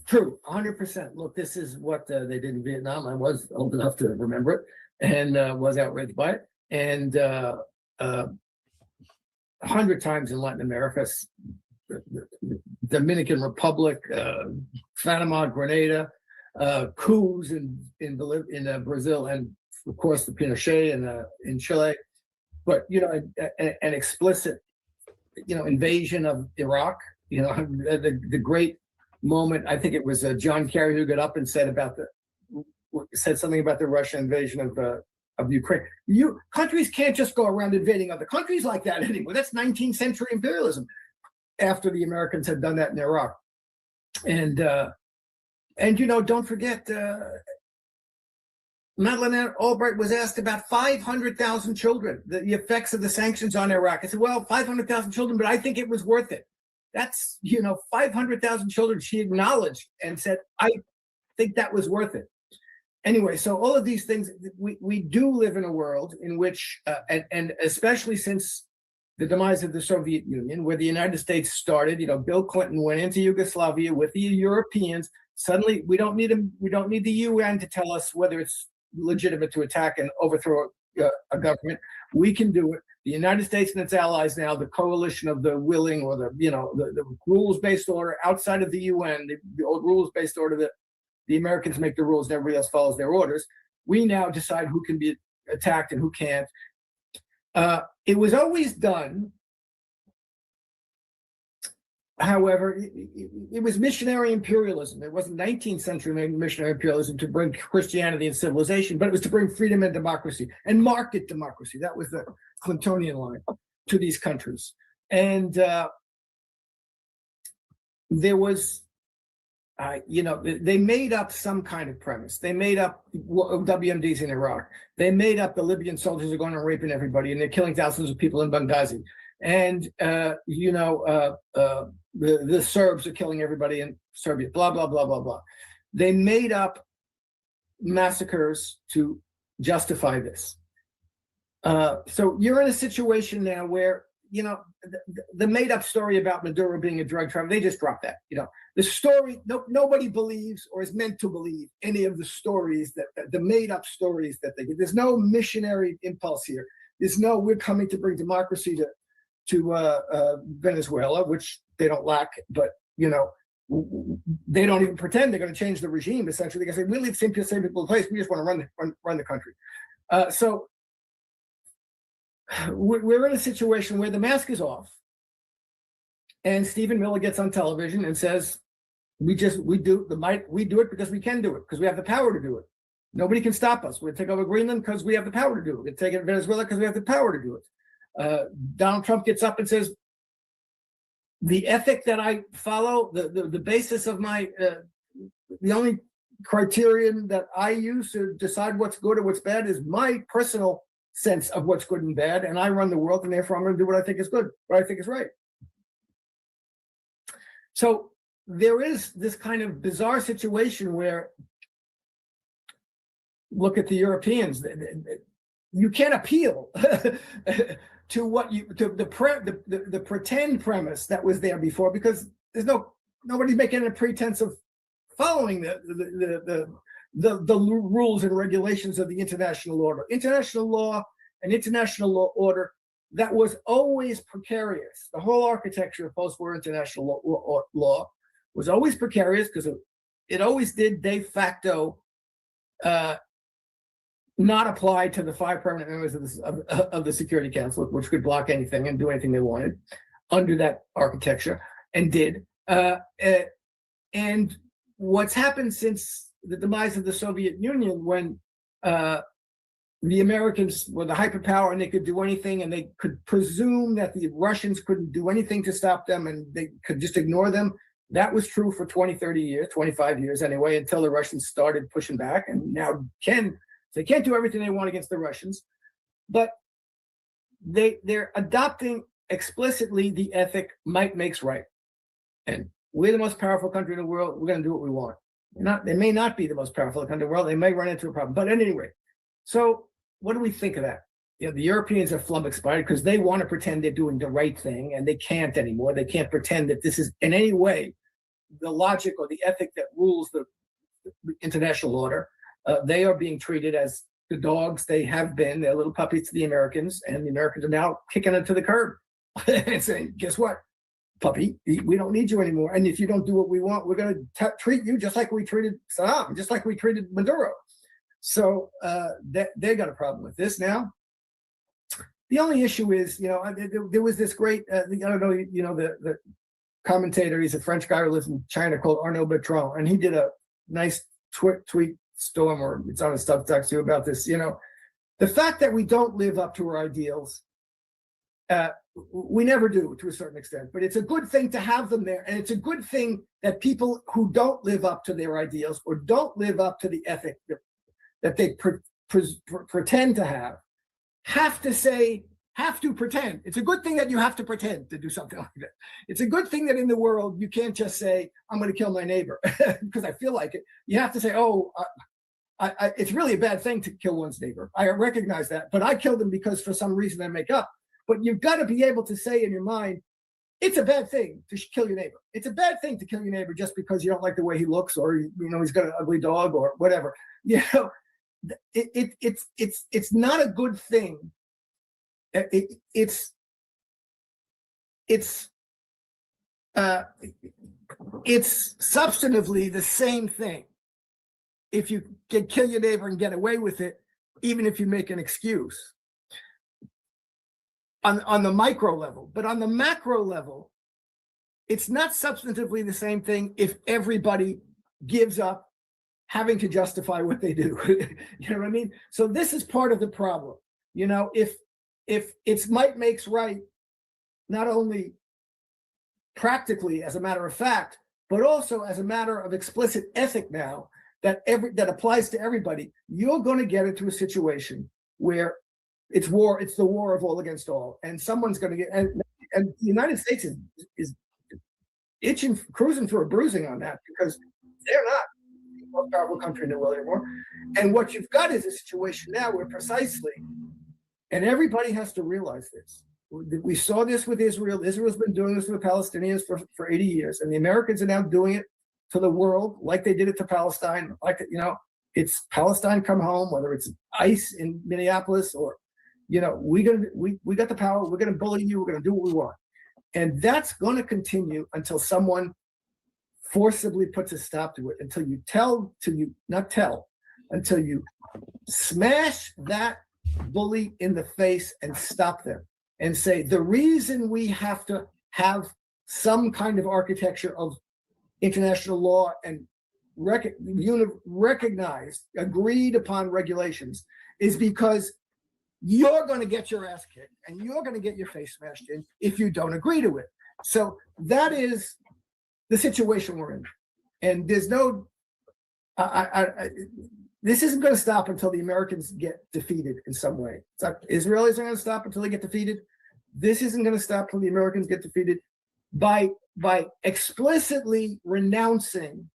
true, 100%. Look, this is what they did in Vietnam. I was old enough to remember it and was outraged by it. And 100 times in Latin America, Dominican Republic, Panama, Grenada, coups in Brazil, and of course the Pinochet in Chile. But you know, an explicit, you know, invasion of Iraq. You know, the great moment. I think it was John Kerry who got up and said something about the Russian invasion of Ukraine. Countries can't just go around invading other countries like that anymore. That's 19th century imperialism. After the Americans had done that in Iraq, and you know, don't forget, Madeleine Albright was asked about 500,000 children, the effects of the sanctions on Iraq. I said, well, 500,000 children, but I think it was worth it. That's, you know, 500,000 children. She acknowledged and said, I think that was worth it. Anyway, so all of these things, we do live in a world in which, and especially since the demise of the Soviet Union, where the United States started, you know, Bill Clinton went into Yugoslavia with the Europeans. Suddenly, we don't need the UN to tell us whether it's legitimate to attack and overthrow a government. We can do it. The United States and its allies now, the coalition of the willing, or the rules-based order outside of the UN, the old rules-based order that the Americans make the rules and everybody else follows their orders. We now decide who can be attacked and who can't. It was always done. However, it was missionary imperialism. It wasn't 19th century missionary imperialism to bring Christianity and civilization, but it was to bring freedom and democracy and market democracy. That was the Clintonian line to these countries. And there was, they made up some kind of premise. They made up WMDs in Iraq. They made up the Libyan soldiers are going and raping everybody, and they're killing thousands of people in Benghazi. And the Serbs are killing everybody in Serbia. Blah blah blah blah blah. They made up massacres to justify this. So you're in a situation now where, you know, the made-up story about Maduro being a drug trafficker, they just dropped that. You know, the story, nobody believes or is meant to believe any of the stories the made-up stories that they give. There's no missionary impulse here. There's no, we're coming to bring democracy to Venezuela, which they don't lack, but, you know, they don't even pretend they're going to change the regime. Essentially, they say, we leave same people in place. We just want to run the country. So we're in a situation where the mask is off, and Stephen Miller gets on television and says, we do it because we can do it, because we have the power to do it. Nobody can stop us. We'll take over Greenland because we have the power to do it. We'll take over Venezuela because we have the power to do it. Donald Trump gets up and says, the ethic that I follow, the basis of my, the only criterion that I use to decide what's good or what's bad is my personal sense of what's good and bad, and I run the world, and therefore I'm going to do what I think is good, what I think is right. So there is this kind of bizarre situation where, look at the Europeans, you can't appeal to what you to the pretend premise that was there before, because there's nobody's making a pretense of following the rules and regulations of the international order. International law and international law order that was always precarious. The whole architecture of post-war international law was always precarious because it always did de facto not apply to the 5 permanent members of the Security Council, which could block anything and do anything they wanted under that architecture, and did. And what's happened since the demise of the Soviet Union, when the Americans were the hyperpower and they could do anything, and they could presume that the Russians couldn't do anything to stop them and they could just ignore them. That was true for 20, 30 years, 25 years anyway, until the Russians started pushing back, and now they can't do everything they want against the Russians, but they're adopting explicitly the ethic might makes right. And we're the most powerful country in the world. We're going to do what we want. They may not be the most powerful country in the world. They may run into a problem. But at any rate, so what do we think of that? You know, the Europeans are flummoxed by it because they want to pretend they're doing the right thing, and they can't anymore. They can't pretend that this is in any way the logic or the ethic that rules the international order. They are being treated as the dogs they have been. They're little puppies to the Americans, and the Americans are now kicking it to the curb and saying, guess what, puppy, we don't need you anymore. And if you don't do what we want, we're going to treat you just like we treated Saddam, just like we treated Maduro. So they got a problem with this now. The only issue is, you know, there was this great, I don't know, you know, the commentator, he's a French guy who lives in China called Arnaud Bertrand, and he did a nice tweet storm, or it's on a Substack too, about this. You know, the fact that we don't live up to our ideals, we never do to a certain extent, but it's a good thing to have them there. And it's a good thing that people who don't live up to their ideals or don't live up to the ethic that they pretend to have to pretend. It's a good thing that you have to pretend to do something like that. It's a good thing that in the world, you can't just say, I'm going to kill my neighbor because I feel like it. You have to say, oh, it's really a bad thing to kill one's neighbor. I recognize that, but I killed him because for some reason I make up. But you've got to be able to say in your mind, it's a bad thing to kill your neighbor. It's a bad thing to kill your neighbor just because you don't like the way he looks, or, you know, he's got an ugly dog or whatever. You know, it's not a good thing. It's substantively the same thing if you can kill your neighbor and get away with it, even if you make an excuse on the micro level. But on the macro level, it's not substantively the same thing if everybody gives up having to justify what they do. You know what I mean? So this is part of the problem. You know, if it's might makes right, not only practically as a matter of fact, but also as a matter of explicit ethic now that applies to everybody, you're going to get into a situation where it's war. It's the war of all against all, and someone's going to get. And the United States is itching, cruising for a bruising on that, because they're not the most powerful country in the world anymore. And what you've got is a situation now where precisely, and everybody has to realize this. We saw this with Israel. Israel's been doing this with the Palestinians for 80 years, and the Americans are now doing it to the world like they did it to Palestine. Like, you know, it's Palestine come home, whether it's ICE in Minneapolis or, you know, we got the power. We're going to bully you. We're going to do what we want, and that's going to continue until someone forcibly puts a stop to it. Until you smash that bully in the face and stop them and say, the reason we have to have some kind of architecture of international law and recognized, agreed upon regulations is because you're going to get your ass kicked and you're going to get your face smashed in if you don't agree to it. So that is the situation we're in. And there's no, this isn't going to stop until the Americans get defeated in some way. It's like Israel isn't going to stop until they get defeated. This isn't going to stop until the Americans get defeated. By explicitly renouncing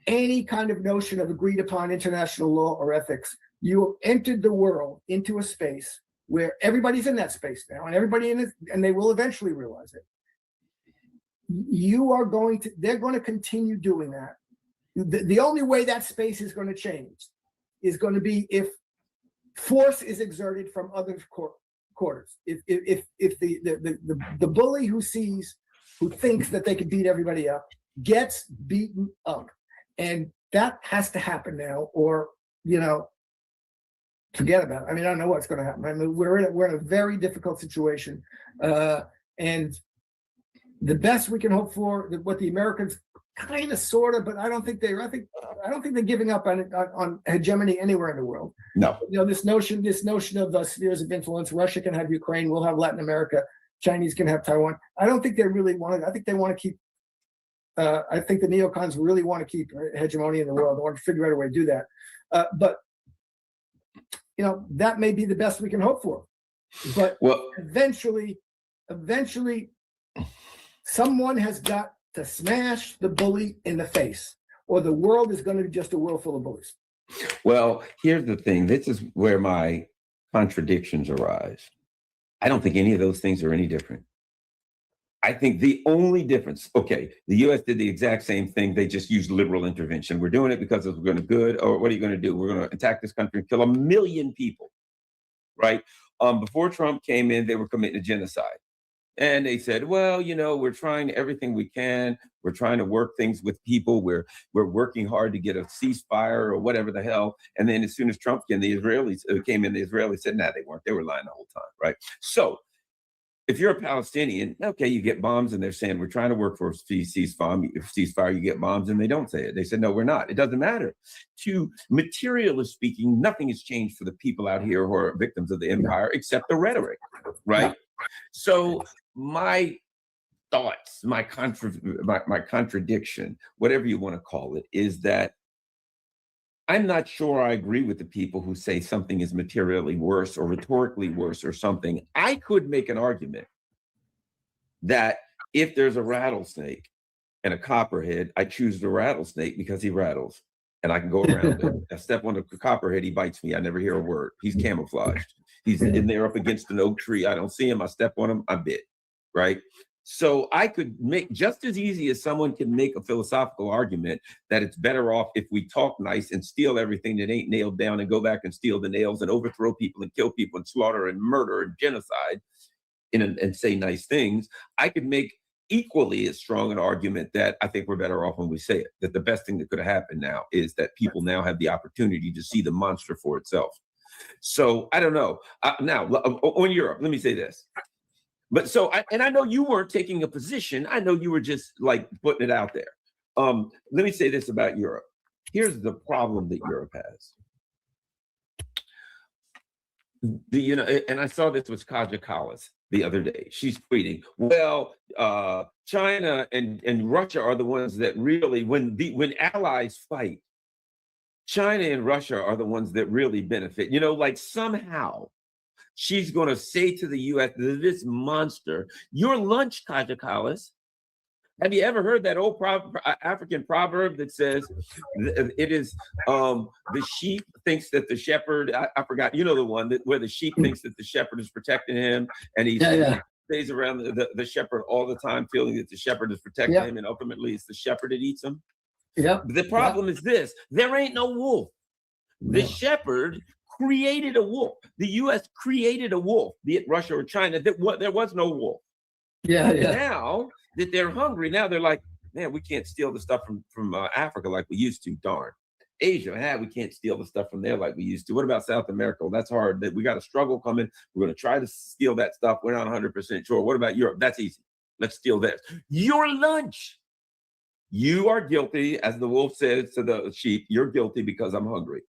any kind of notion of agreed upon international law or ethics, you have entered the world into a space where everybody's in that space now, and everybody in it, and they will eventually realize it. They're going to continue doing that. The only way that space is going to change is going to be if force is exerted from other quarters. If the bully who thinks that they can beat everybody up gets beaten up, and that has to happen now, or forget about it. I mean, I don't know what's going to happen. I mean, we're in a very difficult situation, and the best we can hope for, what the Americans kind of, sort of, but I don't think they're giving up on hegemony anywhere in the world. No. This notion of spheres of influence. Russia can have Ukraine. We'll have Latin America. Chinese can have Taiwan. I don't think they really want it. I think they want to keep. I think the neocons really want to keep hegemony in the world. They want to figure out a way to do that. But that may be the best we can hope for. But eventually, someone has got to smash the bully in the face, or the world is going to be just a world full of bullies. Well, here's the thing. This is where my contradictions arise. I don't think any of those things are any different. I think the only difference, okay, the U.S. did the exact same thing. They just used liberal intervention. We're doing it because we're going to good, or what are you going to do? We're going to attack this country and kill 1 million people, right? Before Trump came in, they were committing a genocide. And they said, well, we're trying everything we can. We're trying to work things with people. We're working hard to get a ceasefire or whatever the hell. And then as soon as Trump came, the Israelis said, nah, they weren't. They were lying the whole time, right? So if you're a Palestinian, okay, you get bombs, and they're saying, we're trying to work for a ceasefire, you get bombs, and they don't say it. They said, no, we're not. It doesn't matter. To materialist speaking, nothing has changed for the people out here who are victims of the empire except the rhetoric, right? So my thoughts, my contradiction, whatever you want to call it, is that I'm not sure I agree with the people who say something is materially worse or rhetorically worse or something. I could make an argument that if there's a rattlesnake and a copperhead, I choose the rattlesnake because he rattles and I can go around it. I step on the copperhead, he bites me. I never hear a word. He's camouflaged. He's in there up against an oak tree. I don't see him. I step on him. I'm bit, right? So I could make just as easy as someone can make a philosophical argument that it's better off if we talk nice and steal everything that ain't nailed down and go back and steal the nails and overthrow people and kill people and slaughter and murder and genocide and say nice things. I could make equally as strong an argument that I think we're better off when we say it, that the best thing that could have happened now is that people now have the opportunity to see the monster for itself. So I don't know. Now, on Europe, let me say this. But so, I know you weren't taking a position. I know you were just like putting it out there. Let me say this about Europe. Here's the problem that Europe has. And I saw this with Kaja Kallas the other day. She's tweeting, well, China and Russia are the ones that really, when allies fight, China and Russia are the ones that really benefit. Like somehow she's going to say to the U.S., this monster, your lunch, Kaja Kallas. Have you ever heard that old African proverb that says it is the sheep thinks that the shepherd, I forgot, the one where the sheep thinks that the shepherd is protecting him, and he stays around the shepherd all the time, feeling that the shepherd is protecting him, and ultimately it's the shepherd that eats him. The problem is this: there ain't no wolf. The shepherd created a wolf. The U.S. created a wolf, be it Russia or China. There was no wolf. Now that they're hungry, now they're like, man, we can't steal the stuff from Africa like we used to. Darn. Asia, we can't steal the stuff from there like we used to. What about South America? Well, that's hard. We got a struggle coming. We're going to try to steal that stuff. We're not 100% sure. What about Europe? That's easy. Let's steal theirs. Your lunch. You are guilty, as the wolf says to the sheep, you're guilty because I'm hungry.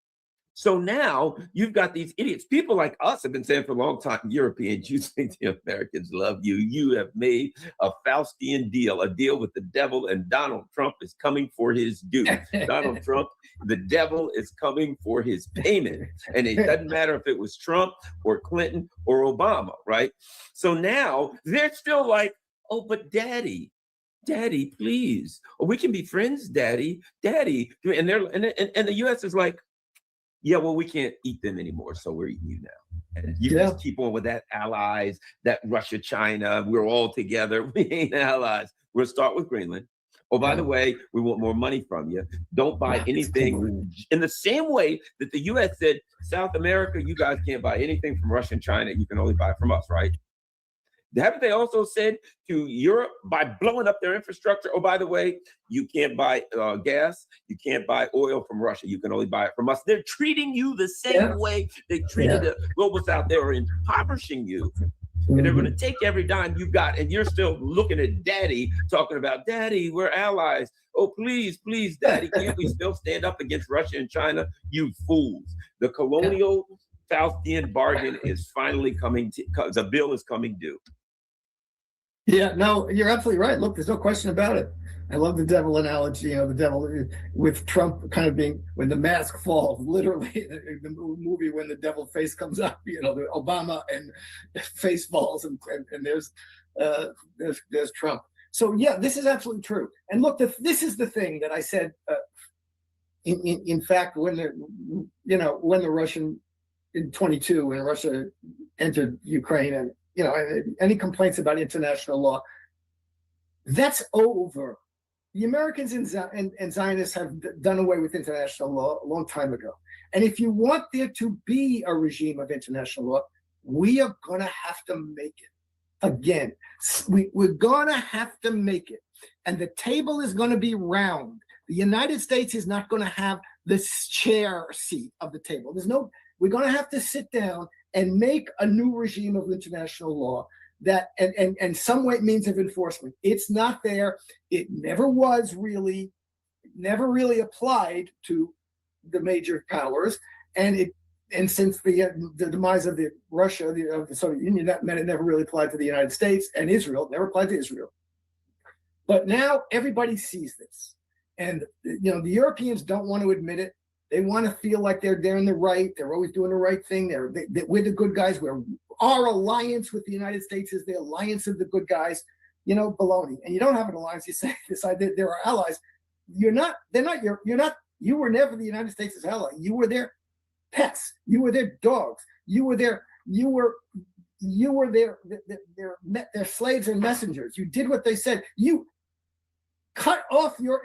So now you've got these idiots. People like us have been saying for a long time, Europeans, you think the Americans love you. You have made a Faustian deal, a deal with the devil, and Donald Trump is coming for his due. Donald Trump, the devil is coming for his payment. And it doesn't matter if it was Trump or Clinton or Obama, right? So now they're still like, oh, but daddy, please. Oh, we can be friends, daddy. And the US is like, yeah, well, we can't eat them anymore, so we're eating you now. And you just keep on with that allies, that Russia, China, we're all together. We ain't allies. We'll start with Greenland. Oh, by the way, we want more money from you. Don't buy anything. In the same way that the US said, South America, you guys can't buy anything from Russia and China. You can only buy from us, right? Haven't they also said to Europe, by blowing up their infrastructure, oh, by the way, you can't buy gas, you can't buy oil from Russia, you can only buy it from us. They're treating you the same way they treated the global South. They were impoverishing you. And they're going to take every dime you got, and you're still looking at daddy, talking about, daddy, we're allies. Oh, please, daddy, can't we still stand up against Russia and China? You fools. The colonial Faustian bargain is finally coming the bill is coming due. Yeah, no, you're absolutely right. Look, there's no question about it. I love the devil analogy, the devil with Trump kind of being, when the mask falls, literally, the movie when the devil face comes up, the Obama and face falls, and there's Trump. So yeah, this is absolutely true. And look, this is the thing that I said, in fact, when the Russian, in 22, when Russia entered Ukraine, and any complaints about international law, that's over. The Americans and Zionists have done away with international law a long time ago. And if you want there to be a regime of international law, we are going to have to make it. Again, we're going to have to make it. And the table is going to be round. The United States is not going to have this chair seat of the table. We're going to have to sit down and make a new regime of international law that and some way means of enforcement. It's not there. It never really applied to the major powers, and since the demise of the Soviet Union, that meant it never really applied to the United States and Israel. It never applied to Israel. But now everybody sees this, and the Europeans don't want to admit it. They want to feel like they're in the right. They're always doing the right thing. We're the good guys. Our alliance with the United States is the alliance of the good guys. Baloney. And you don't have an alliance. You decide that there are allies. You were never the United States' ally. You were their pets. You were their dogs. You were their slaves and messengers. You did what they said. You cut off your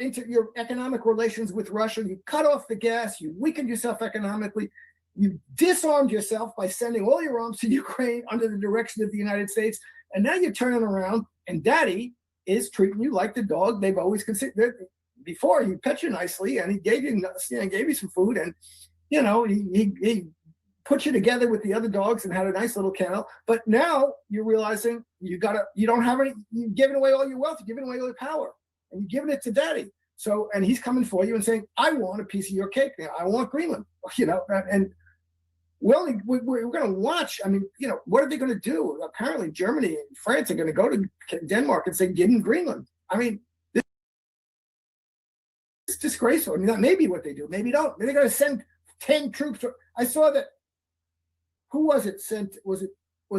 economic relations with Russia. You cut off the gas. You weakened yourself economically. You disarmed yourself by sending all your arms to Ukraine under the direction of the United States. And now you're turning around, and daddy is treating you like the dog they've always considered. Before, he pet you nicely, and he gave you some food, and he put you together with the other dogs and had a nice little kennel. But now you're realizing you've given away all your wealth, you're giving away all your power, and you're giving it to daddy. So, and he's coming for you and saying, I want a piece of your cake now. I want Greenland, and we're going to watch. I mean, what are they going to do? Apparently Germany and France are going to go to Denmark and say, give them Greenland. I mean, this is disgraceful. I mean, that may be what they do. Maybe don't. Maybe they're going to send 10 troops. I saw that. Who was it sent? Was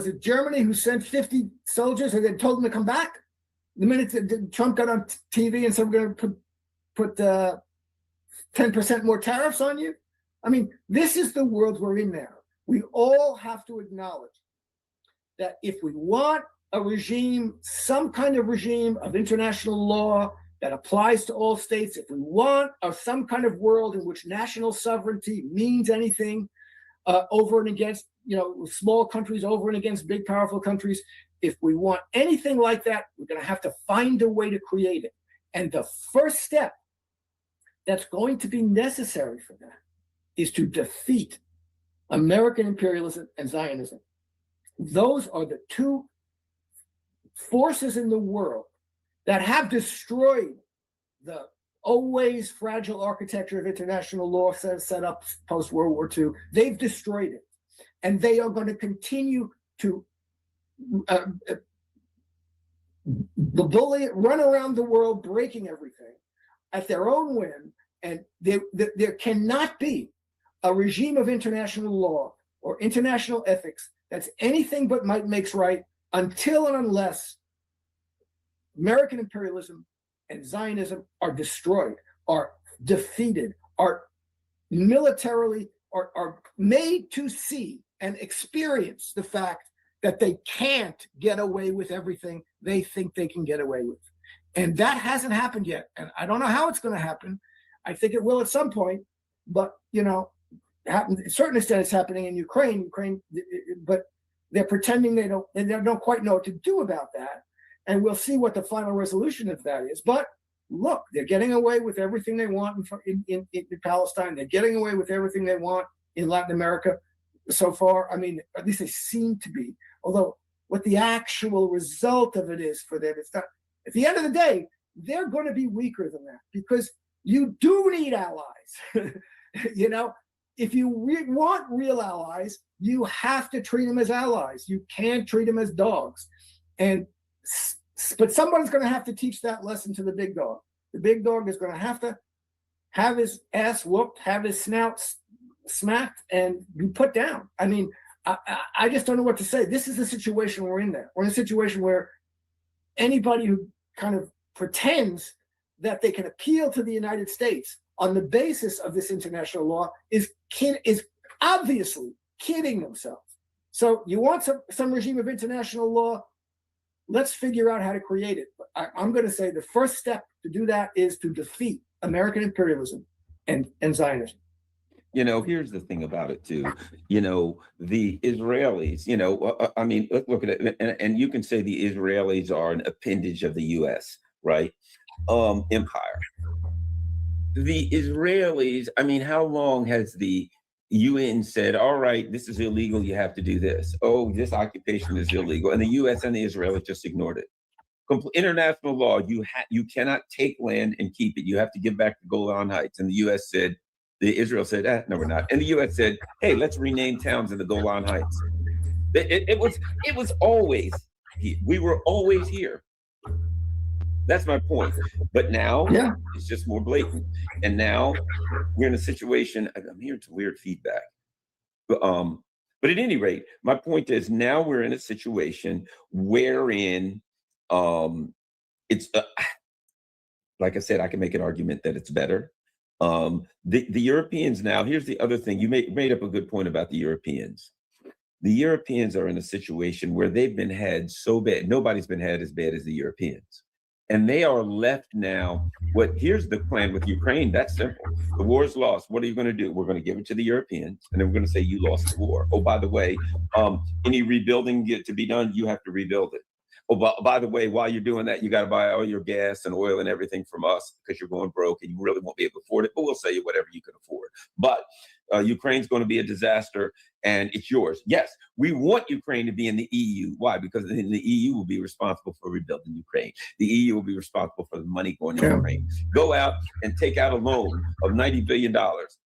it Germany who sent 50 soldiers and then told them to come back? The minute that Trump got on TV and said, we're going to put 10% more tariffs on you. I mean, this is the world we're in now. We all have to acknowledge that if we want a regime, some kind of regime of international law that applies to all states, if we want some kind of world in which national sovereignty means anything over and against, small countries over and against big, powerful countries, if we want anything like that, we're going to have to find a way to create it. And the first step that's going to be necessary for that is to defeat American imperialism and Zionism. Those are the two forces in the world that have destroyed the always fragile architecture of international law set up post-World War II. They've destroyed it. And they are going to continue to run around the world breaking everything at their own whim. And there cannot be a regime of international law or international ethics that's anything but might makes right until and unless American imperialism and Zionism are destroyed, are defeated, are militarily, are made to see and experience the fact that they can't get away with everything they think they can get away with. And that hasn't happened yet. And I don't know how it's going to happen. I think it will at some point, but, to a certain extent it's happening in Ukraine, but they're pretending they don't quite know what to do about that. And we'll see what the final resolution of that is. But look, they're getting away with everything they want in Palestine. They're getting away with everything they want in Latin America so far. I mean, at least they seem to be. Although what the actual result of it is for them, it's not. At the end of the day, they're going to be weaker than that because you do need allies. If you want real allies, you have to treat them as allies. You can't treat them as dogs. But someone's going to have to teach that lesson to the big dog. The big dog is going to have his ass whooped, have his snout smacked, and be put down. I mean, I just don't know what to say. This is the situation we're in there. We're in a situation where anybody who kind of pretends that they can appeal to the United States on the basis of this international law is obviously kidding themselves. So you want some regime of international law? Let's figure out how to create it. I'm going to say the first step to do that is to defeat American imperialism and Zionism. Here's the thing about it too. The Israelis, I mean, let's look at it. And you can say the Israelis are an appendage of the US, right? Empire. The Israelis, I mean, how long has the UN said, all right, this is illegal, you have to do this. Oh, this occupation is illegal. And the US and the Israelis just ignored it. International law, you cannot take land and keep it. You have to give back the Golan Heights. And Israel said, no, we're not. And the US said, hey, let's rename towns in the Golan Heights. It was always here. We were always here. That's my point. But now it's just more blatant. And now we're in a situation, I'm hearing some weird feedback. But at any rate, my point is now we're in a situation wherein it's, like I said, I can make an argument that it's better. The Europeans now, here's the other thing. You made up a good point about the Europeans. The Europeans are in a situation where they've been had so bad. Nobody's been had as bad as the Europeans. And they are left now. Here's the plan with Ukraine. That's simple. The war's lost. What are you going to do? We're going to give it to the Europeans, and then we're going to say you lost the war. Oh, by the way, any rebuilding to be done, you have to rebuild it. Oh, by the way, while you're doing that, you got to buy all your gas and oil and everything from us because you're going broke and you really won't be able to afford it. But we'll sell you whatever you can afford. But Ukraine's going to be a disaster and it's yours. Yes, we want Ukraine to be in the EU. Why? Because the EU will be responsible for rebuilding Ukraine. The EU will be responsible for the money going to Ukraine. Go out and take out a loan of $90 billion.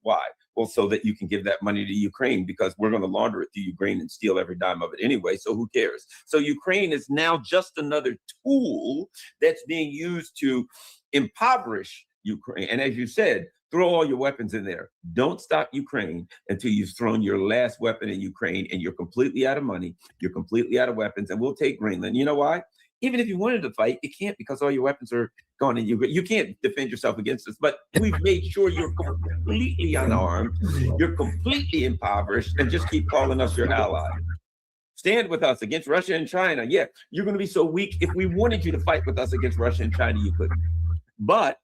Why? Well, so that you can give that money to Ukraine because we're going to launder it to Ukraine and steal every dime of it anyway. So who cares? So Ukraine is now just another tool that's being used to impoverish Ukraine. And as you said, throw all your weapons in there. Don't stop Ukraine until you've thrown your last weapon in Ukraine and you're completely out of money. You're completely out of weapons and we'll take Greenland. You know why? Even if you wanted to fight, you can't because all your weapons are gone and you can't defend yourself against us. But we've made sure you're completely unarmed. You're completely impoverished and just keep calling us your ally. Stand with us against Russia and China. Yeah, you're going to be so weak. If we wanted you to fight with us against Russia and China, you couldn't. But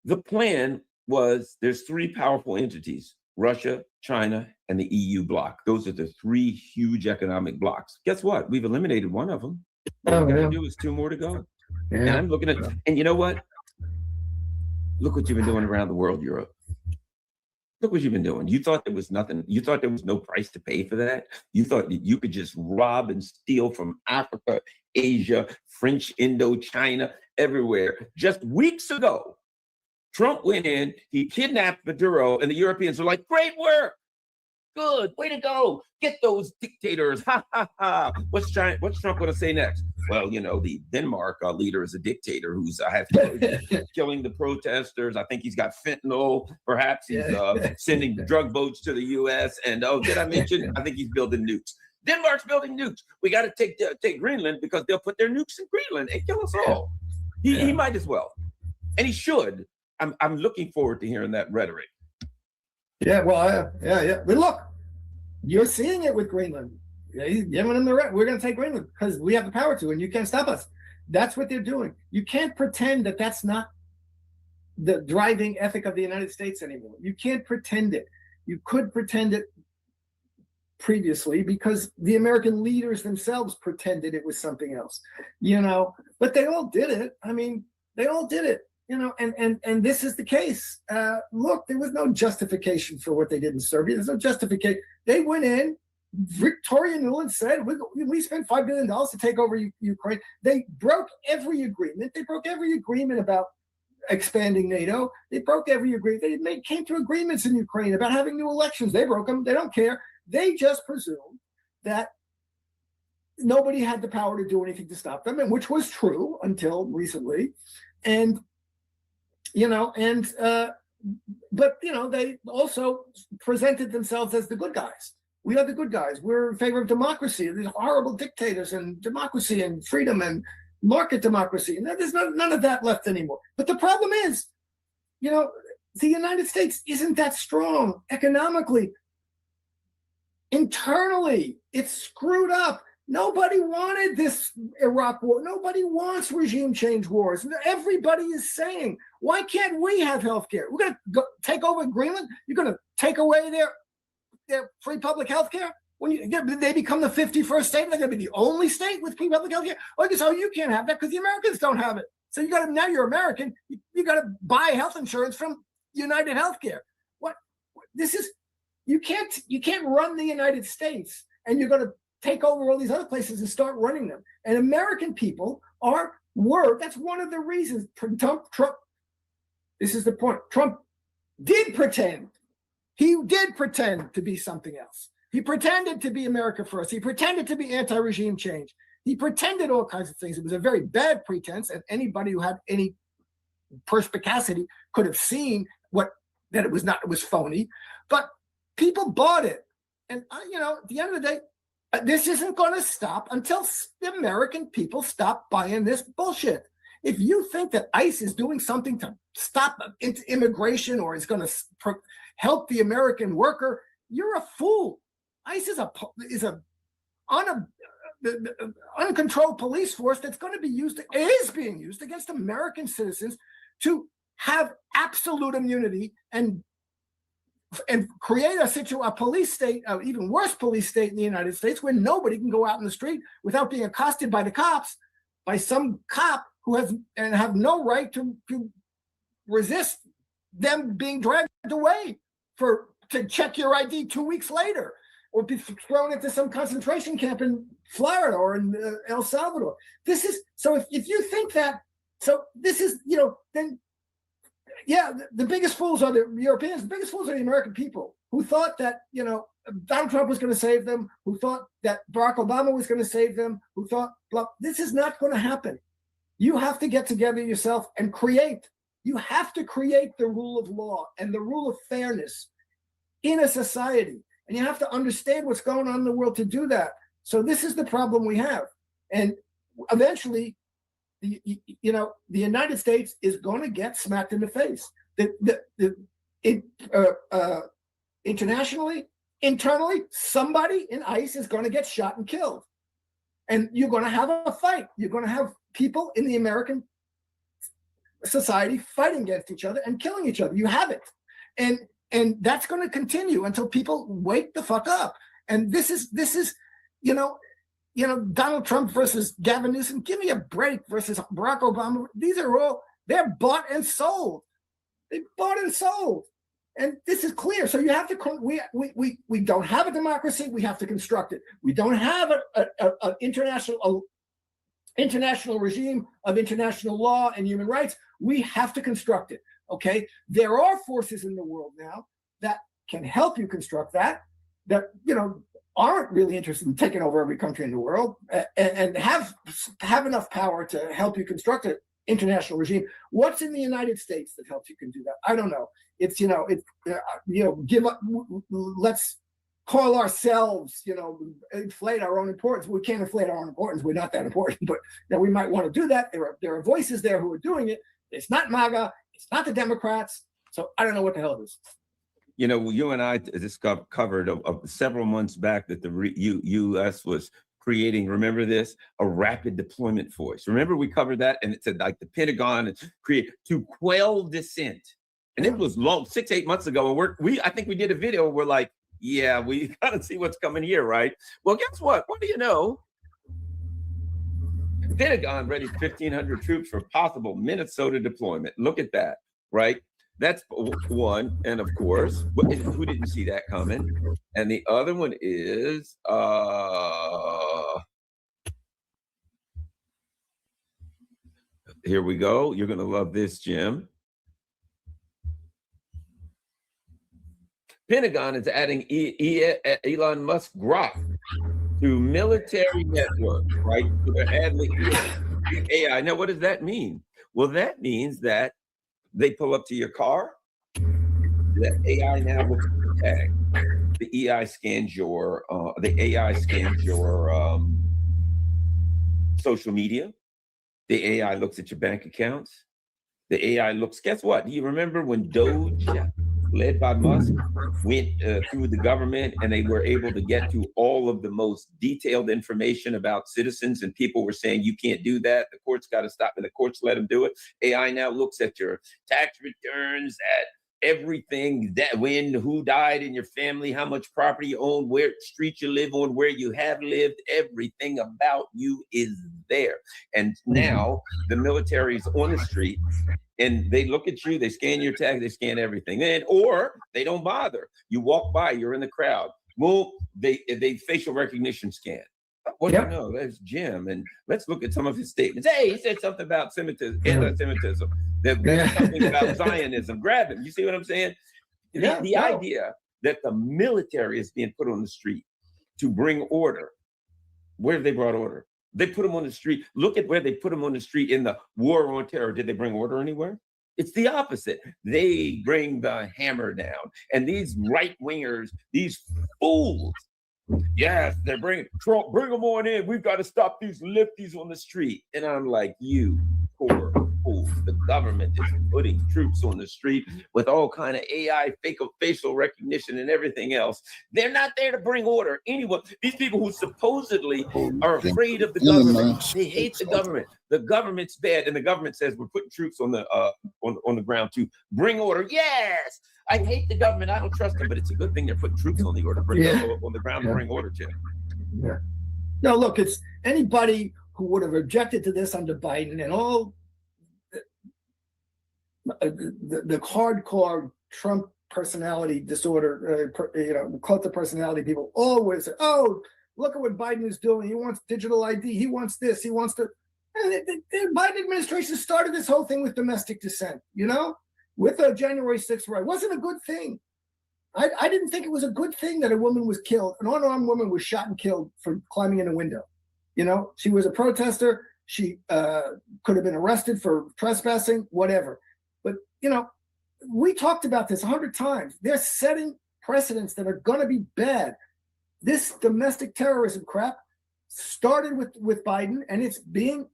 the plan was there's three powerful entities, Russia, China, and the EU bloc. Those are the three huge economic blocs. Guess what? We've eliminated one of them. All we got to do is two more to go. Yeah. And I'm looking at, and you know what? Look what you've been doing around the world, Europe. Look what you've been doing. You thought there was nothing. You thought there was no price to pay for that. You thought that you could just rob and steal from Africa, Asia, French Indochina, everywhere. Just weeks ago, Trump went in, he kidnapped Maduro, and the Europeans were like, great work. Good, way to go. Get those dictators. Ha, ha, ha. What's Trump going to say next? Well, you know, the Denmark leader is a dictator who's killing the protesters. I think he's got fentanyl. Perhaps he's sending drug boats to the U.S. And, oh, did I mention? I think he's building nukes. Denmark's building nukes. We got to take Greenland because they'll put their nukes in Greenland and kill us all. He might as well. And he should. I'm looking forward to hearing that rhetoric. Yeah, well, yeah. But look, you're seeing it with Greenland. He's giving them the right. We're going to take Greenland because we have the power to, and you can't stop us. That's what they're doing. You can't pretend that that's not the driving ethic of the United States anymore. You can't pretend it. You could pretend it previously because the American leaders themselves pretended it was something else, you know, but they all did it. I mean, they all did it. You know, and this is the case. Look, there was no justification for what they did in Serbia. There's no justification. They went in. Victoria Nuland said, we spent $5 billion to take over Ukraine. They broke every agreement. They broke every agreement about expanding NATO. They broke every agreement. They came to agreements in Ukraine about having new elections. They broke them. They don't care. They just presumed that nobody had the power to do anything to stop them, and which was true until recently. And you know, but you know, they also presented themselves as the good guys. We are the good guys. We're in favor of democracy. These horrible dictators and democracy and freedom and market democracy. And there's none of that left anymore. But the problem is, you know, the United States isn't that strong economically. Internally, it's screwed up. Nobody wanted this Iraq war. Nobody wants regime change wars. Everybody is saying, why can't we have health care? We're going to take over Greenland? You're going to take away their free public health care? When they become the 51st state, they're going to be the only state with free public health care? Oh, you can't have that because the Americans don't have it. So now you're American. You got to buy health insurance from United Healthcare. You can't run the United States, and you're going to take over all these other places and start running them. And American people that's one of the reasons Trump, this is the point. Trump did pretend. He did pretend to be something else. He pretended to be America first. He pretended to be anti-regime change. He pretended all kinds of things. It was a very bad pretense, and anybody who had any perspicacity could have seen that it was phony. But people bought it. And, you know, at the end of the day, this isn't going to stop until the American people stop buying this bullshit. If you think that ICE is doing something to stop immigration or is going to help the American worker, you're a fool. ICE is a uncontrolled police force that's going to be is being used against American citizens to have absolute immunity and create a police state, even worse police state in the United States, where nobody can go out in the street without being accosted by the cops, by some cop who have no right to resist them being dragged away to check your ID 2 weeks later, or be thrown into some concentration camp in Florida or in El Salvador. This is so. If you think that, so this is, you know, then. Yeah, the biggest fools are the Europeans. The biggest fools are the American people who thought that, you know, Donald Trump was going to save them, who thought that Barack Obama was going to save them, who thought, blah, this is not going to happen. You have to get together yourself and create. You have to create the rule of law and the rule of fairness in a society. And you have to understand what's going on in the world to do that. So this is the problem we have. And eventually, the United States is going to get smacked in the face. Internationally, internally, somebody in ICE is going to get shot and killed. And you're going to have a fight. You're going to have people in the American society fighting against each other and killing each other. You have it. And that's going to continue until people wake the fuck up. And this is, Donald Trump versus Gavin Newsom, give me a break, versus Barack Obama. They're bought and sold. They bought and sold. And this is clear. So you have to, we don't have a democracy. We have to construct it. We don't have an international regime of international law and human rights. We have to construct it. Okay, there are forces in the world now that can help you construct that aren't really interested in taking over every country in the world and have enough power to help you construct an international regime. What's in the United States that helps you can do that? I don't know. It's give up. Let's call ourselves, inflate our own importance. We can't inflate our own importance. We're not that important, but we might want to do that. There are voices there who are doing it. It's not MAGA. It's not the Democrats. So I don't know what the hell it is. You and I just covered several months back that the U.S. was creating, remember this, a rapid deployment force. Remember we covered that, and it said like the Pentagon create to quell dissent. And it was long, 6-8 months ago. And I think we did a video where we're like, yeah, we gotta see what's coming here, right? Well, guess what? What do you know? The Pentagon readied 1,500 troops for possible Minnesota deployment. Look at that, right? That's one. And of course, who didn't see that coming? And the other one is, here we go. You're going to love this, Jim. Pentagon is adding Elon Musk Grok to military networks, right? So they're adding AI. Now, what does that mean? Well, that means that they pull up to your car. The AI now looks at the tag. The AI scans your social media. The AI looks at your bank accounts. The AI looks. Guess what? Do you remember when Doge, led by Musk, went through the government and they were able to get to all of the most detailed information about citizens, and people were saying, you can't do that. The court's got to stop, and the courts let them do it. AI now looks at your tax returns, at everything, that when, who died in your family, how much property you own, where street you live on, where you have lived, everything about you is there. And now the military's on the street and they look at you, they scan your tag, they scan everything. Or they don't bother. You walk by, you're in the crowd. Well, they facial recognition scan. What do you know? That's Jim. And let's look at some of his statements. Hey, he said something about anti-Semitism. There's something about Zionism. Grab him. You see what I'm saying? The idea that the military is being put on the street to bring order. Where have they brought order? They put them on the street. Look at where they put them on the street in the war on terror. Did they bring order anywhere? It's the opposite. They bring the hammer down. And these right-wingers, these fools, yes, they're bring them on in. We've got to stop these lefties on the street. And I'm like, you poor fools. The government is putting troops on the street with all kind of AI, facial recognition and everything else. They're not there to bring order. Anyone, these people who supposedly are afraid of the government, they hate the government. The government's bad, and the government says we're putting troops on the ground to bring order. Yes, I hate the government. I don't trust them, but it's a good thing they're putting troops on the ground to bring order, Jim. Yeah. No, look, it's anybody who would have objected to this under Biden and all the hardcore Trump personality disorder, cult of personality people always say, oh, look at what Biden is doing. He wants digital ID. He wants this. He wants to. And the Biden administration started this whole thing with domestic dissent, with a January 6th right. It wasn't a good thing. I didn't think it was a good thing that a woman was killed. An unarmed woman was shot and killed for climbing in a window. She was a protester. She could have been arrested for trespassing, whatever. But, we talked about this 100 times. They're setting precedents that are going to be bad. This domestic terrorism crap started with Biden, and it's being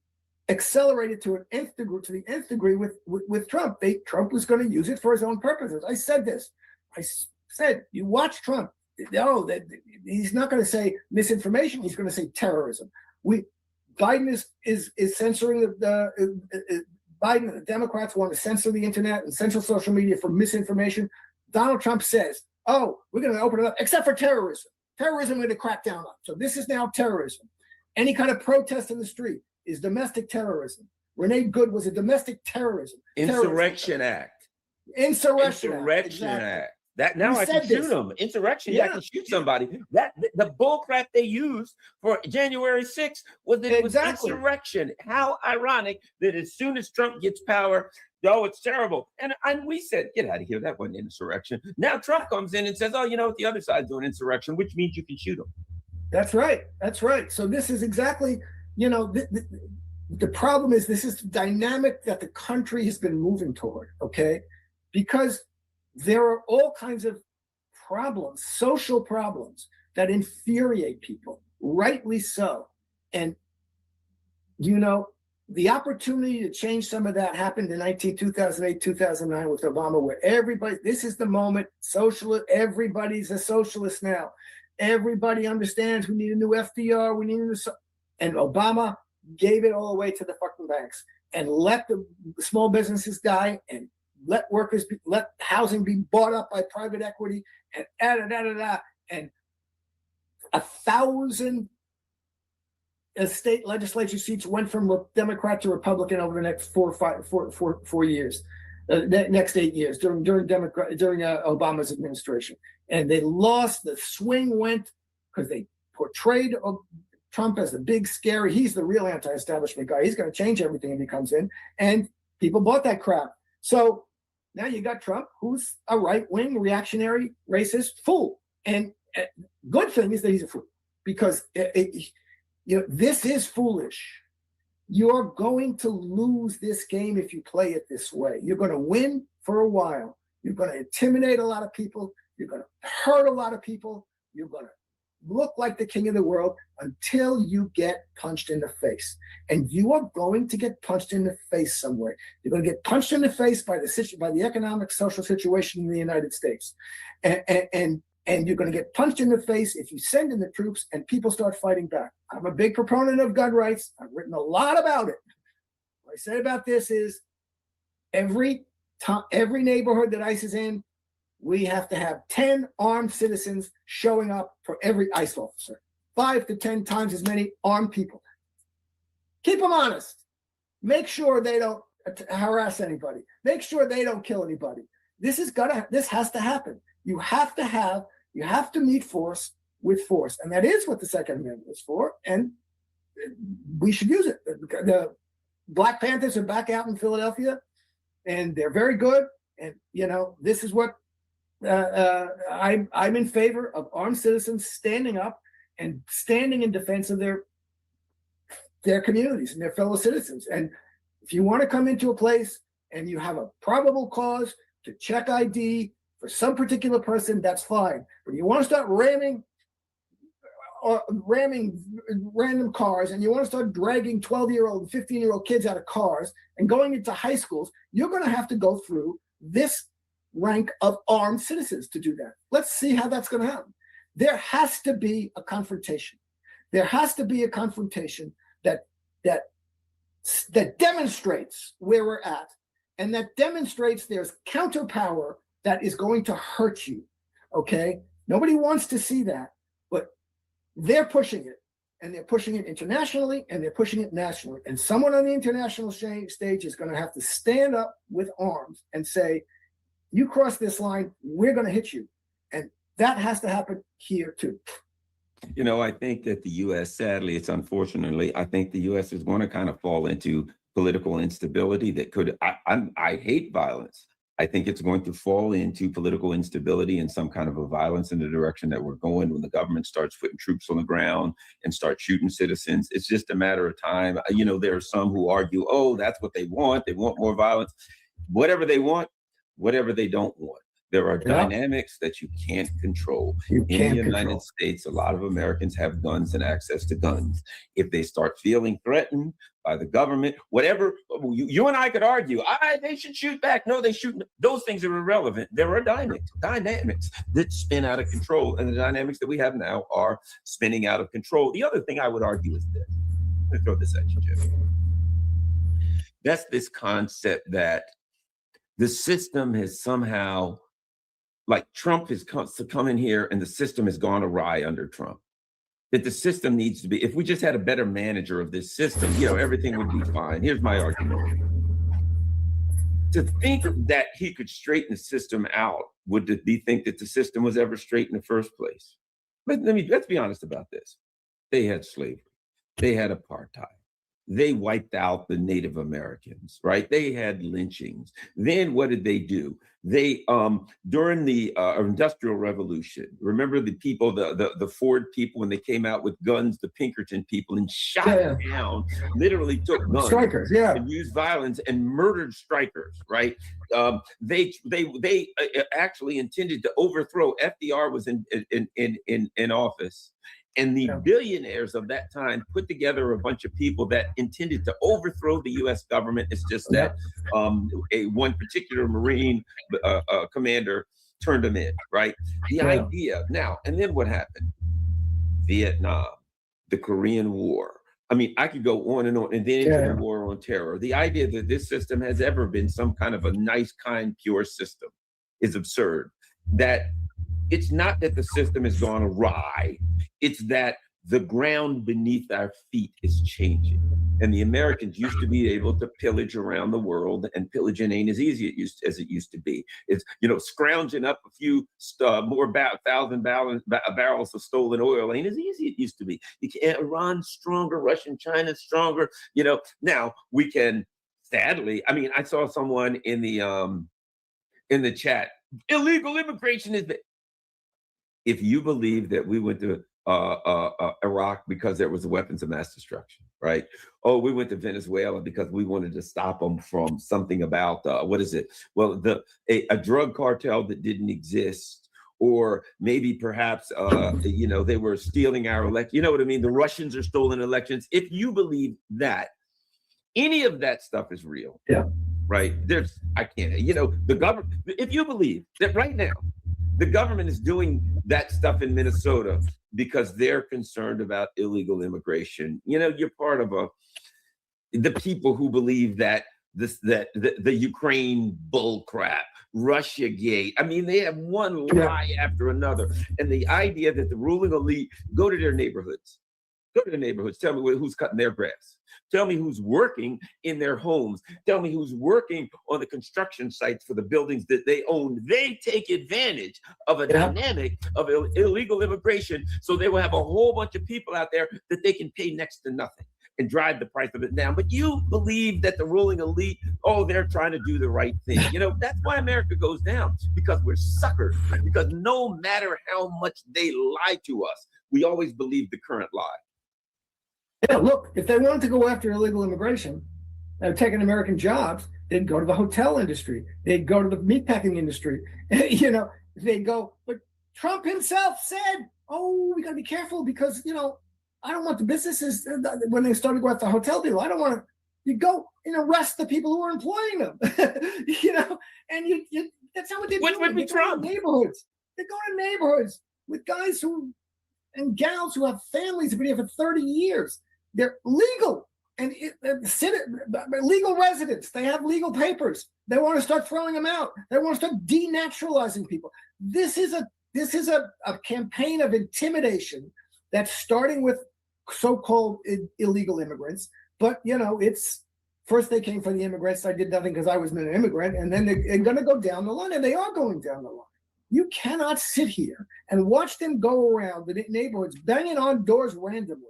accelerated to the nth degree with Trump. Trump was going to use it for his own purposes. I said this. I said, you watch Trump. No, he's not going to say misinformation. He's going to say terrorism. Biden is censoring Biden. The Democrats want to censor the internet and censor social media for misinformation. Donald Trump says, "Oh, we're going to open it up, except for terrorism. Terrorism we're going to crack down on. So this is now terrorism. Any kind of protest in the street is domestic terrorism. Renee Good was a domestic terrorism. Insurrection Act. Insurrection Act. Exactly. That now We I can said shoot this. them. Insurrection, I Yeah. can shoot somebody. That the bull crap they used for January 6th was that it was insurrection. How ironic that as soon as Trump gets power, oh, it's terrible. And we said, get out of here. That wasn't insurrection. Now Trump comes in and says, oh, you know what? The other side's doing insurrection, which means you can shoot them. That's right. That's right. So this is exactly, you know, the problem is this is the dynamic that the country has been moving toward, okay? Because there are all kinds of problems, social problems that infuriate people, rightly so. And, you know, the opportunity to change some of that happened in 2008, 2009 with Obama, where everybody, this is the moment, socialist, everybody's a socialist now. Everybody understands we need a new FDR, we need a new, and Obama gave it all away to the fucking banks and let the small businesses die and let workers let housing be bought up by private equity and and 1,000 state legislature seats went from Democrat to Republican over the next 4 years, next 8 years during Obama's administration, and they lost. The swing went because they portrayed Trump as the big scary. He's the real anti-establishment guy. He's going to change everything if he comes in, and people bought that crap. So now you got Trump, who's a right-wing, reactionary, racist fool. And good thing is that he's a fool, because you know, this is foolish. You're going to lose this game if you play it this way. You're going to win for a while. You're going to intimidate a lot of people. You're going to hurt a lot of people. You're going to look like the king of the world until you get punched in the face. And you are going to get punched in the face somewhere. You're going to get punched in the face by the economic, social situation in the United States. And you're going to get punched in the face if you send in the troops and people start fighting back. I'm a big proponent of gun rights. I've written a lot about it. What I say about this is every neighborhood that ICE is in, we have to have 10 armed citizens showing up for every ICE officer, 5 to 10 times as many armed people. Keep them honest. Make sure they don't harass anybody. Make sure they don't kill anybody. This has to happen. You have to meet force with force. And that is what the Second Amendment is for. And we should use it. The Black Panthers are back out in Philadelphia, and they're very good. And, you know, this is what I'm in favor of: armed citizens standing up and standing in defense of their communities and their fellow citizens. And if you want to come into a place and you have a probable cause to check ID for some particular person, that's fine. But you want to start ramming random cars, and you want to start dragging 12-year-old and 15-year-old kids out of cars and going into high schools, you're going to have to go through this rank of armed citizens to do that. Let's see how that's going to happen. There has to be a confrontation. There has to be a confrontation that demonstrates where we're at, and that demonstrates there's counterpower that is going to hurt you. Okay? Nobody wants to see that, but they're pushing it, and they're pushing it internationally, and they're pushing it nationally. And someone on the international stage is going to have to stand up with arms and say, you cross this line, we're going to hit you. And that has to happen here too. You know, I think that the U.S., sadly, it's unfortunately, I think the U.S. is going to kind of fall into political instability that could, I hate violence. I think it's going to fall into political instability and some kind of a violence in the direction that we're going when the government starts putting troops on the ground and start shooting citizens. It's just a matter of time. You know, there are some who argue, oh, that's what they want. They want more violence. Whatever they want, whatever they don't want. There are dynamics that you can't control. In the United States, a lot of Americans have guns and access to guns. If they start feeling threatened by the government, whatever, you and I could argue, they should shoot back. No, they shouldn't. Those things are irrelevant. There are dynamics that spin out of control, and the dynamics that we have now are spinning out of control. The other thing I would argue is this. Let me throw this at you, Jim. That's this concept that the system has somehow, like Trump has come in here and the system has gone awry under Trump. That the system needs to be, if we just had a better manager of this system, you know, everything would be fine. Here's my argument. To think that he could straighten the system out would it be think that the system was ever straight in the first place? But let's be honest about this. They had slavery. They had apartheid. They wiped out the Native Americans, right? They had lynchings. Then what did they do? They, during the Industrial Revolution, remember the people, the Ford people, when they came out with guns, the Pinkerton people, and shot them down, literally took guns, strikers, and used violence and murdered strikers, right? They actually intended to overthrow. FDR was in office. And the billionaires of that time put together a bunch of people that intended to overthrow the U.S. government. It's just that one particular Marine commander turned them in, right? The idea now, and then what happened? Vietnam, the Korean War. I mean, I could go on, and then into the war on terror. The idea that this system has ever been some kind of a nice, kind, pure system is absurd. That it's not that the system has gone awry. It's that the ground beneath our feet is changing. And the Americans used to be able to pillage around the world, and pillaging ain't as easy as it used to be. It's, scrounging up a few more 1,000 barrels of stolen oil ain't as easy as it used to be. Iran's stronger, Russia, China's stronger. Now we can, sadly, I mean, I saw someone in the chat, illegal immigration is. If you believe that we went to Iraq because there was weapons of mass destruction, right? Oh, we went to Venezuela because we wanted to stop them from something about what is it? Well, a drug cartel that didn't exist, or maybe perhaps they were stealing our election. You know what I mean? The Russians are stolen elections. If you believe that, any of that stuff is real. Yeah. Right. I can't. The government. If you believe that right now, the government is doing that stuff in Minnesota because they're concerned about illegal immigration. You're part of the people who believe that the Ukraine bull crap, Russia gate. I mean, they have one lie after another. And the idea that the ruling elite go to their neighborhoods. Tell me who's cutting their grass. Tell me who's working in their homes. Tell me who's working on the construction sites for the buildings that they own. They take advantage of a dynamic of illegal immigration, so they will have a whole bunch of people out there that they can pay next to nothing and drive the price of it down. But you believe that the ruling elite, they're trying to do the right thing. That's why America goes down, because we're suckers. Because no matter how much they lie to us, we always believe the current lie. Yeah, look, if they wanted to go after illegal immigration, taking American jobs, they'd go to the hotel industry. They'd go to the meatpacking industry. They'd go, but Trump himself said, we got to be careful because, I don't want the businesses, when they started to go after the hotel deal, I don't want to, you go and arrest the people who are employing them, and that's how they do it. Would be Trump. Neighborhoods. They go to neighborhoods with guys and gals who have families who've been here for 30 years. They're legal and legal residents. They have legal papers. They want to start throwing them out. They want to start denaturalizing people. This is a campaign of intimidation that's starting with so-called illegal immigrants. But it's first they came for the immigrants. I did nothing because I was an immigrant, and then they're going to go down the line, and they are going down the line. You cannot sit here and watch them go around the neighborhoods, banging on doors randomly,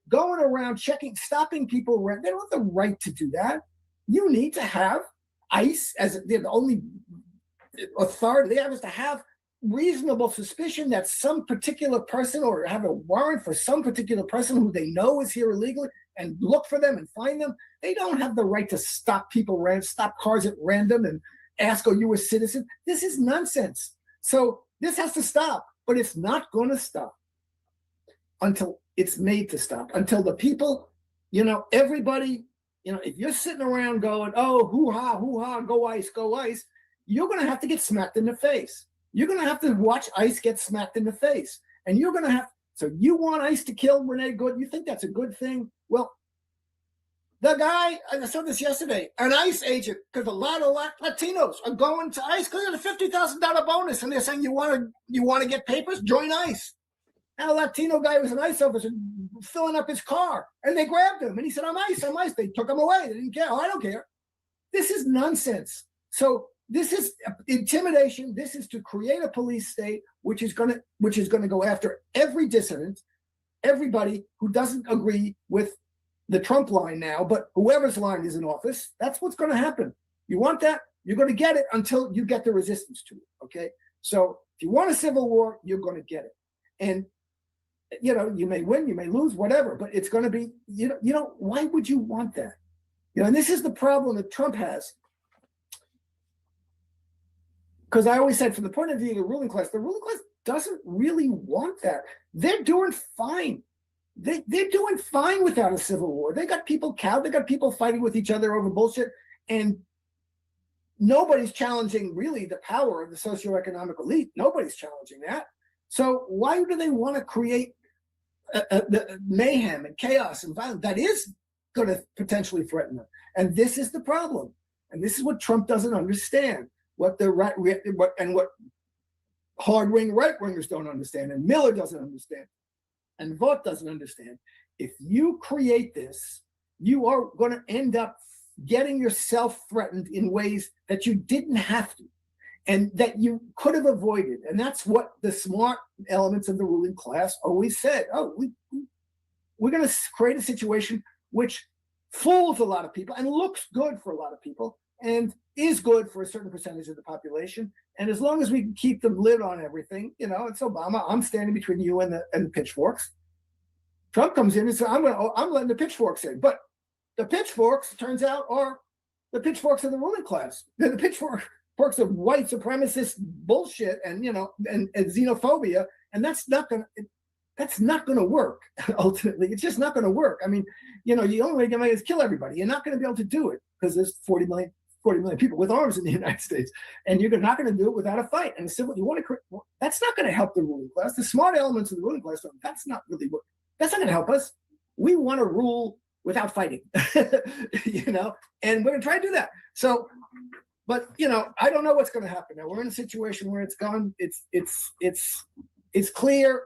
going around checking, stopping people around. They don't have the right to do that. You need to have ICE as the only authority. They have to have reasonable suspicion that some particular person, or have a warrant for some particular person who they know is here illegally, and look for them and find them. They don't have the right to stop people, stop cars at random and ask, are you a citizen? This is nonsense. So this has to stop, but it's not going to stop until it's made to stop, until the people, everybody, if you're sitting around going, hoo-ha, go ICE, you're going to have to get smacked in the face. You're going to have to watch ICE get smacked in the face. And you're going to have, so you want ICE to kill Renee Good? You think that's a good thing? Well, the guy, I saw this yesterday, an ICE agent, because a lot of Latinos are going to ICE because they have a $50,000 bonus, and they're saying, you want to get papers? Join ICE. And a Latino guy was an ICE officer filling up his car, and they grabbed him, and he said, I'm ICE. They took him away. They didn't care. I don't care. This is nonsense. So this is intimidation. This is to create a police state, which is going to go after every dissident, everybody who doesn't agree with the Trump line now, but whoever's line is in office. That's what's going to happen. You want that? You're going to get it until you get the resistance to it. Okay. So if you want a civil war, you're going to get it. And, you may win, you may lose, whatever, but it's going to be, why would you want that? And this is the problem that Trump has. Because I always said, from the point of view of the ruling class doesn't really want that. They're doing fine. They're doing fine without a civil war. They got people cowed. They got people fighting with each other over bullshit. And nobody's challenging really the power of the socioeconomic elite. Nobody's challenging that. So why do they want to create the mayhem and chaos and violence that is going to potentially threaten them? And this is the problem. And this is what Trump doesn't understand. What hard-wing right-wingers don't understand, and Miller doesn't understand, and Vought doesn't understand. If you create this, you are going to end up getting yourself threatened in ways that you didn't have to, and that you could have avoided. And that's what the smart elements of the ruling class always said. Oh, we're going to create a situation which fools a lot of people and looks good for a lot of people and is good for a certain percentage of the population. And as long as we can keep the lid on everything, it's Obama. I'm standing between you and the pitchforks. Trump comes in and says, I'm letting the pitchforks in. But the pitchforks, it turns out, are the pitchforks of the ruling class. They're the pitchforks of white supremacist bullshit and xenophobia. And that's not going to work. Ultimately, it's just not going to work. I mean, the only way to make it is kill everybody. You're not going to be able to do it because there's 40 million people with arms in the United States, and you're not going to do it without a fight. And that's not going to help the ruling class. The smart elements of the ruling class, that's not going to help us. We want to rule without fighting, and we're going to try to do that. So, but I don't know what's going to happen now. We're in a situation where it's gone. It's clear.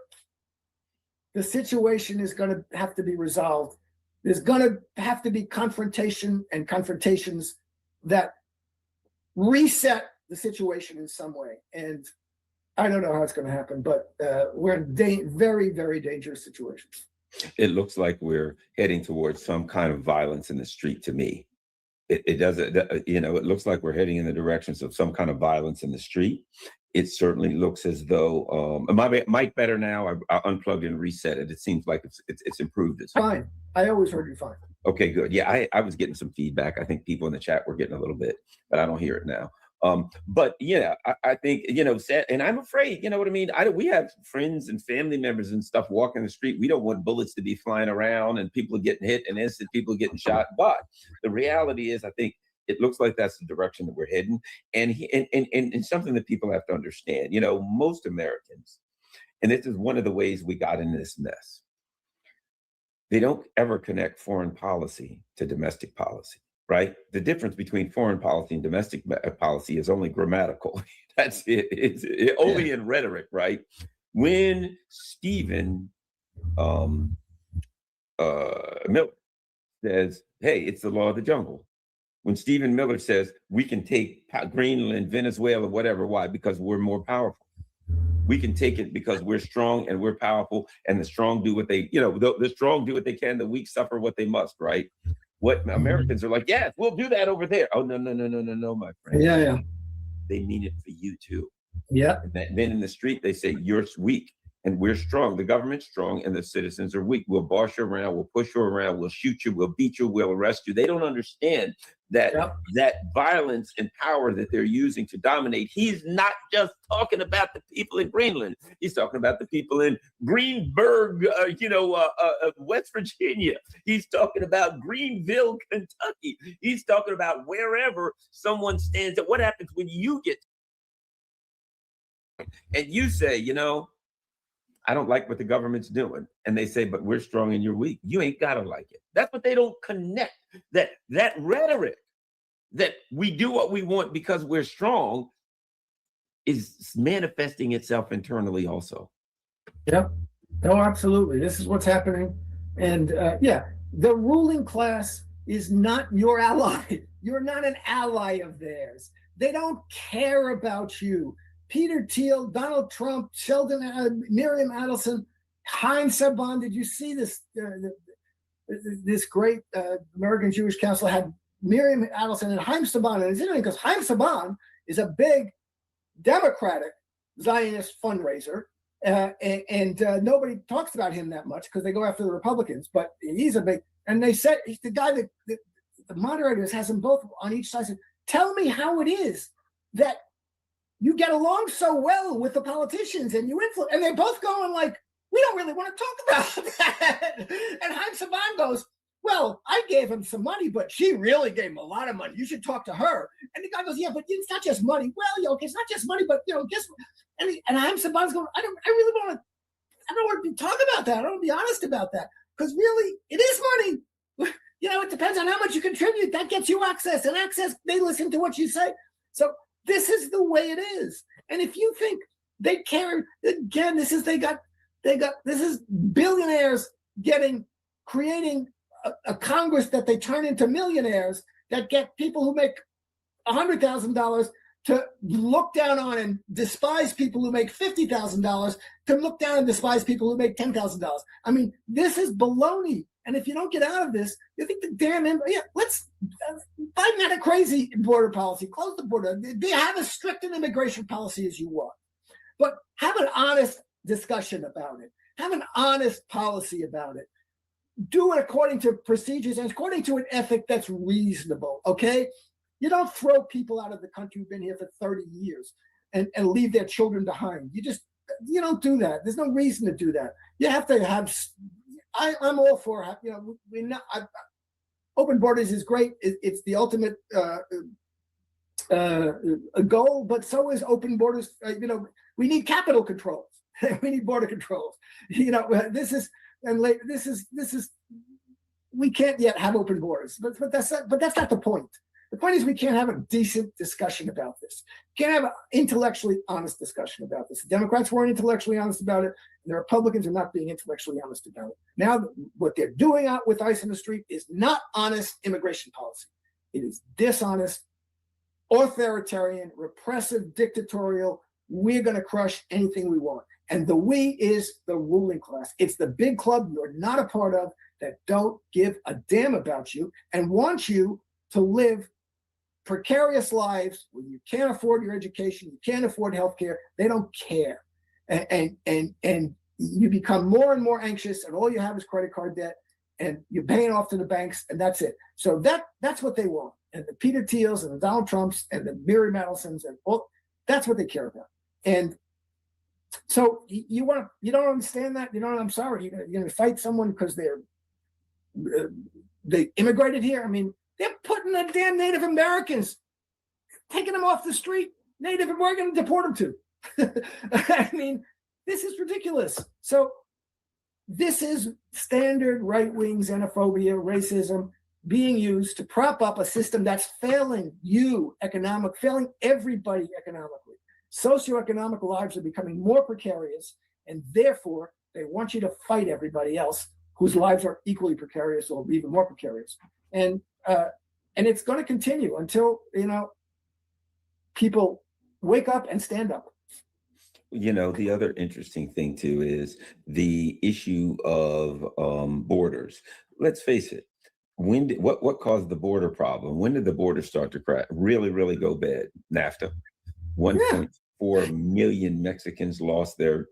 The situation is going to have to be resolved. There's going to have to be confrontation and confrontations that reset the situation in some way. And I don't know how it's going to happen, but we're in very, very dangerous situations. It looks like we're heading towards some kind of violence in the street to me. It doesn't, it looks like we're heading in the directions of some kind of violence in the street. It certainly looks as though, my mic better now? I unplugged and reset it. It seems like it's improved. It's fine. I always heard you fine. Okay, good. Yeah, I was getting some feedback. I think people in the chat were getting a little bit, but I don't hear it now. But yeah, I think, and I'm afraid, you know what I mean? We have friends and family members and stuff walking the street. We don't want bullets to be flying around and people are getting hit and innocent people are getting shot. But the reality is, I think it looks like that's the direction that we're heading. And something that people have to understand, most Americans, and this is one of the ways we got in this mess, they don't ever connect foreign policy to domestic policy. Right? The difference between foreign policy and domestic policy is only grammatical. That's it. It's only in rhetoric, right? When Stephen Miller says, hey, it's the law of the jungle. When Stephen Miller says, we can take Greenland, Venezuela, whatever. Why? Because we're more powerful. We can take it because we're strong and we're powerful, and the strong do what they, the strong do what they can, the weak suffer what they must, right? What Americans are like, yes, we'll do that over there. Oh, no, my friend. Yeah. They mean it for you too. Yeah. And then in the street, they say, you're weak and we're strong. The government's strong and the citizens are weak. We'll boss you around. We'll push you around. We'll shoot you. We'll beat you. We'll arrest you. They don't understand that that violence and power that they're using to dominate. He's not just talking about the people in Greenland. He's talking about the people in Greenburg, West Virginia. He's talking about Greenville, Kentucky. He's talking about wherever someone stands. What happens when you get and you say, I don't like what the government's doing. And they say, but we're strong and you're weak. You ain't gotta like it. That's what they don't connect. That rhetoric that we do what we want because we're strong is manifesting itself internally also. Yeah, no, absolutely. This is what's happening. And the ruling class is not your ally. You're not an ally of theirs. They don't care about you. Peter Thiel, Donald Trump, Miriam Adelson, Haim Saban. Did you see this? This great American Jewish Council had Miriam Adelson and Haim Saban. And it's interesting because Haim Saban is a big Democratic Zionist fundraiser. And nobody talks about him that much because they go after the Republicans. But he's a big, and they said, the guy that the moderators has them both on each side said, tell me how it is that you get along so well with the politicians and you influence, and they're both going like, we don't really want to talk about that. And Haim Saban goes, well, I gave him some money, but she really gave him a lot of money. You should talk to her. And the guy goes, yeah, but it's not just money. Well, okay, it's not just money, but guess what? And Haim Saban's going, I don't want to talk about that. I don't want to be honest about that. Because really, it is money. It depends on how much you contribute. That gets you access. And access, they listen to what you say. So this is the way it is. And if you think they care, again, this is billionaires creating a Congress that they turn into millionaires that get people who make $100,000 to look down on and despise people who make $50,000 to look down and despise people who make $10,000. I mean, this is baloney. And if you don't get out of this, you think let's Biden had a crazy border policy. Close the border. They have as strict an immigration policy as you want, but have an honest discussion about it. Have an honest policy about it. Do it according to procedures and according to an ethic that's reasonable. Okay. You don't throw people out of the country who've been here for 30 years and leave their children behind. You don't do that. There's no reason to do that. You have to have, I'm all for, open borders is great. It's the ultimate goal, but so is open borders. We need capital controls. We need border controls. This is, we can't yet have open borders, but that's not the point. The point is we can't have a decent discussion about this. We can't have an intellectually honest discussion about this. The Democrats weren't intellectually honest about it, and the Republicans are not being intellectually honest about it. Now, what they're doing out with ICE in the street is not honest immigration policy. It is dishonest, authoritarian, repressive, dictatorial. We're going to crush anything we want. And the we is the ruling class. It's the big club you're not a part of that don't give a damn about you and want you to live precarious lives where you can't afford your education, you can't afford healthcare. They don't care. And you become more and more anxious, and all you have is credit card debt, and you're paying off to the banks, and that's it. So that's what they want. And the Peter Thiels and the Donald Trumps and the Miriam Adelsons and all, that's what they care about. And so you don't understand that? I'm sorry. You're going to fight someone because they immigrated here. I mean, they're putting the damn Native Americans, taking them off the street. Native American to deport them to. I mean, this is ridiculous. So this is standard right-wing xenophobia, racism being used to prop up a system that's failing failing everybody economically. Socioeconomic lives are becoming more precarious, and therefore they want you to fight everybody else whose lives are equally precarious or even more precarious. And it's going to continue until, people wake up and stand up. The other interesting thing too is the issue of borders. Let's face it. What caused the border problem? When did the border start to crack? Really go bad? NAFTA. 1.4 million Mexicans lost their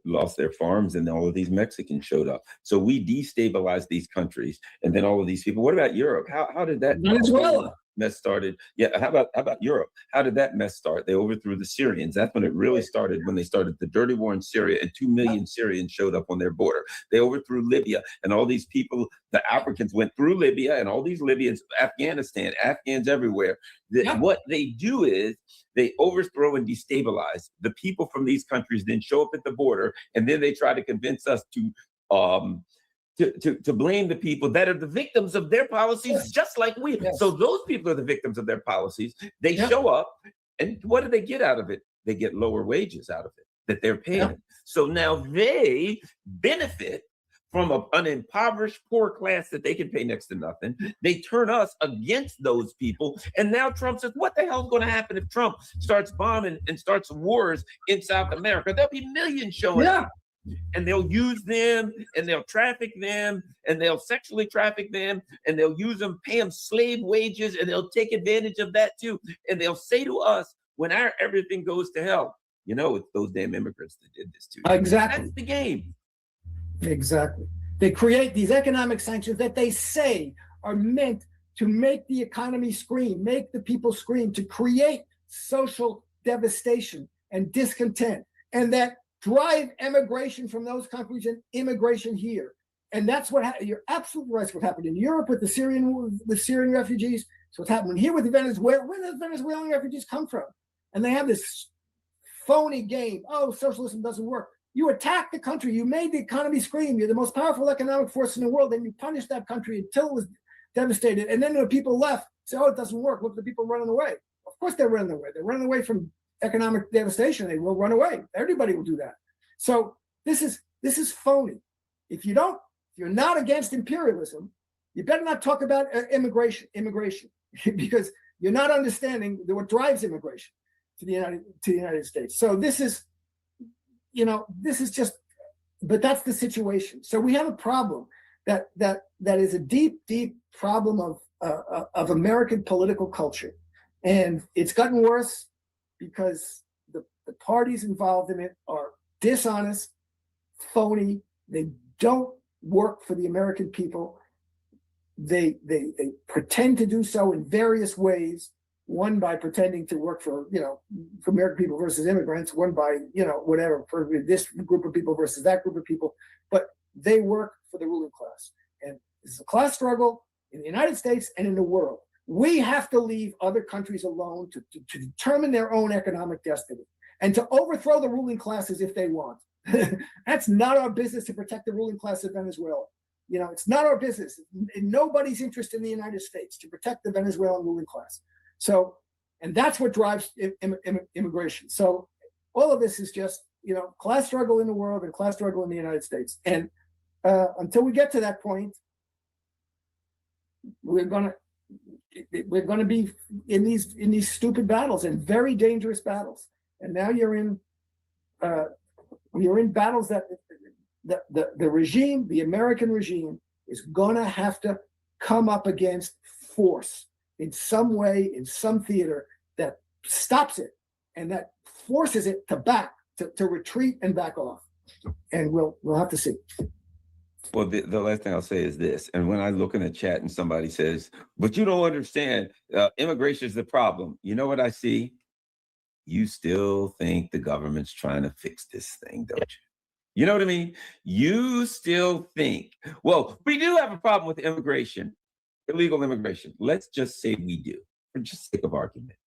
farms, and all of these Mexicans showed up. So we destabilized these countries, and then all of these people. What about Europe? How did that mess started? Yeah, how about Europe? How did that mess start? They overthrew the Syrians. That's when it really started, when they started the dirty war in Syria, and 2 million Syrians showed up on their border. They overthrew Libya, and all these people, the Africans went through Libya, and all these Libyans, Afghanistan, Afghans everywhere. What they do is they overthrow and destabilize. The people from these countries then show up at the border, and then they try to convince us to blame the people that are the victims of their policies, just like we. So those people are the victims of their policies. They show up, and what do they get out of it? They get lower wages out of it that they're paying. So now they benefit from an impoverished poor class that they can pay next to nothing. They turn us against those people. And now Trump says, what the hell's going to happen if Trump starts bombing and starts wars in South America? There'll be millions showing up. And they'll use them and they'll traffic them and they'll sexually traffic them and they'll use them, pay them slave wages, and they'll take advantage of that too. And they'll say to us, when our everything goes to hell, you know, it's those damn immigrants that did this to you. Exactly. That's the game. Exactly. They create these economic sanctions that they say are meant to make the economy scream, make the people scream, to create social devastation and discontent, and that drive emigration from those countries and immigration here. And that's what you're absolutely right. It's what happened in Europe with the Syrian refugees. So what's happening here with Venezuela. Where do the Venezuelan refugees come from? And they have this phony game. Oh, socialism doesn't work. You attack the country. You made the economy scream. You're the most powerful economic force in the world. And you punish that country until it was devastated. And then the people left say, oh, it doesn't work. Look at the people running away. Of course they're running away. They're running away from economic devastation. They will run away. Everybody will do that. So this is phony. If you're not against imperialism, you better not talk about immigration, because you're not understanding what drives immigration to the United States. So this is just, but that's the situation. So we have a problem that is a deep problem of American political culture, and it's gotten worse because the parties involved in it are dishonest, phony. They don't work for the American people. They pretend to do so in various ways. One by pretending to work for American people versus immigrants. One by whatever, for this group of people versus that group of people. But they work for the ruling class, and this is a class struggle in the United States and in the world. We have to leave other countries alone to determine their own economic destiny and to overthrow the ruling classes if they want. That's not our business to protect the ruling class of Venezuela. It's not our business. In nobody's interest in the United States to protect the Venezuelan ruling class. So, and that's what drives immigration. So all of this is just, class struggle in the world and class struggle in the United States. And until we get to that point, we're going to be in these stupid battles and very dangerous battles. And now you're in battles that the regime, the American regime, is going to have to come up against force in some way, in some theater that stops it and that forces it to retreat and back off. And we'll have to see. Well, the last thing I'll say is this. And when I look in the chat and somebody says, but you don't understand, immigration is the problem. You know what I see? You still think the government's trying to fix this thing, don't you? You know what I mean? You still think, well, we do have a problem with immigration, illegal immigration. Let's just say we do, for just sake of argument.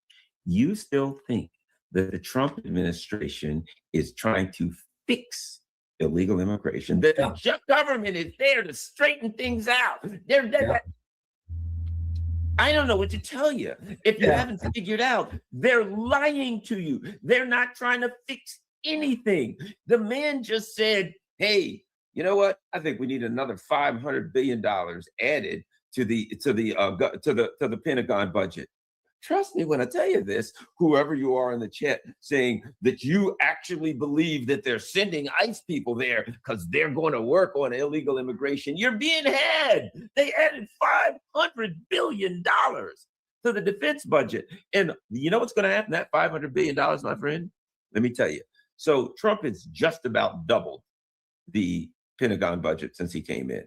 You still think that the Trump administration is trying to fix illegal immigration, that the government is there to straighten things out. I don't know what to tell you. If you haven't figured out, they're lying to you. They're not trying to fix anything. The man just said, hey, you know what? I think we need another $500 billion added to the Pentagon budget. Trust me when I tell you this, whoever you are in the chat saying that you actually believe that they're sending ICE people there because they're going to work on illegal immigration, you're being had. They added $500 billion to the defense budget. And you know what's going to happen? That $500 billion, my friend? Let me tell you. So Trump has just about doubled the Pentagon budget since he came in.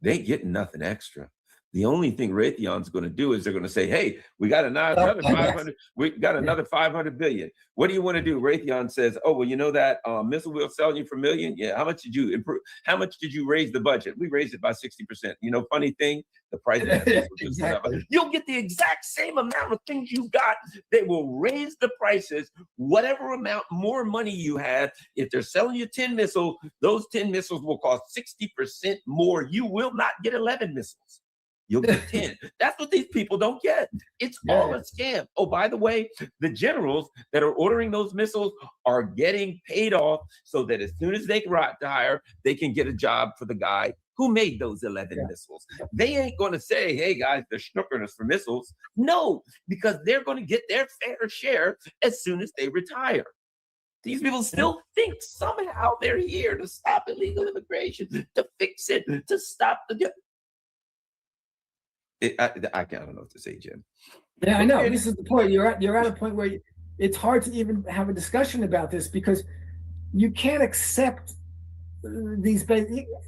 They get nothing extra. The only thing Raytheon's going to do is they're going to say, hey, we got another 500. We got another 500 billion. What do you want to do? Raytheon says, oh, well, you know that missile we're selling you for $1 million? Yeah. How much did you improve? How much did you raise the budget? We raised it by 60%. You know, funny thing, the price of that missile just went up. You'll get the exact same amount of things you got. They will raise the prices, whatever amount more money you have. If they're selling you 10 missiles, those 10 missiles will cost 60% more. You will not get 11 missiles. you'll get 10. That's what these people don't get. It's all a scam. Oh, by the way, the generals that are ordering those missiles are getting paid off so that as soon as they retire, they can get a job for the guy who made those 11 missiles. They ain't going to say, hey, guys, they're snookering us for missiles. No, because they're going to get their fair share as soon as they retire. These people still think somehow they're here to stop illegal immigration, to fix it, to stop the... I don't know what to say, Jim. Yeah, I know. This is the point. You're at a point where it's hard to even have a discussion about this because you can't accept these.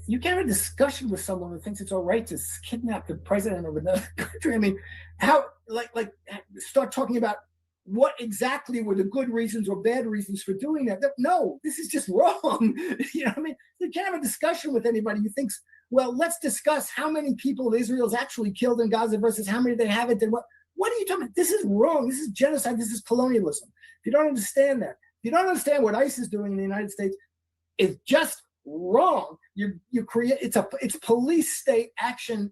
You can't have a discussion with someone who thinks it's all right to kidnap the president of another country. I mean, how like start talking about what exactly were the good reasons or bad reasons for doing that? No, this is just wrong. You know what I mean? You can't have a discussion with anybody who thinks, well, let's discuss how many people Israel's actually killed in Gaza versus how many they haven't. And what are you talking about? This is wrong. This is genocide. This is colonialism. If you don't understand that, if you don't understand what ICE is doing in the United States, it's just wrong. You create it's police state action,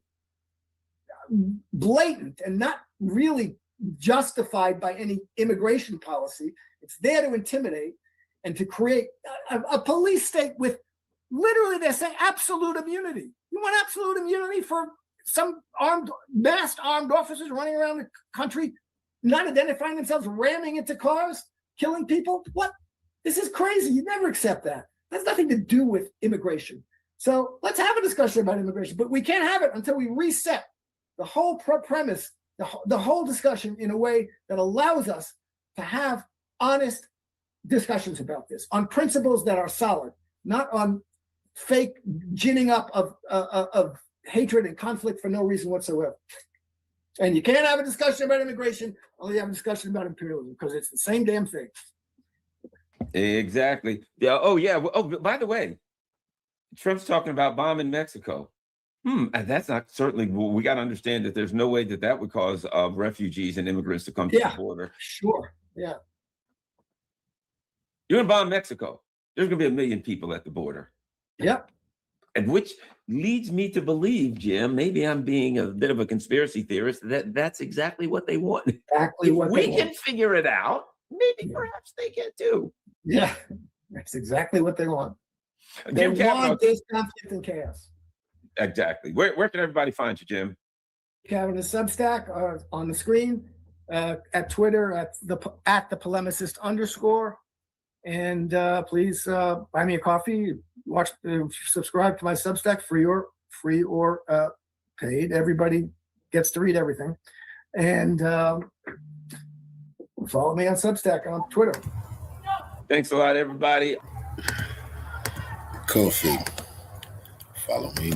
blatant and not really justified by any immigration policy. It's there to intimidate and to create a police state with literally they're saying absolute immunity. You want absolute immunity for some masked armed officers running around the country, not identifying themselves, ramming into cars, killing people? What? This is crazy. You never accept that. That's nothing to do with immigration. So let's have a discussion about immigration, but we can't have it until we reset the whole premise, the whole discussion in a way that allows us to have honest discussions about this on principles that are solid, not on fake ginning up of hatred and conflict for no reason whatsoever. And you can't have a discussion about immigration, only have a discussion about imperialism, because it's the same damn thing. Exactly. Yeah. Oh, yeah. Oh, by the way, Trump's talking about bombing Mexico. And that's not certainly, we got to understand that there's no way that would cause refugees and immigrants to come to the border. Sure. Yeah. You're going to bomb Mexico. There's going to be 1 million people at the border. Yep. And which leads me to believe, Jim, maybe I'm being a bit of a conspiracy theorist, that's exactly what they want. Exactly what we can figure it out, maybe perhaps they can too. Yeah, that's exactly what they want. They Jim want this conflict and chaos. Exactly. Where can everybody find you, Jim? Kevin is Substack on the screen, at Twitter at the polemicist _ and please buy me a coffee. Subscribe to my Substack, free or paid. Everybody gets to read everything, and follow me on Substack on Twitter. Thanks a lot, everybody. Coffee. Follow me.